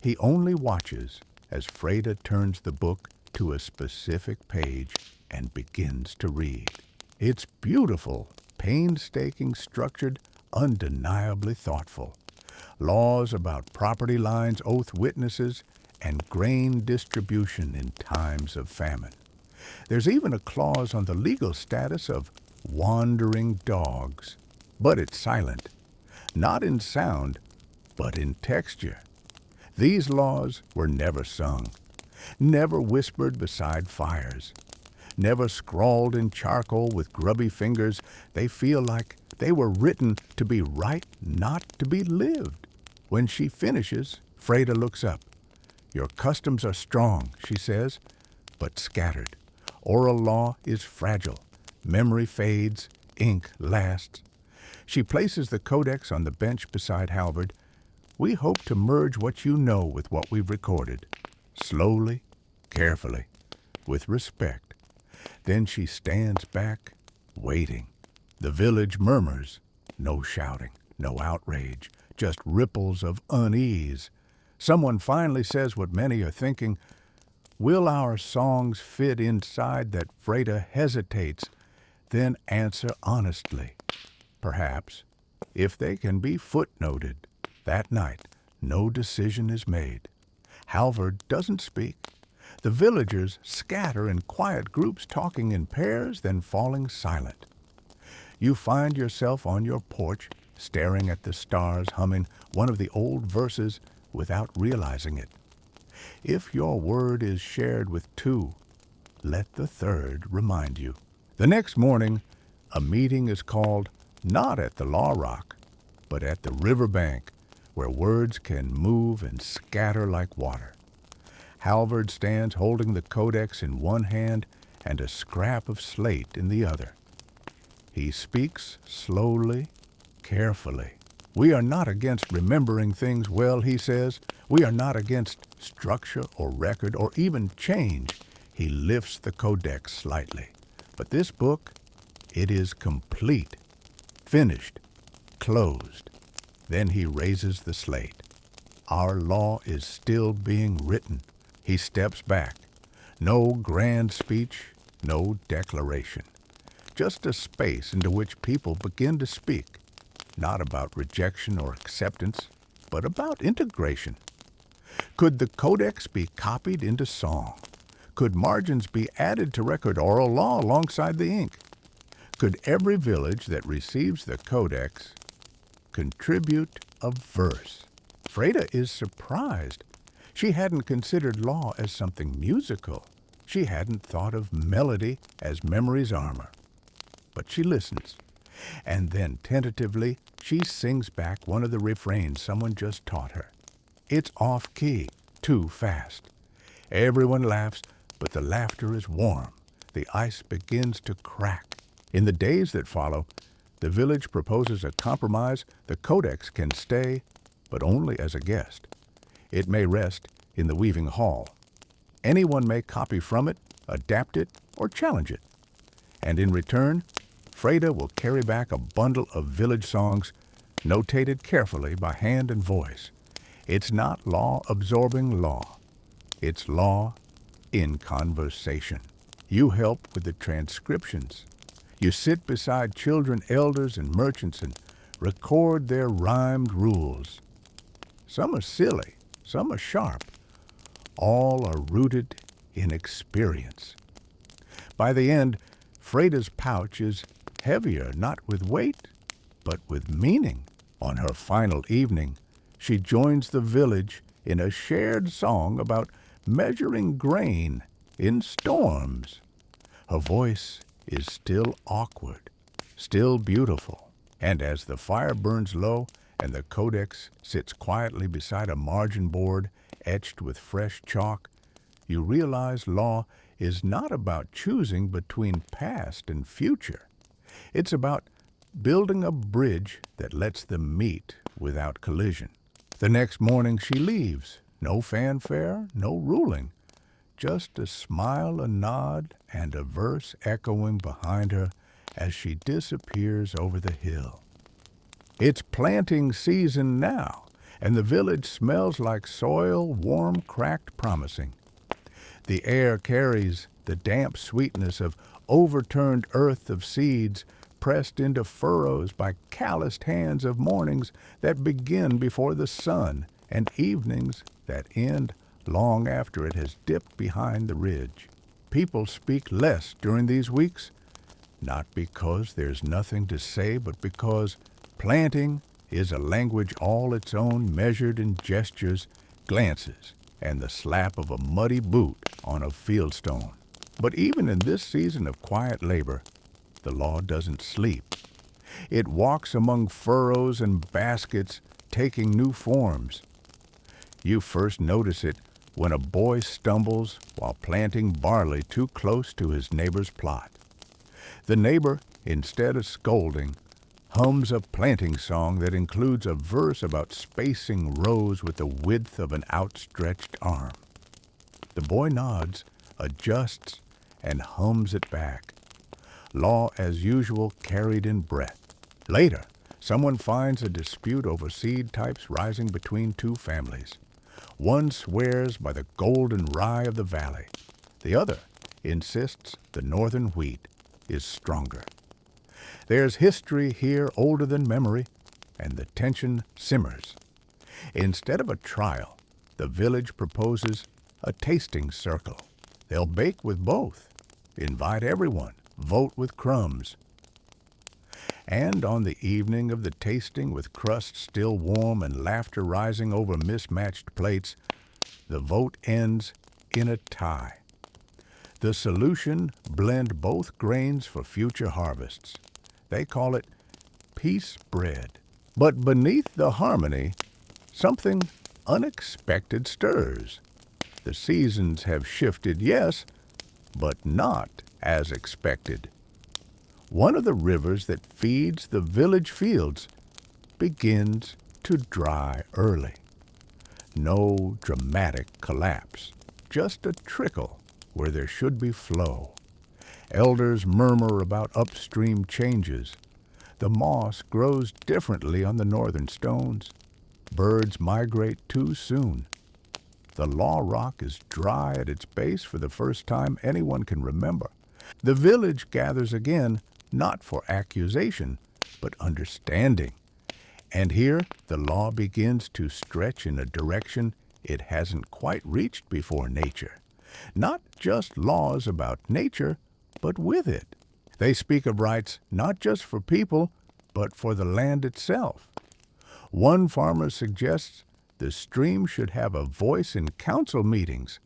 He only watches as Freda turns the book to a specific page and begins to read. It's beautiful, painstaking, structured, undeniably thoughtful. Laws about property lines, oath witnesses, and grain distribution in times of famine. There's even a clause on the legal status of wandering dogs, but it's silent, not in sound, but in texture. These laws were never sung, never whispered beside fires, never scrawled in charcoal with grubby fingers. They feel like they were written to be right, not to be lived. When she finishes, Freda looks up. Your customs are strong, she says, but scattered. Oral law is fragile. Memory fades. Ink lasts. She places the codex on the bench beside Halvard. We hope to merge what you know with what we've recorded. Slowly, carefully, with respect. Then she stands back, waiting. The village murmurs. No shouting, no outrage, just ripples of unease. Someone finally says what many are thinking. Will our songs fit inside that? Freda hesitates, then answer honestly. Perhaps, if they can be footnoted. That night, no decision is made. Halvard doesn't speak. The villagers scatter in quiet groups, talking in pairs, then falling silent. You find yourself on your porch, staring at the stars, humming one of the old verses without realizing it. If your word is shared with two, let the third remind you. The next morning, a meeting is called, not at the Law Rock, but at the riverbank, where words can move and scatter like water. Halvard stands holding the codex in one hand and a scrap of slate in the other. He speaks slowly, carefully. We are not against remembering things well, he says. We are not against structure or record or even change. He lifts the codex slightly. But this book, it is complete, finished, closed. Then he raises the slate. Our law is still being written. He steps back. No grand speech, no declaration. Just a space into which people begin to speak. Not about rejection or acceptance, but about integration. Could the codex be copied into song? Could margins be added to record oral law alongside the ink? Could every village that receives the codex contribute a verse? Freda is surprised. She hadn't considered law as something musical. She hadn't thought of melody as memory's armor. But she listens, and then tentatively she sings back one of the refrains someone just taught her. It's off-key, too fast. Everyone laughs, but the laughter is warm. The ice begins to crack. In the days that follow, the village proposes a compromise. The codex can stay, but only as a guest. It may rest in the weaving hall. Anyone may copy from it, adapt it, or challenge it. And in return, Freda will carry back a bundle of village songs, notated carefully by hand and voice. It's not law absorbing law. It's law in conversation. You help with the transcriptions. You sit beside children, elders, and merchants and record their rhymed rules. Some are silly, some are sharp. All are rooted in experience. By the end, Freda's pouch is heavier, not with weight, but with meaning. On her final evening, she joins the village in a shared song about measuring grain in storms. Her voice is still awkward, still beautiful, and as the fire burns low and the codex sits quietly beside a margin board etched with fresh chalk, you realize law is not about choosing between past and future. It's about building a bridge that lets them meet without collision. The next morning she leaves. No fanfare, no ruling. Just a smile, a nod, and a verse echoing behind her as she disappears over the hill. It's planting season now, and the village smells like soil, warm, cracked, promising. The air carries the damp sweetness of overturned earth of seeds pressed into furrows by calloused hands of mornings that begin before the sun and evenings that end long after it has dipped behind the ridge. People speak less during these weeks, not because there's nothing to say, but because planting is a language all its own, measured in gestures, glances, and the slap of a muddy boot on a fieldstone. But even in this season of quiet labor, the law doesn't sleep. It walks among furrows and baskets, taking new forms. You first notice it when a boy stumbles while planting barley too close to his neighbor's plot. The neighbor, instead of scolding, hums a planting song that includes a verse about spacing rows with the width of an outstretched arm. The boy nods, adjusts, and hums it back. Law as usual, carried in breath. Later, someone finds a dispute over seed types rising between two families. One swears by the golden rye of the valley. The other insists the northern wheat is stronger. There's history here older than memory, and the tension simmers. Instead of a trial, the village proposes a tasting circle. They'll bake with both, invite everyone, vote with crumbs. And on the evening of the tasting, with crust still warm and laughter rising over mismatched plates, the vote ends in a tie. The solution: blend both grains for future harvests. They call it peace bread. But beneath the harmony, something unexpected stirs. The seasons have shifted, yes, but not as expected. One of the rivers that feeds the village fields begins to dry early. No dramatic collapse, just a trickle where there should be flow. Elders murmur about upstream changes. The moss grows differently on the northern stones. Birds migrate too soon. The law rock is dry at its base for the first time anyone can remember. The village gathers again, not for accusation, but understanding. And here the law begins to stretch in a direction it hasn't quite reached before nature. Not just laws about nature, but with it. They speak of rights not just for people, but for the land itself. One farmer suggests the stream should have a voice in council meetings.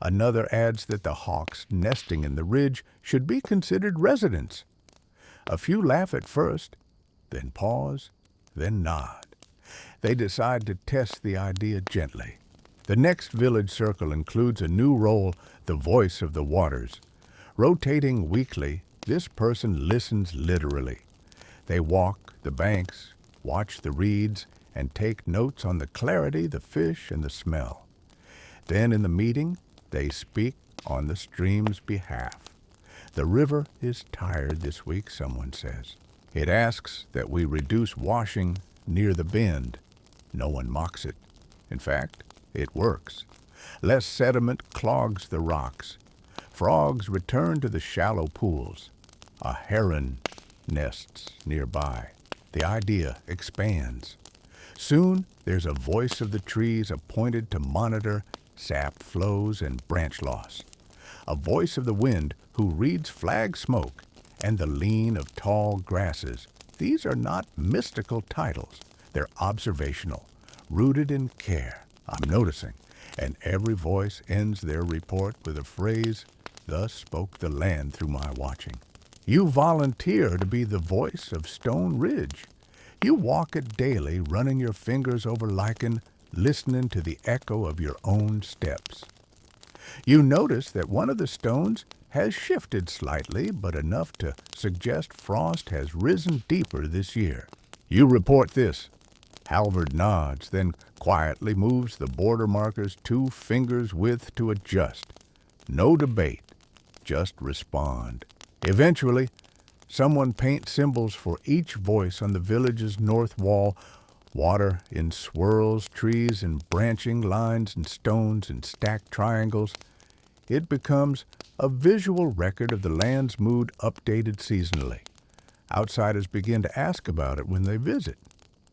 Another adds that the hawks nesting in the ridge should be considered residents. A few laugh at first, then pause, then nod. They decide to test the idea gently. The next village circle includes a new role, the voice of the waters. Rotating weekly, this person listens literally. They walk the banks, watch the reeds, and take notes on the clarity, the fish, and the smell. Then in the meeting, they speak on the stream's behalf. The river is tired this week, someone says. It asks that we reduce washing near the bend. No one mocks it. In fact, it works. Less sediment clogs the rocks. Frogs return to the shallow pools. A heron nests nearby. The idea expands. Soon there's a voice of the trees appointed to monitor sap flows and branch loss. A voice of the wind who reads flag smoke and the lean of tall grasses. These are not mystical titles. They're observational, rooted in care. I'm noticing, and every voice ends their report with a phrase, "Thus spoke the land through my watching." You volunteer to be the voice of Stone Ridge. You walk it daily, running your fingers over lichen, listening to the echo of your own steps. You notice that one of the stones has shifted slightly, but enough to suggest frost has risen deeper this year. You report this. Halvard nods, then quietly moves the border markers 2 fingers width to adjust. No debate, just respond. Eventually, someone paints symbols for each voice on the village's north wall, water in swirls, trees in branching lines, and stones in stacked triangles. It becomes a visual record of the land's mood updated seasonally. Outsiders begin to ask about it when they visit.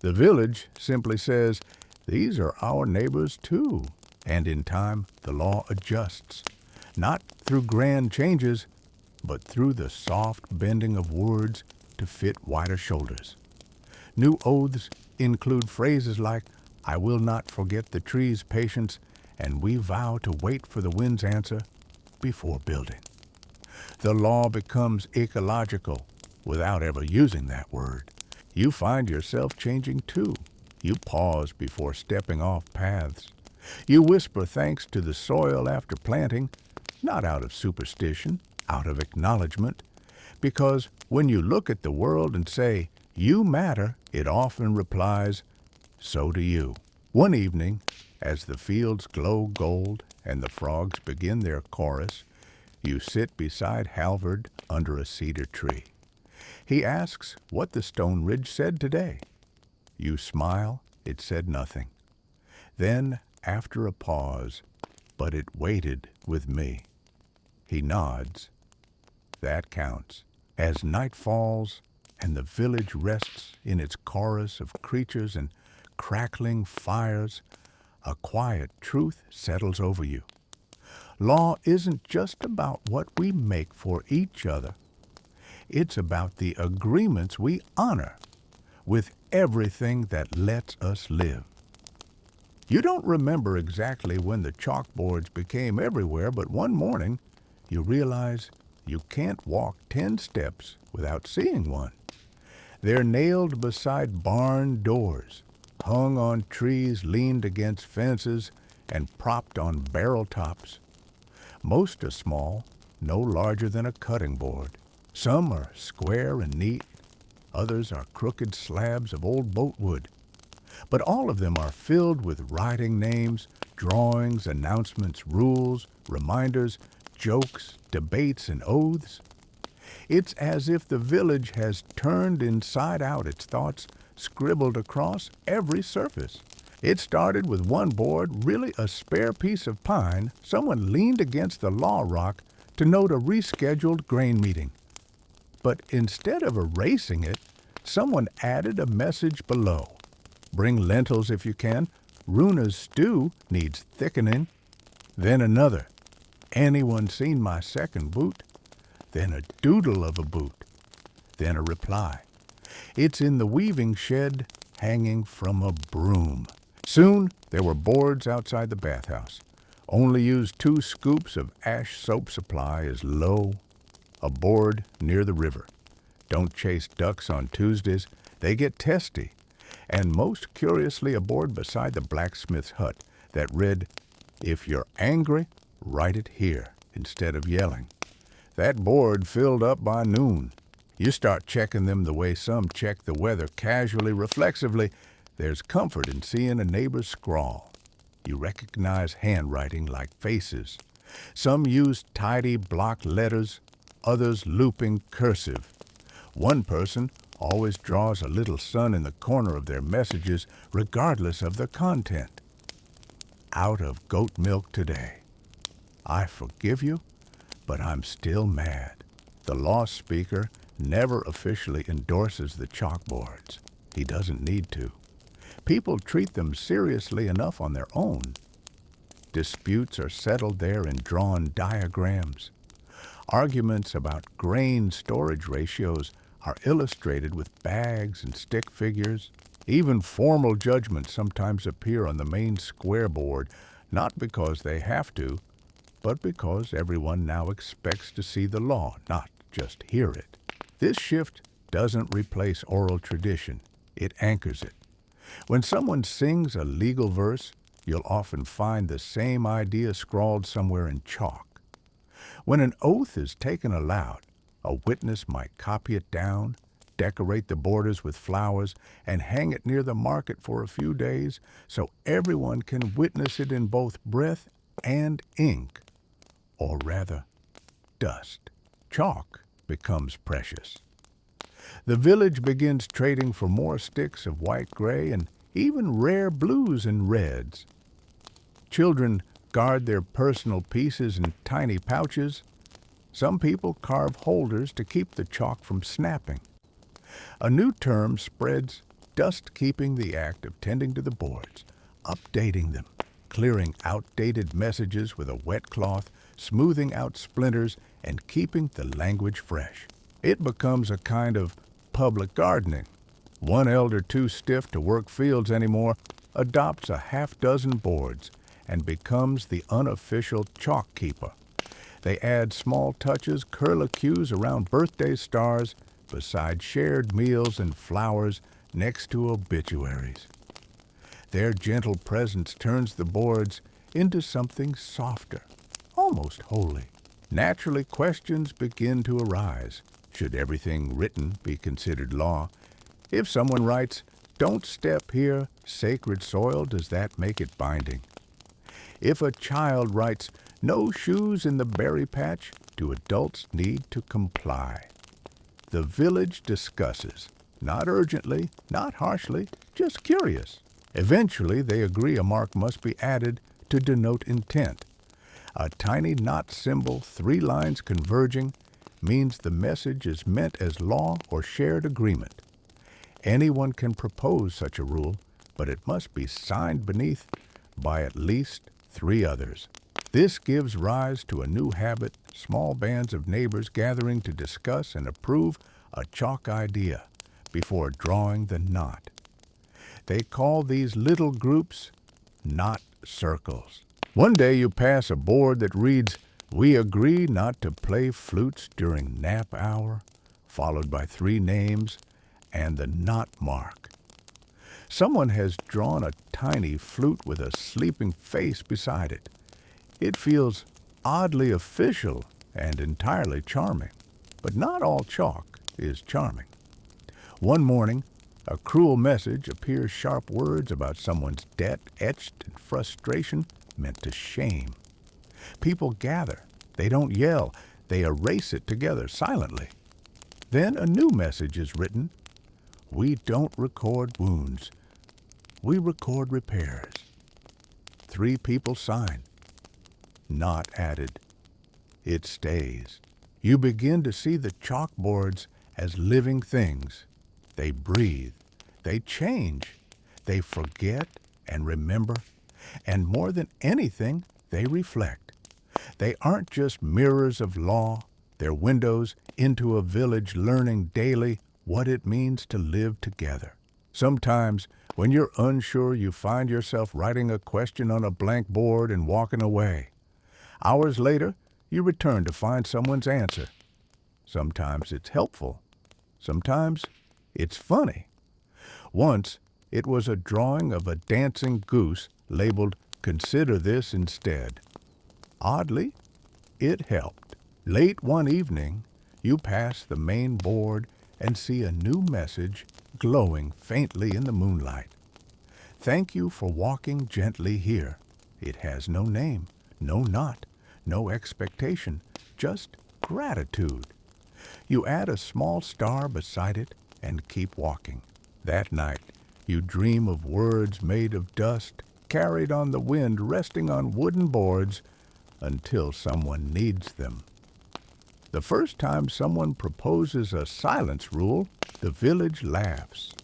The village simply says, "These are our neighbors too." And in time, the law adjusts, not through grand changes, but through the soft bending of words to fit wider shoulders. New oaths include phrases like, "I will not forget the tree's patience," and "we vow to wait for the wind's answer before building." The law becomes ecological without ever using that word. You find yourself changing too. You pause before stepping off paths. You whisper thanks to the soil after planting, not out of superstition, out of acknowledgement, because when you look at the world and say, "You matter," it often replies, "So do you." One evening, as the fields glow gold and the frogs begin their chorus, you sit beside Halvard under a cedar tree. He asks what the Stone Ridge said today. You smile, it said nothing. Then, after a pause, "But it waited with me." He nods. That counts. As night falls and the village rests in its chorus of creatures and crackling fires, a quiet truth settles over you. Law isn't just about what we make for each other. It's about the agreements we honor with everything that lets us live. You don't remember exactly when the chalkboards became everywhere, but one morning you realize you can't walk 10 steps without seeing one. They're nailed beside barn doors, hung on trees leaned against fences, and propped on barrel tops. Most are small, no larger than a cutting board. Some are square and neat. Others are crooked slabs of old boatwood. But all of them are filled with writing names, drawings, announcements, rules, reminders, jokes, debates, and oaths. It's as if the village has turned inside out its thoughts, scribbled across every surface. It started with one board, really a spare piece of pine. Someone leaned against the law rock to note a rescheduled grain meeting. But instead of erasing it, someone added a message below. "Bring lentils if you can. Runa's stew needs thickening. Then another. Anyone seen my second boot? Then a doodle of a boot. Then a reply. It's in the weaving shed, hanging from a broom. Soon there were boards outside the bathhouse. Only use 2 scoops of ash soap supply is low. A board near the river. Don't chase ducks on Tuesdays. They get testy. And most curiously, a board beside the blacksmith's hut that read, "If you're angry, write it here," instead of yelling. That board filled up by noon. You start checking them the way some check the weather casually, reflexively. There's comfort in seeing a neighbor's scrawl. You recognize handwriting like faces. Some use tidy block letters, others looping cursive. One person always draws a little sun in the corner of their messages, regardless of the content. Out of goat milk today. I forgive you, but I'm still mad. The law speaker never officially endorses the chalkboards. He doesn't need to. People treat them seriously enough on their own. Disputes are settled there in drawn diagrams. Arguments about grain storage ratios are illustrated with bags and stick figures. Even formal judgments sometimes appear on the main square board, not because they have to, but because everyone now expects to see the law, not just hear it. This shift doesn't replace oral tradition. It anchors it. When someone sings a legal verse, you'll often find the same idea scrawled somewhere in chalk. When an oath is taken aloud, a witness might copy it down, decorate the borders with flowers, and hang it near the market for a few days so everyone can witness it in both breath and ink, or rather, dust. Chalk becomes precious. The village begins trading for more sticks of white gray and even rare blues and reds. Children guard their personal pieces in tiny pouches. Some people carve holders to keep the chalk from snapping. A new term spreads, dust keeping, the act of tending to the boards, updating them, clearing outdated messages with a wet cloth, smoothing out splinters, and keeping the language fresh. It becomes a kind of public gardening. One elder too stiff to work fields anymore adopts a half-dozen boards and becomes the unofficial chalk keeper. They add small touches, curlicues around birthday stars, beside shared meals and flowers next to obituaries. Their gentle presence turns the boards into something softer, almost holy. Naturally, questions begin to arise. Should everything written be considered law? If someone writes, "Don't step here, sacred soil," does that make it binding? If a child writes, "No shoes in the berry patch," do adults need to comply? The village discusses, not urgently, not harshly, just curious. Eventually, they agree a mark must be added to denote intent. A tiny knot symbol, 3 lines converging, means the message is meant as law or shared agreement. Anyone can propose such a rule, but it must be signed beneath by at least 3 others. This gives rise to a new habit, small bands of neighbors gathering to discuss and approve a chalk idea before drawing the knot. They call these little groups knot circles. One day you pass a board that reads, "We agree not to play flutes during nap hour," followed by 3 names and the knot mark. Someone has drawn a tiny flute with a sleeping face beside it. It feels oddly official and entirely charming. But not all chalk is charming. One morning, a cruel message appears, sharp words about someone's debt etched in frustration meant to shame. People gather. They don't yell. They erase it together silently. Then a new message is written. "We don't record wounds. We record repairs." 3 people sign. Not added. It stays. You begin to see the chalkboards as living things. They breathe. They change. They forget and remember, and more than anything, they reflect. They aren't just mirrors of law, they're windows into a village learning daily what it means to live together. Sometimes, when you're unsure, you find yourself writing a question on a blank board and walking away. Hours later, you return to find someone's answer. Sometimes it's helpful. Sometimes it's funny. Once, it was a drawing of a dancing goose labeled "Consider this instead." Oddly, it helped. Late one evening, you pass the main board and see a new message glowing faintly in the moonlight. Thank you for walking gently here. It has no name, no knot, no expectation, just gratitude. You add a small star beside it and keep walking. That night, you dream of words made of dust, carried on the wind, resting on wooden boards until someone needs them. The first time someone proposes a silence rule, the village laughs.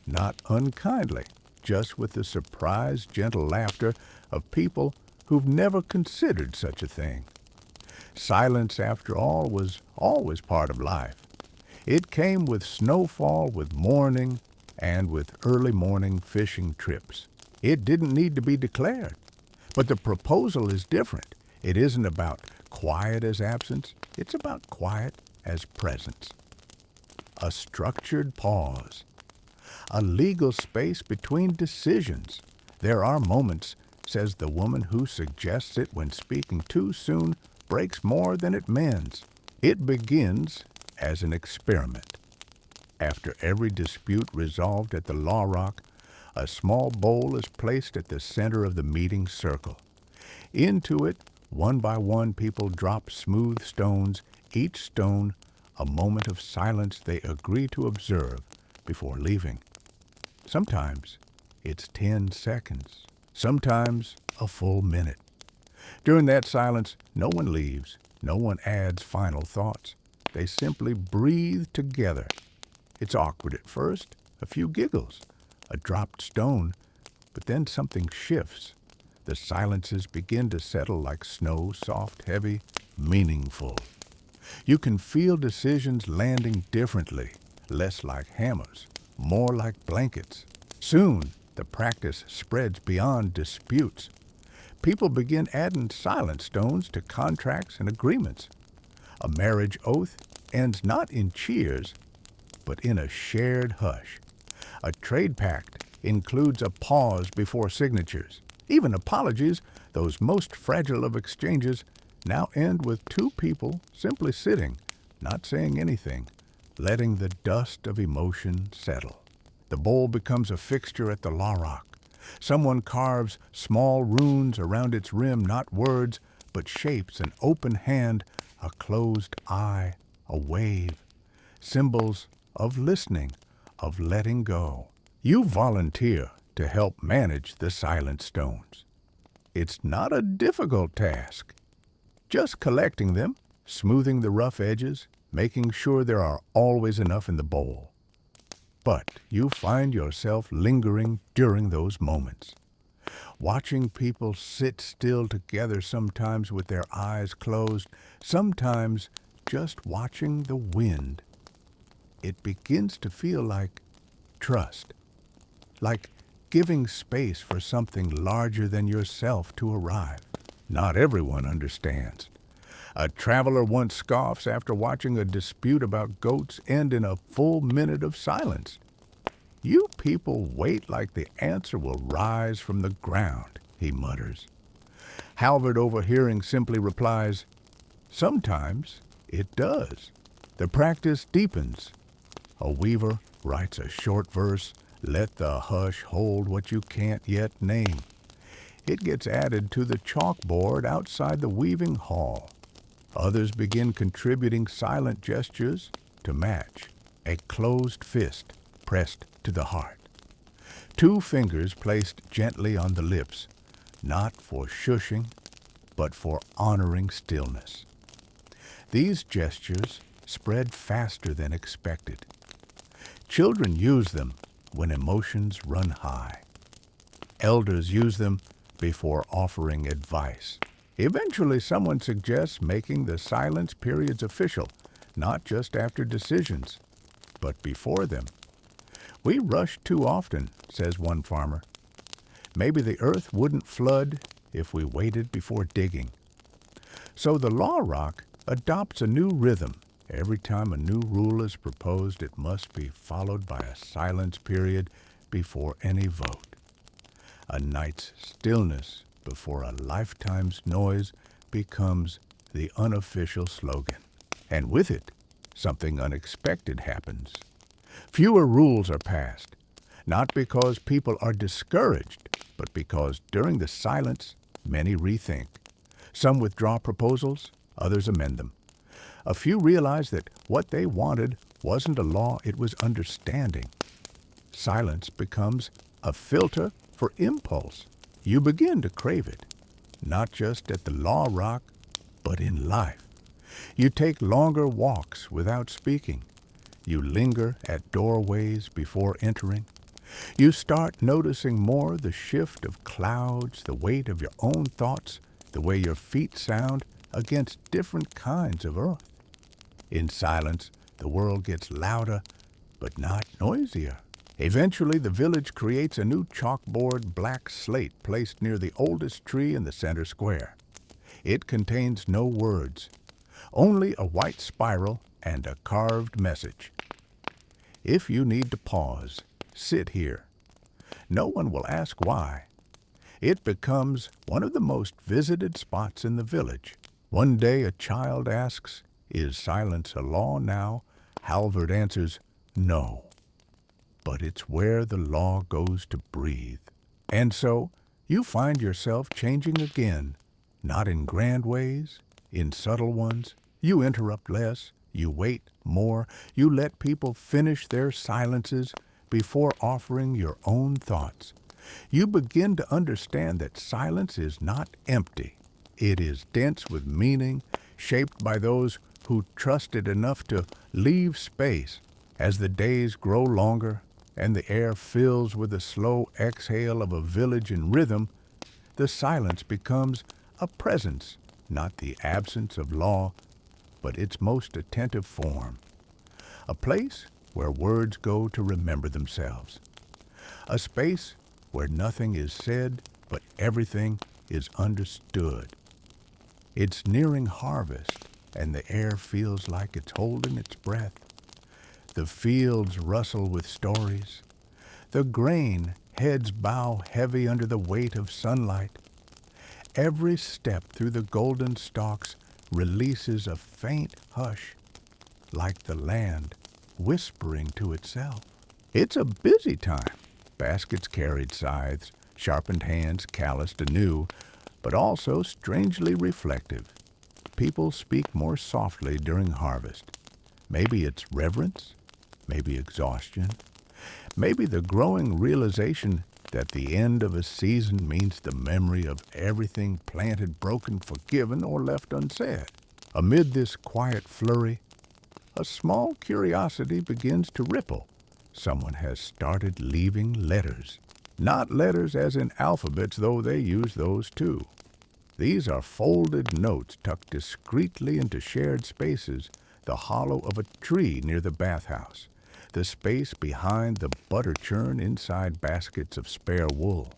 Not unkindly, just with the surprised, gentle laughter of people who've never considered such a thing. Silence, after all, was always part of life. It came with snowfall, with mourning, and with early morning fishing trips. It didn't need to be declared. But the proposal is different. It isn't about quiet as absence. It's about quiet as presence. A structured pause. A legal space between decisions. There are moments, says the woman who suggests it, when speaking too soon breaks more than it mends. It begins as an experiment. After every dispute resolved at the Law Rock, a small bowl is placed at the center of the meeting circle. Into it, one by one, people drop smooth stones, each stone a moment of silence they agree to observe before leaving. Sometimes it's 10 seconds, sometimes a full minute. During that silence, no one leaves, no one adds final thoughts. They simply breathe together. It's awkward at first, a few giggles, a dropped stone, but then something shifts. The silences begin to settle like snow, soft, heavy, meaningful. You can feel decisions landing differently, less like hammers, more like blankets. Soon, the practice spreads beyond disputes. People begin adding silent stones to contracts and agreements. A marriage oath ends not in cheers, but in a shared hush. A trade pact includes a pause before signatures. Even apologies, those most fragile of exchanges, now end with two people simply sitting, not saying anything, letting the dust of emotion settle. The bowl becomes a fixture at the Law Rock. Someone carves small runes around its rim, not words, but shapes: an open hand, a closed eye, a wave. Symbols of listening, of letting go. You volunteer to help manage the silent stones. It's not a difficult task. Just collecting them, smoothing the rough edges, making sure there are always enough in the bowl. But you find yourself lingering during those moments, watching people sit still together, sometimes with their eyes closed, sometimes just watching the wind. It begins to feel like trust, like giving space for something larger than yourself to arrive. Not everyone understands. A traveler once scoffs after watching a dispute about goats end in a full minute of silence. You people wait like the answer will rise from the ground, he mutters. Halvard, overhearing, simply replies, sometimes it does. The practice deepens. A weaver writes a short verse, let the hush hold what you can't yet name. It gets added to the chalkboard outside the weaving hall. Others begin contributing silent gestures to match. A closed fist pressed to the heart. Two fingers placed gently on the lips, not for shushing, but for honoring stillness. These gestures spread faster than expected. Children use them when emotions run high. Elders use them before offering advice. Eventually, someone suggests making the silence periods official, not just after decisions, but before them. We rush too often, says one farmer. Maybe the earth wouldn't flood if we waited before digging. So the law rock adopts a new rhythm. Every time a new rule is proposed, it must be followed by a silence period before any vote. A night's stillness before a lifetime's noise becomes the unofficial slogan. And with it, something unexpected happens. Fewer rules are passed, not because people are discouraged, but because during the silence, many rethink. Some withdraw proposals, others amend them. A few realize that what they wanted wasn't a law, it was understanding. Silence becomes a filter for impulse. You begin to crave it, not just at the law rock, but in life. You take longer walks without speaking. You linger at doorways before entering. You start noticing more the shift of clouds, the weight of your own thoughts, the way your feet sound against different kinds of earth. In silence, the world gets louder, but not noisier. Eventually, the village creates a new chalkboard black slate placed near the oldest tree in the center square. It contains no words, only a white spiral and a carved message. If you need to pause, sit here. No one will ask why. It becomes one of the most visited spots in the village. One day a child asks, "Is silence a law now?" Halvard answers, "No. But it's where the law goes to breathe." And so you find yourself changing again, not in grand ways, in subtle ones. You interrupt less, you wait more, you let people finish their silences before offering your own thoughts. You begin to understand that silence is not empty. It is dense with meaning, shaped by those who trusted enough to leave space. As the days grow longer and the air fills with the slow exhale of a village in rhythm, the silence becomes a presence, not the absence of law, but its most attentive form. A place where words go to remember themselves. A space where nothing is said, but everything is understood. It's nearing harvest, and the air feels like it's holding its breath. The fields rustle with stories. The grain heads bow heavy under the weight of sunlight. Every step through the golden stalks releases a faint hush, like the land whispering to itself. It's a busy time. Baskets carried, scythes, sharpened hands calloused anew, but also strangely reflective. People speak more softly during harvest. Maybe it's reverence, maybe exhaustion, maybe the growing realization that the end of a season means the memory of everything planted, broken, forgiven, or left unsaid. Amid this quiet flurry, a small curiosity begins to ripple. Someone has started leaving letters. Not letters as in alphabets, though they use those too. These are folded notes tucked discreetly into shared spaces, the hollow of a tree near the bathhouse, the space behind the butter churn inside baskets of spare wool.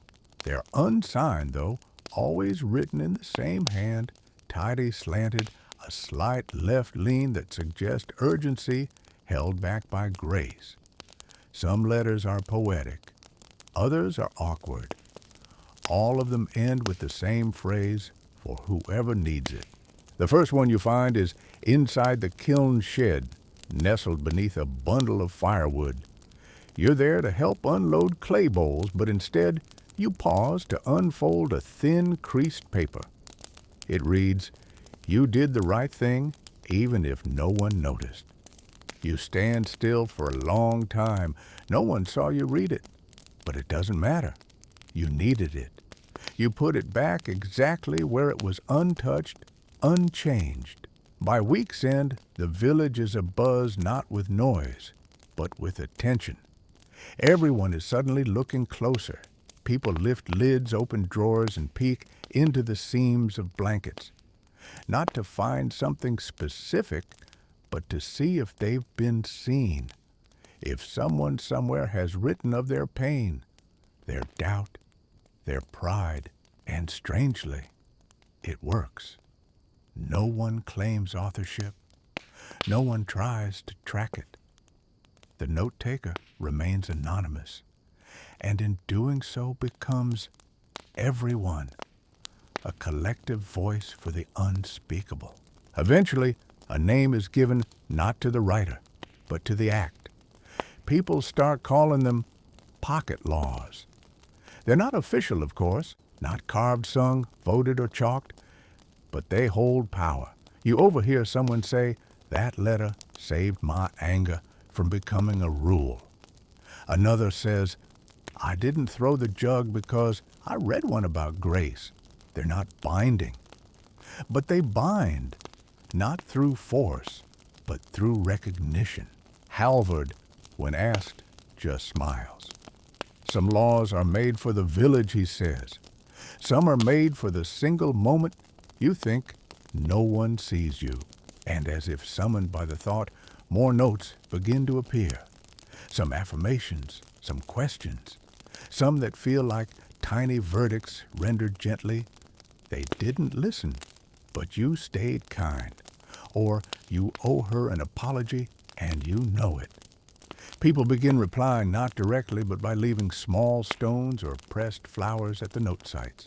They're unsigned, though, always written in the same hand, tidy slanted, a slight left lean that suggests urgency held back by grace. Some letters are poetic, others are awkward. All of them end with the same phrase, "For whoever needs it." The first one you find is inside the kiln shed, nestled beneath a bundle of firewood. You're there to help unload clay bowls, but instead you pause to unfold a thin, creased paper. It reads, "You did the right thing, even if no one noticed." You stand still for a long time. No one saw you read it, but it doesn't matter. You needed it. You put it back exactly where it was untouched, unchanged. By week's end, the village is abuzz not with noise, but with attention. Everyone is suddenly looking closer. People lift lids, open drawers, and peek into the seams of blankets, not to find something specific, but to see if they've been seen, if someone somewhere has written of their pain, their doubt, their pride, and strangely, it works. No one claims authorship. No one tries to track it. The note-taker remains anonymous, and in doing so becomes everyone, a collective voice for the unspeakable. Eventually, a name is given not to the writer, but to the act. People start calling them pocket laws. They're not official, of course, not carved, sung, voted, or chalked, but they hold power. You overhear someone say, "That letter saved my anger from becoming a rule." Another says, "I didn't throw the jug because I read one about grace." They're not binding, but they bind, not through force, but through recognition. Halvard, when asked, just smiles. Some laws are made for the village, he says. Some are made for the single moment you think no one sees you. And as if summoned by the thought, more notes begin to appear. Some affirmations, some questions, some that feel like tiny verdicts rendered gently. They didn't listen, but you stayed kind. Or you owe her an apology and you know it. People begin replying not directly, but by leaving small stones or pressed flowers at the note sites.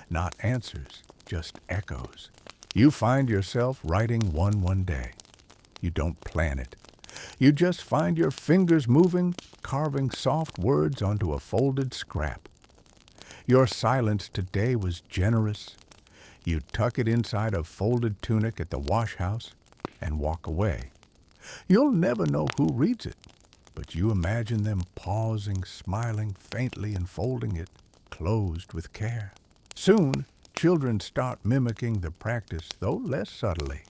Not answers, just echoes. You find yourself writing one day. You don't plan it. You just find your fingers moving, carving soft words onto a folded scrap. Your silence today was generous. You tuck it inside a folded tunic at the wash house and walk away. You'll never know who reads it, but you imagine them pausing, smiling faintly, and folding it, closed with care. Soon, children start mimicking the practice, though less subtly.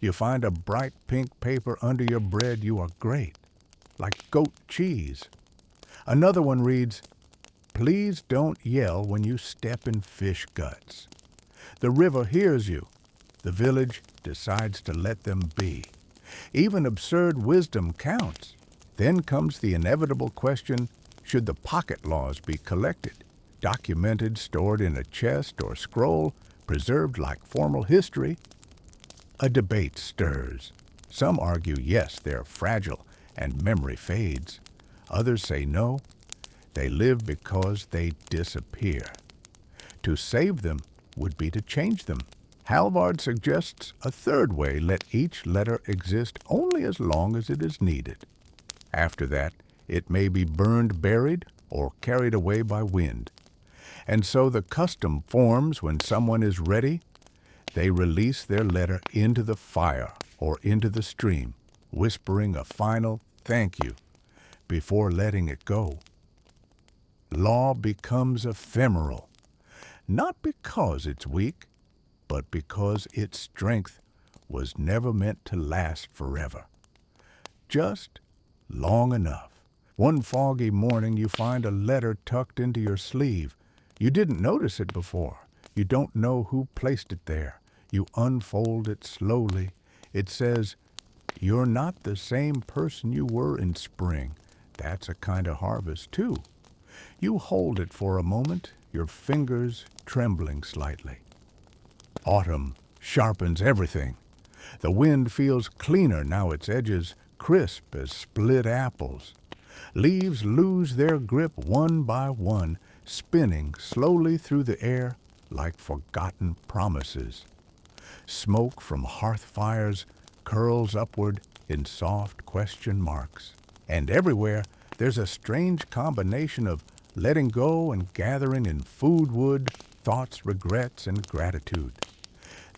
You find a bright pink paper under your bread, you are great, like goat cheese. Another one reads, "Please don't yell when you step in fish guts." The river hears you. The village decides to let them be. Even absurd wisdom counts. Then comes the inevitable question, should the pocket laws be collected, documented, stored in a chest or scroll, preserved like formal history? A debate stirs. Some argue yes, they're fragile and memory fades. Others say no, they live because they disappear. To save them would be to change them. Halvard suggests a third way: let each letter exist only as long as it is needed. After that, it may be burned, buried, or carried away by wind. And so the custom forms when someone is ready, they release their letter into the fire or into the stream, whispering a final thank you before letting it go. Law becomes ephemeral, not because it's weak, but because its strength was never meant to last forever. Just long enough. One foggy morning you find a letter tucked into your sleeve. You didn't notice it before. You don't know who placed it there. You unfold it slowly. It says, "You're not the same person you were in spring." That's a kind of harvest, too. You hold it for a moment, your fingers trembling slightly. Autumn sharpens everything. The wind feels cleaner now, its edges crisp as split apples. Leaves lose their grip one by one, spinning slowly through the air like forgotten promises. Smoke from hearth fires curls upward in soft question marks. And everywhere there's a strange combination of letting go and gathering in food wood, thoughts, regrets, and gratitude.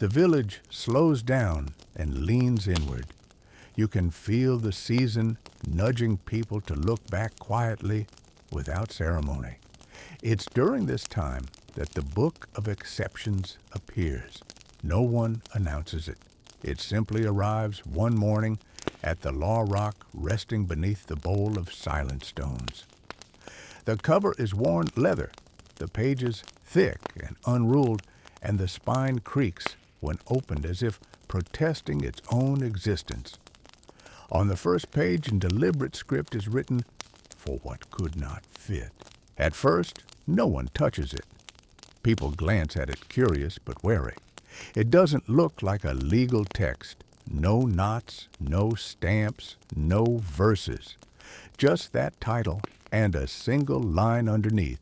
The village slows down and leans inward. You can feel the season nudging people to look back quietly without ceremony. It's during this time that the Book of Exceptions appears. No one announces it. It simply arrives one morning at the Law Rock, resting beneath the bowl of silent stones. The cover is worn leather, the pages thick and unruled, and the spine creaks when opened as if protesting its own existence. On the first page in deliberate script is written, "For what could not fit." At first, no one touches it. People glance at it curious but wary. It doesn't look like a legal text. No knots, no stamps, no verses. Just that title and a single line underneath.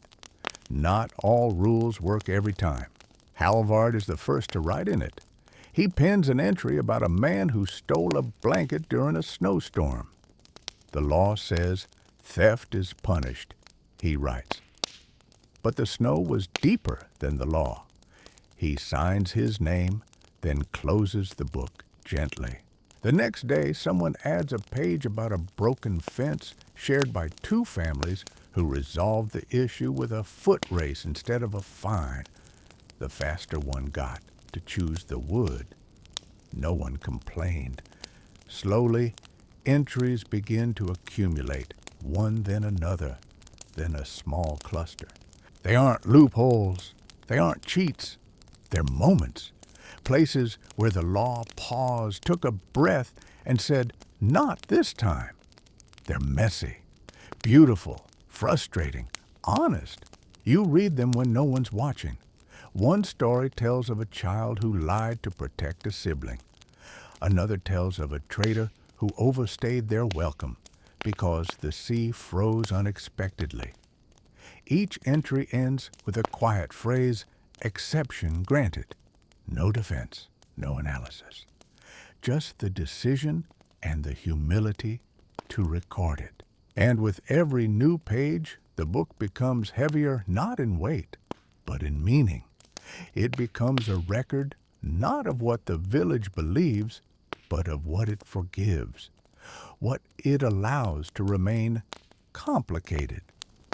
Not all rules work every time. Halvard is the first to write in it. He pens an entry about a man who stole a blanket during a snowstorm. The law says theft is punished, he writes. But the snow was deeper than the law. He signs his name, then closes the book gently. The next day, someone adds a page about a broken fence shared by two families who resolved the issue with a foot race instead of a fine. The faster one got to choose the wood. No one complained. Slowly, entries begin to accumulate, one then another, then a small cluster. They aren't loopholes. They aren't cheats. They're moments. Places where the law paused, took a breath, and said, "Not this time." They're messy, beautiful, frustrating, honest. You read them when no one's watching. One story tells of a child who lied to protect a sibling. Another tells of a trader who overstayed their welcome because the sea froze unexpectedly. Each entry ends with a quiet phrase, "Exception granted." No defense, no analysis. Just the decision and the humility to record it. And with every new page, the book becomes heavier not in weight, but in meaning. It becomes a record not of what the village believes, but of what it forgives, what it allows to remain complicated.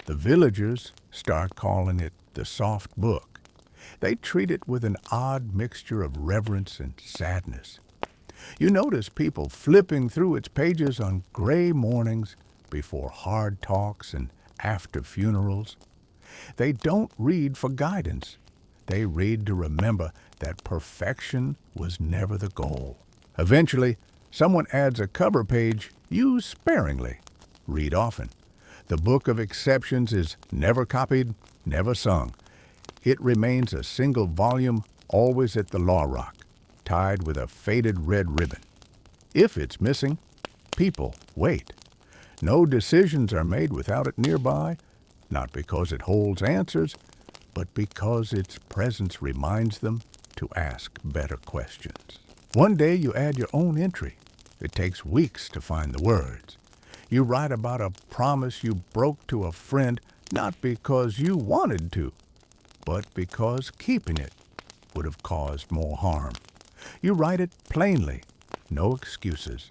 The villagers start calling it the soft book. They treat it with an odd mixture of reverence and sadness. You notice people flipping through its pages on gray mornings before hard talks and after funerals. They don't read for guidance. They read to remember that perfection was never the goal. Eventually, someone adds a cover page, use sparingly, read often. The Book of Exceptions is never copied, never sung. It remains a single volume, always at the law rock, tied with a faded red ribbon. If it's missing, people wait. No decisions are made without it nearby, not because it holds answers, but because its presence reminds them to ask better questions. One day you add your own entry. It takes weeks to find the words. You write about a promise you broke to a friend, not because you wanted to, but because keeping it would have caused more harm. You write it plainly, no excuses,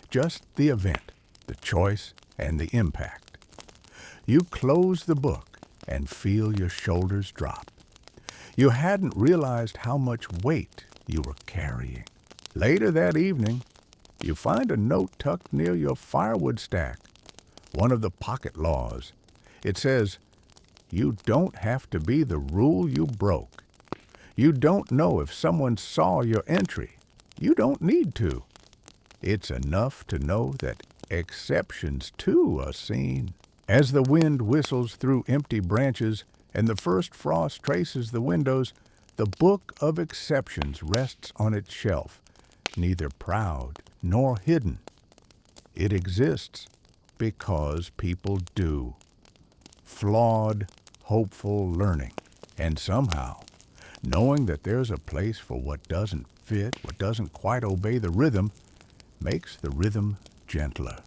just the event, the choice, and the impact. You close the book and feel your shoulders drop. You hadn't realized how much weight you were carrying. Later that evening, you find a note tucked near your firewood stack, one of the pocket laws. It says, "You don't have to be the rule you broke. You don't know if someone saw your entry. You don't need to. It's enough to know that exceptions too are seen." As the wind whistles through empty branches and the first frost traces the windows, the Book of Exceptions rests on its shelf, neither proud nor hidden. It exists because people do. Flawed, hopeful learning. And somehow, knowing that there's a place for what doesn't fit, what doesn't quite obey the rhythm, makes the rhythm gentler,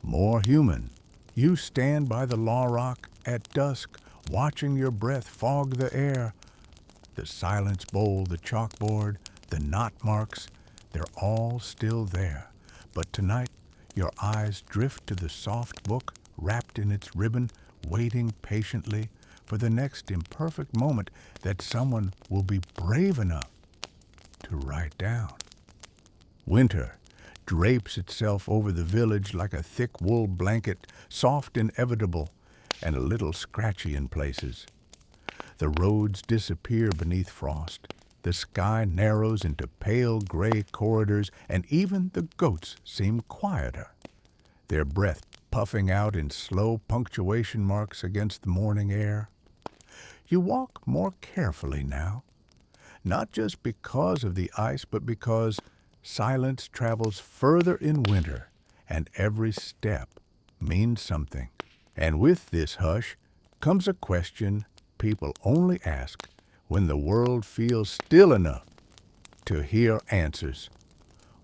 more human. You stand by the law rock at dusk, watching your breath fog the air. The silence bowl, the chalkboard, the knot marks, they're all still there. But tonight, your eyes drift to the soft book wrapped in its ribbon, waiting patiently for the next imperfect moment that someone will be brave enough to write down. Winter drapes itself over the village like a thick wool blanket, soft, inevitable, and a little scratchy in places. The roads disappear beneath frost. The sky narrows into pale gray corridors, and even the goats seem quieter, their breath puffing out in slow punctuation marks against the morning air. You walk more carefully now, not just because of the ice, but because silence travels further in winter, and every step means something. And with this hush comes a question people only ask when the world feels still enough to hear answers.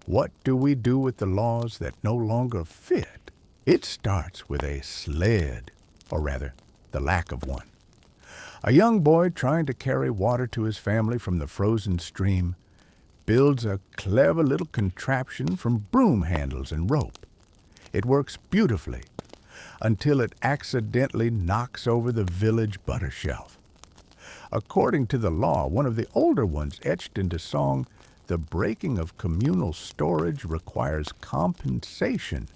What do we do with the laws that no longer fit? It starts with a sled, or rather, the lack of one. A young boy trying to carry water to his family from the frozen stream builds a clever little contraption from broom handles and rope. It works beautifully until it accidentally knocks over the village butter shelf. According to the law, one of the older ones etched into song, the breaking of communal storage requires compensation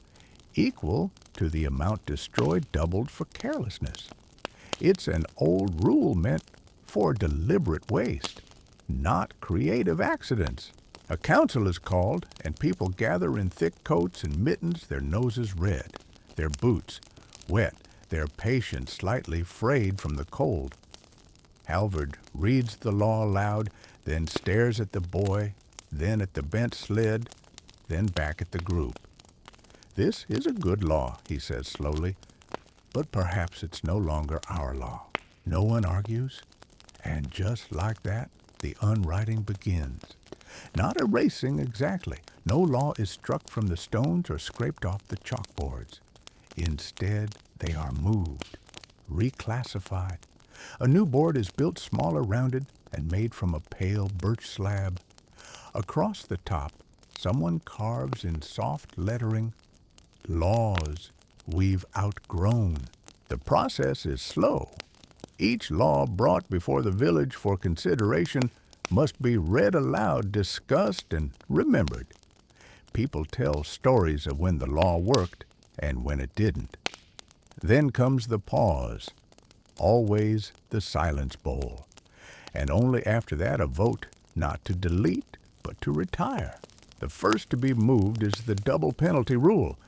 equal to the amount destroyed doubled for carelessness. It's an old rule meant for deliberate waste, not creative accidents. A council is called, and people gather in thick coats and mittens, their noses red, their boots wet, their patience slightly frayed from the cold. Halvard reads the law aloud, then stares at the boy, then at the bent sled, then back at the group. This is a good law, he says slowly, but perhaps it's no longer our law. No one argues, and just like that, the unwriting begins. Not erasing exactly. No law is struck from the stones or scraped off the chalkboards. Instead, they are moved, reclassified. A new board is built smaller, rounded, and made from a pale birch slab. Across the top, someone carves in soft lettering, "Laws we've outgrown." The process is slow. Each law brought before the village for consideration must be read aloud, discussed, and remembered. People tell stories of when the law worked and when it didn't. Then comes the pause, always the silence bowl, and only after that a vote not to delete but to retire. The first to be moved is the double penalty rule.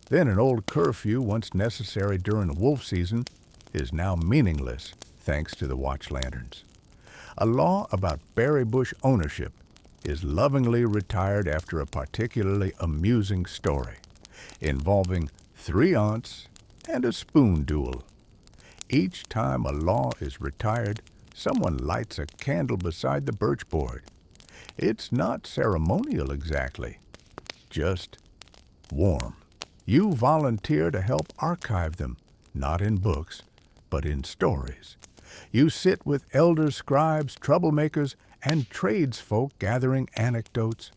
Then an old curfew, once necessary during wolf season, is now meaningless thanks to the watch lanterns. A law about berry bush ownership is lovingly retired after a particularly amusing story involving 3 aunts and a spoon duel. Each time a law is retired, someone lights a candle beside the birch board. It's not ceremonial exactly, just warm. You volunteer to help archive them, not in books, but in stories. You sit with elder scribes, troublemakers, and tradesfolk gathering anecdotes.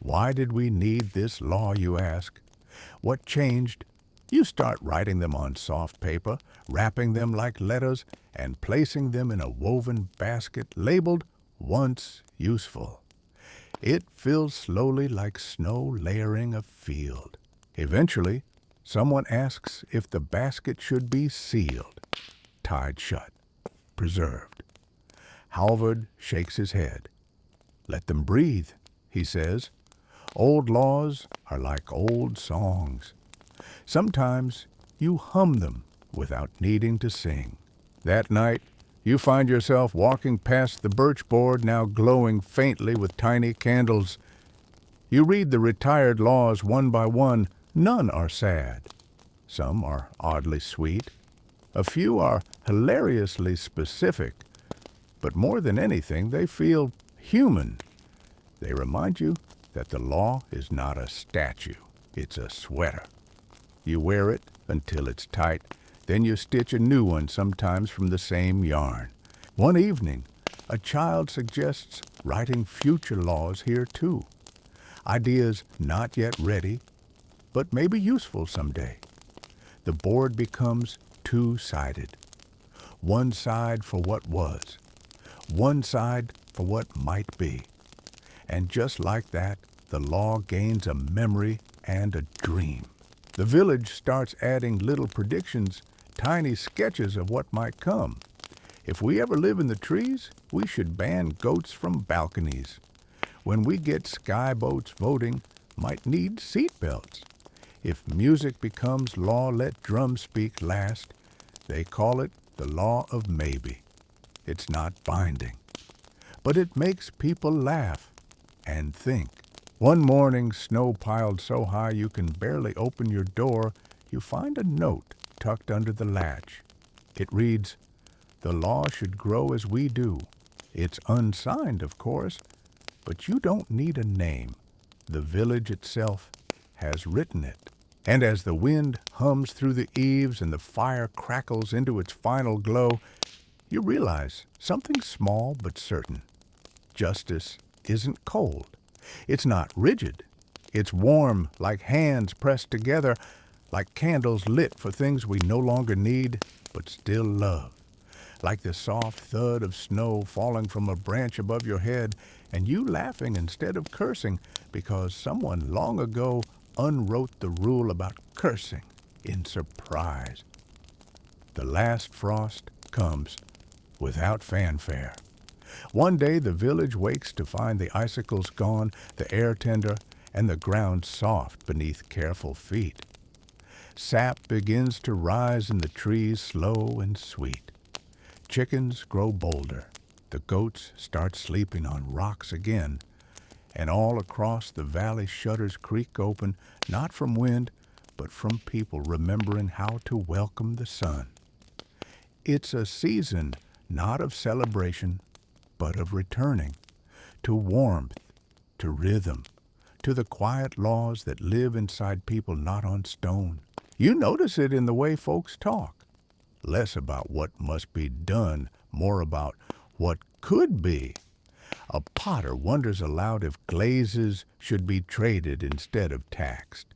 Why did we need this law, you ask? What changed? You start writing them on soft paper, wrapping them like letters, and placing them in a woven basket labeled "Once Useful." It fills slowly like snow layering a field. Eventually, someone asks if the basket should be sealed, tied shut, preserved. Halvard shakes his head. Let them breathe, he says. Old laws are like old songs. Sometimes you hum them without needing to sing. That night, you find yourself walking past the birch board, now glowing faintly with tiny candles. You read the retired laws one by one. None are sad. Some are oddly sweet. A few are hilariously specific. But more than anything, they feel human. They remind you that the law is not a statue. It's a sweater. You wear it until it's tight. Then you stitch a new one, sometimes from the same yarn. One evening, a child suggests writing future laws here too. Ideas not yet ready, but maybe useful someday. The board becomes two-sided. One side for what was, one side for what might be. And just like that, the law gains a memory and a dream. The village starts adding little predictions, tiny sketches of what might come. If we ever live in the trees, we should ban goats from balconies. When we get sky boats voting, might need seatbelts. If music becomes law, let drums speak last. They call it the law of maybe. It's not binding, but it makes people laugh and think. One morning, snow piled so high you can barely open your door, you find a note tucked under the latch. It reads, "The law should grow as we do." It's unsigned, of course, but you don't need a name. The village itself has written it. And as the wind hums through the eaves and the fire crackles into its final glow, you realize something small but certain. Justice isn't cold. It's not rigid. It's warm, like hands pressed together, like candles lit for things we no longer need but still love. Like the soft thud of snow falling from a branch above your head and you laughing instead of cursing because someone long ago unwrote the rule about cursing in surprise. The last frost comes without fanfare. One day the village wakes to find the icicles gone, the air tender, and the ground soft beneath careful feet. Sap begins to rise in the trees slow and sweet. Chickens grow bolder. The goats start sleeping on rocks again. And all across the valley shutters creak open, not from wind, but from people remembering how to welcome the sun. It's a season not of celebration, but of returning to warmth, to rhythm, to the quiet laws that live inside people not on stone. You notice it in the way folks talk. Less about what must be done, more about what could be. A potter wonders aloud if glazes should be traded instead of taxed.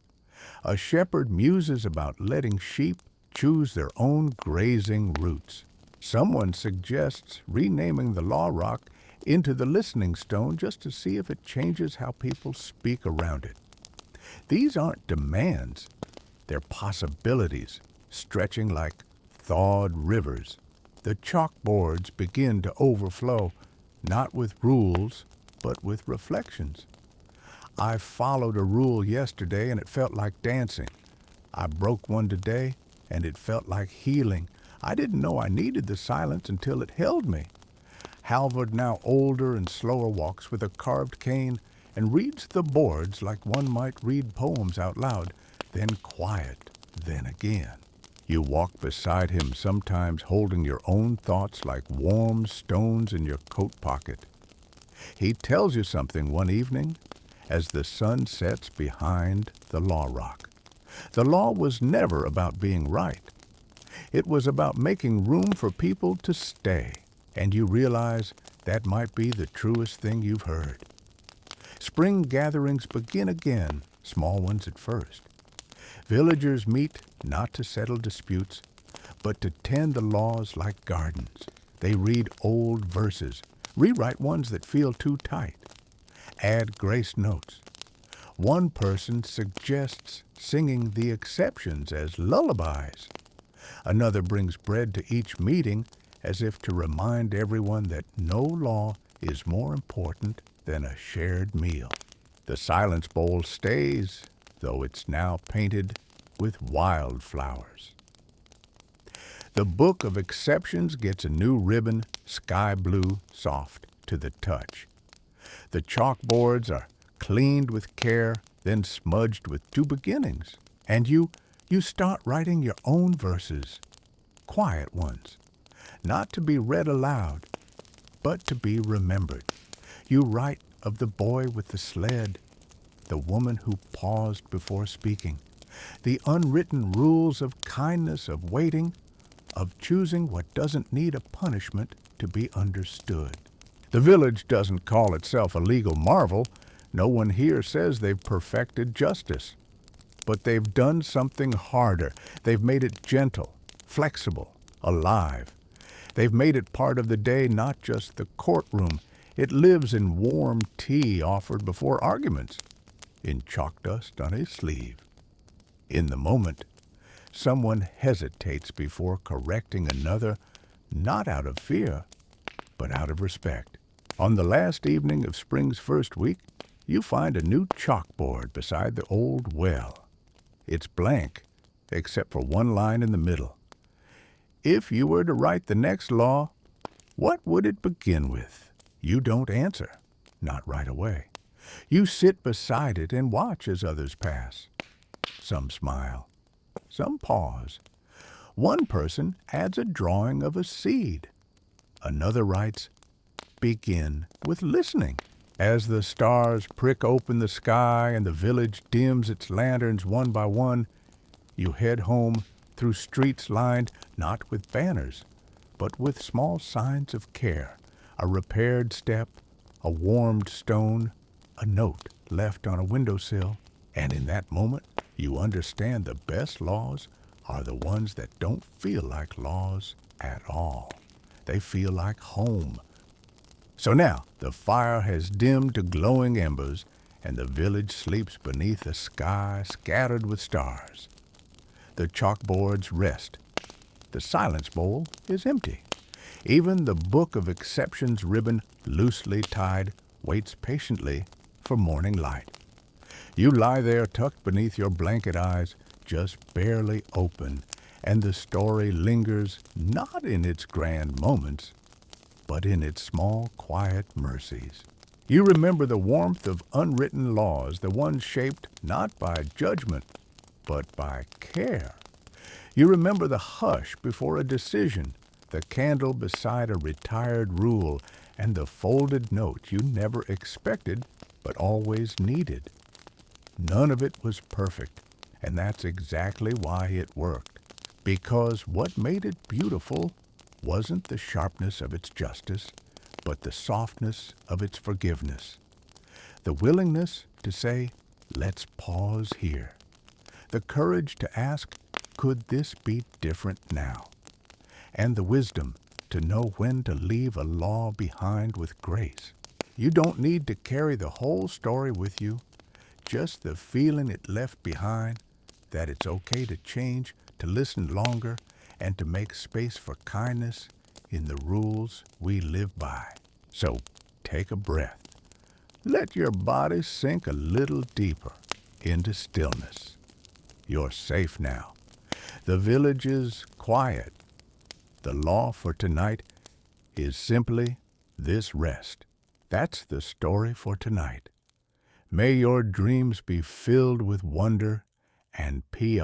A shepherd muses about letting sheep choose their own grazing routes. Someone suggests renaming the Law Rock into the Listening Stone just to see if it changes how people speak around it. These aren't demands. They're possibilities, stretching like thawed rivers. The chalkboards begin to overflow, not with rules, but with reflections. I followed a rule yesterday and it felt like dancing. I broke one today and it felt like healing. I didn't know I needed the silence until it held me. Halvard, now older and slower, walks with a carved cane and reads the boards like one might read poems out loud, then quiet, then again. You walk beside him, sometimes holding your own thoughts like warm stones in your coat pocket. He tells you something one evening as the sun sets behind the Law Rock. The law was never about being right. It was about making room for people to stay, and you realize that might be the truest thing you've heard. Spring gatherings begin again, small ones at first. Villagers meet not to settle disputes, but to tend the laws like gardens. They read old verses, rewrite ones that feel too tight, add grace notes. One person suggests singing the exceptions as lullabies. Another brings bread to each meeting as if to remind everyone that no law is more important than a shared meal. The silence bowl stays, though it's now painted with wildflowers. The book of exceptions gets a new ribbon, sky blue, soft to the touch. The chalkboards are cleaned with care, then smudged with two beginnings. And you start writing your own verses, quiet ones, not to be read aloud, but to be remembered. You write of the boy with the sled, the woman who paused before speaking, the unwritten rules of kindness, of waiting, of choosing what doesn't need a punishment to be understood. The village doesn't call itself a legal marvel. No one here says they've perfected justice. But they've done something harder. They've made it gentle, flexible, alive. They've made it part of the day, not just the courtroom. It lives in warm tea offered before arguments, in chalk dust on a sleeve. In the moment, someone hesitates before correcting another, not out of fear, but out of respect. On the last evening of spring's first week, you find a new chalkboard beside the old well. It's blank, except for one line in the middle. If you were to write the next law, what would it begin with? You don't answer, not right away. You sit beside it and watch as others pass. Some smile, some pause. One person adds a drawing of a seed. Another writes, "Begin with listening." As the stars prick open the sky and the village dims its lanterns one by one, you head home through streets lined not with banners, but with small signs of care, a repaired step, a warmed stone, a note left on a windowsill, and in that moment you understand the best laws are the ones that don't feel like laws at all. They feel like home. So now the fire has dimmed to glowing embers, and the village sleeps beneath a sky scattered with stars. The chalkboards rest. The silence bowl is empty. Even the book of exceptions ribbon, loosely tied, waits patiently for morning light. You lie there tucked beneath your blanket eyes, just barely open, and the story lingers not in its grand moments, but in its small, quiet mercies. You remember the warmth of unwritten laws, the ones shaped not by judgment, but by care. You remember the hush before a decision, the candle beside a retired rule, and the folded note you never expected but always needed. None of it was perfect, and that's exactly why it worked. Because what made it beautiful wasn't the sharpness of its justice, but the softness of its forgiveness. The willingness to say, "Let's pause here." The courage to ask, "Could this be different now?" And the wisdom to know when to leave a law behind with grace. You don't need to carry the whole story with you, just the feeling it left behind, that it's okay to change, to listen longer, and to make space for kindness in the rules we live by. So take a breath. Let your body sink a little deeper into stillness. You're safe now. The village is quiet. The law for tonight is simply this rest. That's the story for tonight. May your dreams be filled with wonder and peace.